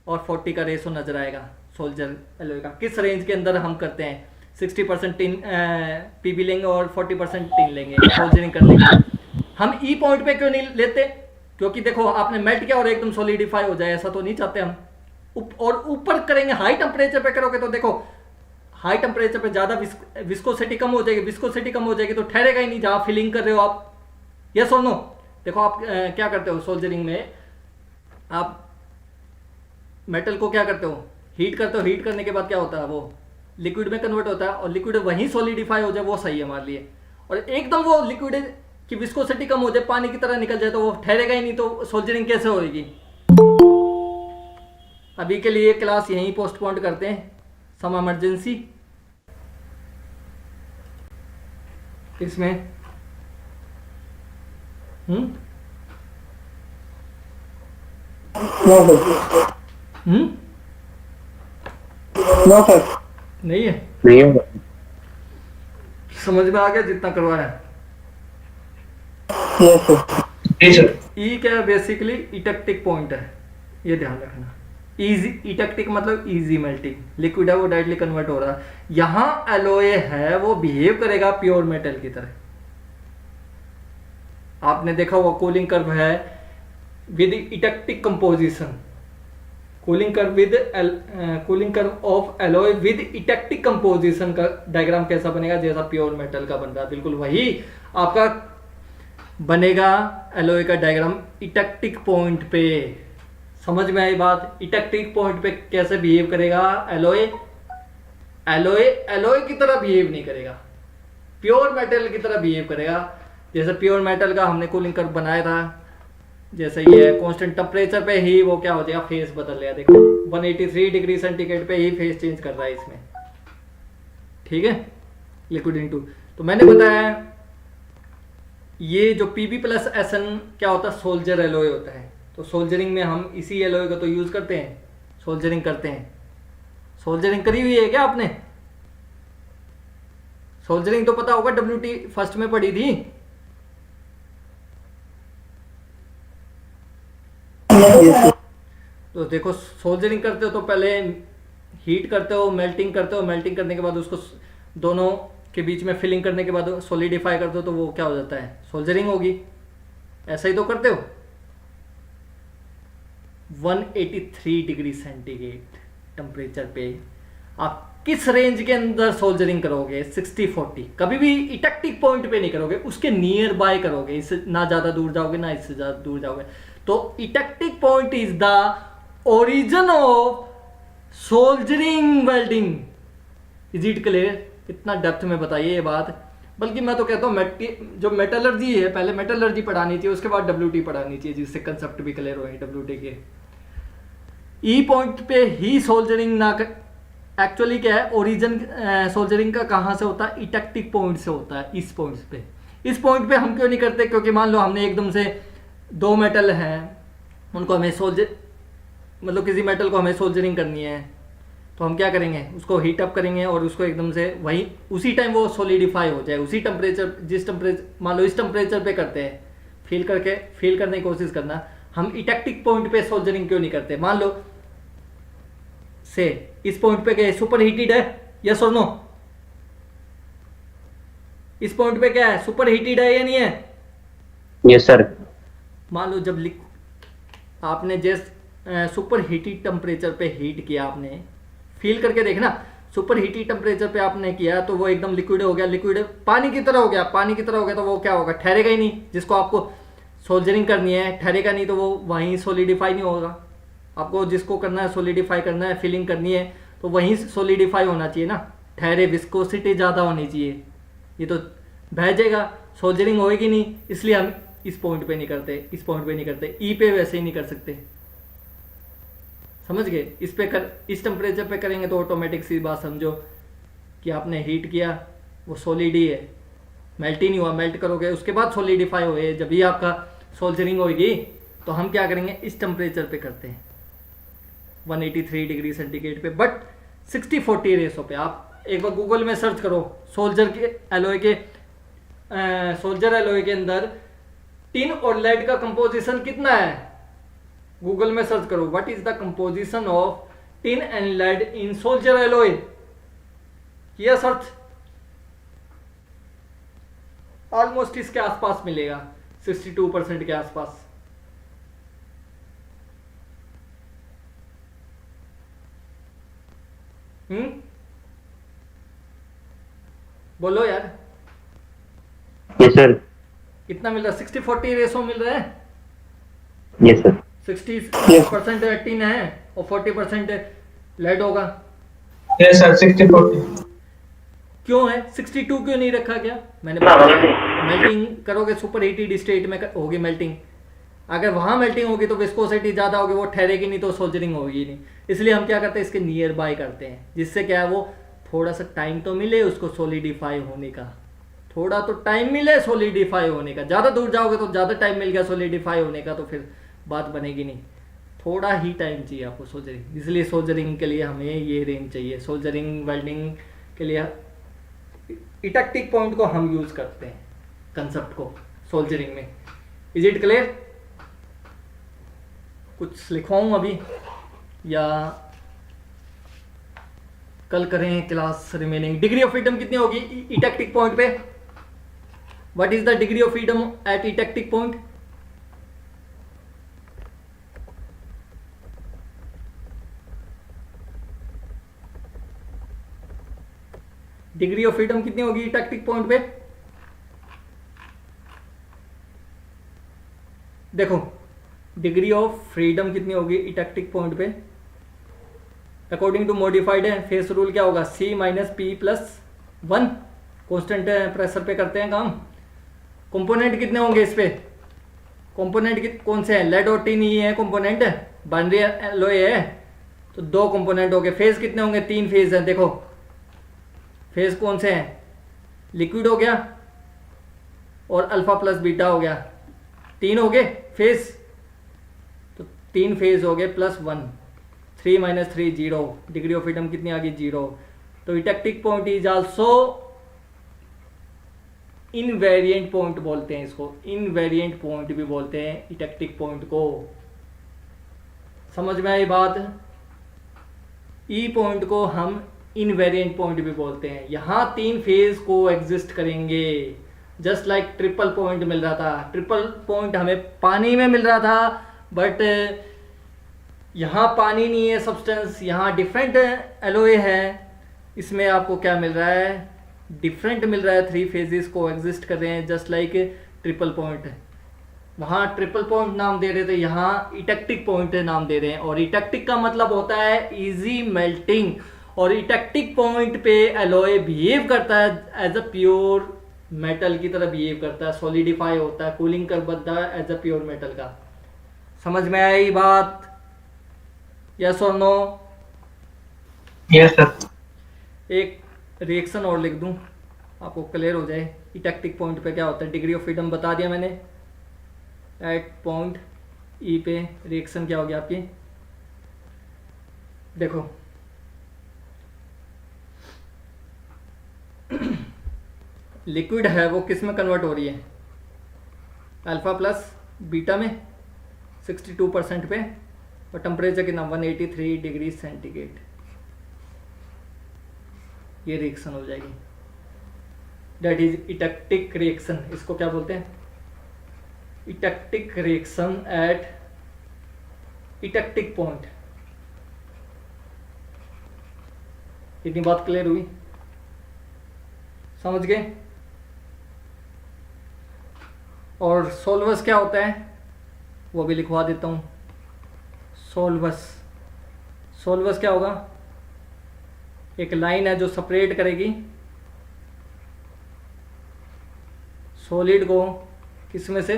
और 40 का रेशो नजर आएगा सोल्जर एलॉय का। किस रेंज के अंदर हम करते हैं, 60% टिन पीबी लेंगे और 40% टिन लेंगे सोल्जरिंग करने के। हम ई पॉइंट पे क्यों नहीं लेते, क्योंकि देखो आपने मेल्ट किया और एकदम सॉलिडिफाई हो जाए, ऐसा तो नहीं चाहते हम। और ऊपर करेंगे, हाई टेम्परेचर पे करोगे तो देखो हाई टेम्परेचर पे ज्यादा विस्कोसिटी कम हो जाएगी, विस्कोसिटी कम हो जाएगी तो ठहरेगा ही नहीं जहां फिलिंग कर रहे हो आप, यस और नो। देखो आप क्या करते हो सोल्जरिंग में, आप मेटल को क्या करते हो, हीट करते हो, हीट करने के बाद क्या होता है, वो लिक्विड में कन्वर्ट होता है और लिक्विड वहीं सॉलिडिफाई हो जाए, वो सही है हमारे लिए। और एकदम वो लिक्विड की विस्कोसिटी कम हो जाए, पानी की तरह निकल जाए, तो वो ठहरेगा ही नहीं, तो सोल्जरिंग कैसे होगी। अभी के लिए क्लास यहीं पोस्टपोन करते हैं, सम इमरजेंसी इसमें। नो सर, नो सर, नहीं है, नहीं होगा। समझ में आ गया जितना करवाया। Yes sir. जी सर। ई क्या बेसिकली इटेक्टिक पॉइंट है, ये ध्यान रखना। इजी इटेक्टिक मतलब इजी मेल्टिंग, लिक्विड है वो डायरेक्टली कन्वर्ट हो रहा है। यहां एलॉय है वो बिहेव करेगा प्योर मेटल की तरह। आपने देखा वो कूलिंग कर्व है with eutectic composition, cooling curve of alloy with eutectic composition का डायग्राम कैसा बनेगा, जैसा प्योर मेटल का बन रहा है, बिल्कुल वही आपका बनेगा एलॉय का डायग्राम इटेक्टिक पॉइंट पे। समझ में आई बात? इटेक्टिक पॉइंट पे कैसे बिहेव करेगा एलॉय? एलॉय की तरह बिहेव नहीं करेगा, प्योर मेटल की तरह बिहेव करेगा। जैसे प्योर मेटल का हमने कूलिंग कर्व बनाया था, जैसे ये कांस्टेंट टेम्परेचर पे ही वो क्या हो जाएगा, फेस बदल गया। देखो 183 डिग्री सेंटीग्रेड पे ही फेस चेंज कर रहा है इसमें, ठीक है, लिक्विड इनटू। तो मैंने बताया ये जो Pb+SN क्या होता है, सोल्जर एलॉय होता है। तो सोल्जरिंग में हम इसी एलॉय का तो यूज करते हैं, सोल्जरिंग करते हैं। सोल्जरिंग करी हुई है क्या आपने? सोल्जरिंग तो पता होगा, WT फर्स्ट में पढ़ी थी। तो देखो सोल्जरिंग करते हो तो पहले हीट करते हो, मेल्टिंग करते हो, मेल्टिंग करने के बाद उसको दोनों के बीच में फिलिंग करने के बाद सॉलिडिफाई करते हो, तो वो क्या हो जाता है, सोल्जरिंग होगी। ऐसा ही तो करते हो। 183 डिग्री सेंटीग्रेड टेम्परेचर पे आप किस रेंज के अंदर सोल्जरिंग करोगे? 60-40। कभी भी इटेक्टिक पॉइंट पे नहीं करोगे, उसके नियर बाय करोगे। इससे ना ज्यादा दूर जाओगे ना इससे ज्यादा दूर जाओगे। तो eutectic point is the origin of soldering welding. Is it clear? इतना डेप्थ में बताइए ये बात। बल्कि मैं तो कहता हूँ जो मेटलर्जी है, पहले मेटलर्जी पढ़ानी चाहिए, उसके बाद WT पढ़ानी चाहिए, जिससे कंसेप्ट भी क्लियर होंगे WT के। ई पॉइंट पे ही सोल्जरिंग ना एक्चुअली क्या है, ओरिजिन सोल्जरिंग का कहाँ से होता है? इटेक्टिक पॉइंट से होता है, इस पॉइंट पे। इस पॉइंट पे हम क्यों नहीं करते? क्योंकि मान लो हमने एकदम से दो मेटल हैं, उनको हमें मतलब किसी मेटल को हमें सोल्जरिंग करनी है, तो हम क्या करेंगे, उसको हीट अप करेंगे और उसको एकदम से वही उसी टाइम वो सॉलिडिफाई हो जाए, उसी टेम्परेचर, जिस टेम्परेचर मान लो इस टेम्परेचर पे करते हैं, फील करने की कोशिश करना। हम इटेक्टिक पॉइंट पे सोल्जरिंग क्यों नहीं करते? मान लो से इस पॉइंट पे क्या सुपर हीटेड है, यस और नो? इस पॉइंट पे क्या है, सुपर हीटेड है या नहीं है? Yes sir. मान लो जब आपने जिस सुपर हीटेड टेम्परेचर पे हीट किया, आपने फील करके देखना, सुपर हीटेड टेम्परेचर पे आपने किया तो वो एकदम लिक्विड हो गया, लिक्विड पानी की तरह हो गया, पानी की तरह हो गया तो वो क्या होगा, ठहरेगा ही नहीं। जिसको आपको सोल्जरिंग करनी है ठहरेगा नहीं, तो वो वहीं सॉलिडिफाई नहीं होगा। आपको जिसको करना है सॉलिडिफाई करना है, फिलिंग करनी है, तो वहीं सॉलिडिफाई होना चाहिए ना, ठहरे, विस्कोसिटी ज़्यादा होनी चाहिए। ये तो बह जाएगा, सोल्जरिंग होएगी नहीं, इसलिए हम इस पॉइंट पे नहीं करते, इस पॉइंट पे नहीं करते। ई पे वैसे ही नहीं कर सकते, समझ गए? इस टेम्परेचर पे करेंगे तो ऑटोमेटिक सी बात समझो कि आपने हीट किया, वो सॉलिड ही है, मेल्ट ही नहीं हुआ। मेल्ट करोगे उसके बाद सॉलिडिफाई होए, जब भी आपका सोल्जरिंग होगी। तो हम क्या करेंगे, इस टेम्परेचर पे करते हैं 183 डिग्री सेंटीग्रेड पे, बट 60-40 रेशो पे। आप एक बार गूगल में सर्च करो, सोल्जर एलॉय के अंदर टिन और लेड का कंपोजिशन कितना है, गूगल में सर्च करो, what is the composition of tin and lead in solder alloy, किया सर्च, ऑलमोस्ट इसके आसपास मिलेगा, 62% के आसपास। बोलो यार, यस सर। कितना मिल रहा है? 60-40 रेशो मिल रहा है। Yes sir. 60% टिन है और 40% लेड होगा। Yes sir, 60-40। क्यों है 62 क्यों नहीं रखा गया? मैंने मेल्टिंग करोगे सुपर हीटेड स्टेट में होगी मेल्टिंग, अगर वहां मेल्टिंग होगी तो विस्कोसिटी ज्यादा होगी, वो ठहरेगी नहीं, तो सोल्जरिंग होगी नहीं। इसलिए हम क्या करते हैं, इसके नियर बाय करते हैं, जिससे क्या है, वो थोड़ा सा टाइम तो मिले उसको सोलिडिफाई होने का, थोड़ा तो टाइम मिले सोलिडिफाई होने का। ज़्यादा दूर जाओगे तो ज़्यादा टाइम मिल गया सोलिडिफाई होने का, तो फिर बात बनेगी नहीं। थोड़ा ही टाइम चाहिए आपको सोल्जरिंग, इसलिए सोल्जरिंग के लिए हमें ये रेंज चाहिए। सोल्जरिंग वेल्डिंग के लिए इटेक्टिक पॉइंट को हम यूज़ करते हैं, कंसेप्ट को सोल्जरिंग में। Is it clear? कुछ लिखवाऊँ अभी या कल करें class remaining? Degree of freedom कितनी होगी इटेक्टिक पॉइंट पे? What is the degree of freedom at eutectic point? Degree of freedom कितनी होगी इटैक्टिक पॉइंट पे? देखो डिग्री ऑफ फ्रीडम कितनी होगी इटैक्टिक पॉइंट पे? According to modified phase rule क्या होगा? C माइनस पी प्लस 1। कॉन्स्टेंट प्रेशर पे करते हैं काम। कंपोनेंट कितने होंगे इस पे? कंपोनेंट कौन से हैं? लेड और टिन ही है कंपोनेंट, बाइनरी एलॉय है, तो 2 कंपोनेंट हो गए। फेज कितने होंगे? 3 फेज हैं। देखो फेज कौन से हैं? लिक्विड हो गया और अल्फा प्लस बीटा हो गया, 3 हो गए फेज, तो 3 फेज हो गए plus 1। 3 minus 3 0। Degree of freedom कितनी आ गई? 0। तो eutectic point is also invariant point बोलते हैं इसको, इनवेरिएंट पॉइंट भी बोलते हैं इटैक्टिक पॉइंट को। समझ में आई बात? ई पॉइंट को हम इनवेरिएंट पॉइंट भी बोलते हैं। यहां 3 फेज को एग्जिस्ट करेंगे, जस्ट लाइक ट्रिपल पॉइंट मिल रहा था। ट्रिपल पॉइंट हमें पानी में मिल रहा था, बट यहाँ पानी नहीं है सब्सटेंस, यहाँ डिफरेंट एलॉय है। इसमें आपको क्या मिल रहा है? डिफरेंट मिल रहा है। 3 फेजेस को एग्जिस्ट कर रहे हैं जस्ट लाइक ट्रिपल पॉइंट। वहाँ ट्रिपल पॉइंट नाम दे रहे थे, यहाँ इटैक्टिक पॉइंट नाम दे रहे हैं। और इटैक्टिक का मतलब होता है इजी मेल्टिंग, और इटैक्टिक पॉइंट पे एलॉय बिहेव करता है एज अ प्योर मेटल की तरह बिहेव करता है, सॉलिडिफाई होता है, कूलिंग कर बनता है एज अ प्योर मेटल का। समझ में आई बात? यस और नो? Yes, sir. एक रिएक्शन और लिख दूं आपको क्लियर हो जाए इटैक्टिक पॉइंट पे क्या होता है। डिग्री ऑफ फ्रीडम बता दिया मैंने। एट पॉइंट ई पे रिएक्शन क्या हो गया आपकी? देखो लिक्विड है वो किस में कन्वर्ट हो रही है? अल्फा प्लस बीटा में 62% पे, और टेम्परेचर कितना? 183 डिग्री सेंटीग्रेड। ये रिएक्शन हो जाएगी, दैट इज इटैक्टिक रिएक्शन। इसको क्या बोलते हैं? इटैक्टिक रिएक्शन एट इटैक्टिक पॉइंट। इतनी बात क्लियर हुई? समझ गए? और सोल्वस क्या होता है वो भी लिखवा देता हूं। सोल्वस क्या होगा? एक लाइन है जो सेपरेट करेगी सॉलिड को किस में से?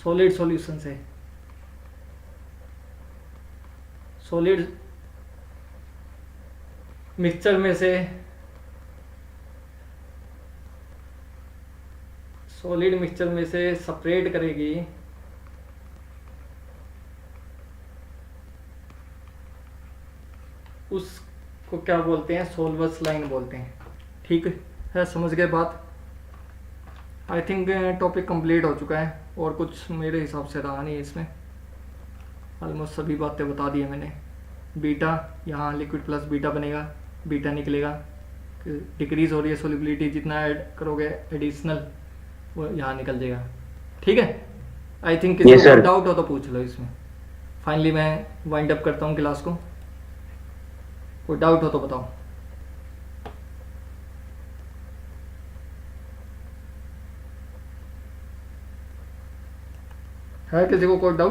सॉलिड सॉल्यूशन से। सॉलिड मिक्सचर में से, सॉलिड मिक्सचर में से सेपरेट करेगी उसको क्या बोलते हैं? सोल्वस लाइन बोलते हैं। ठीक है, समझ गए बात? आई थिंक टॉपिक कंप्लीट हो चुका है, और कुछ मेरे हिसाब से रहा नहीं इसमें। ऑलमोस्ट सभी बातें बता दी है मैंने। बीटा, यहाँ लिक्विड प्लस बीटा बनेगा, बीटा निकलेगा, डिक्रीज हो रही है सोलिबिलिटी, जितना ऐड करोगे एडिशनल वो यहाँ निकल जाएगा। ठीक है, आई थिंक किसी को डाउट हो तो पूछ लो इसमें। फाइनली मैं वाइंड अप करता हूँ क्लास को। कोई डाउट हो तो बताओ। है किसी को कोई डाउट?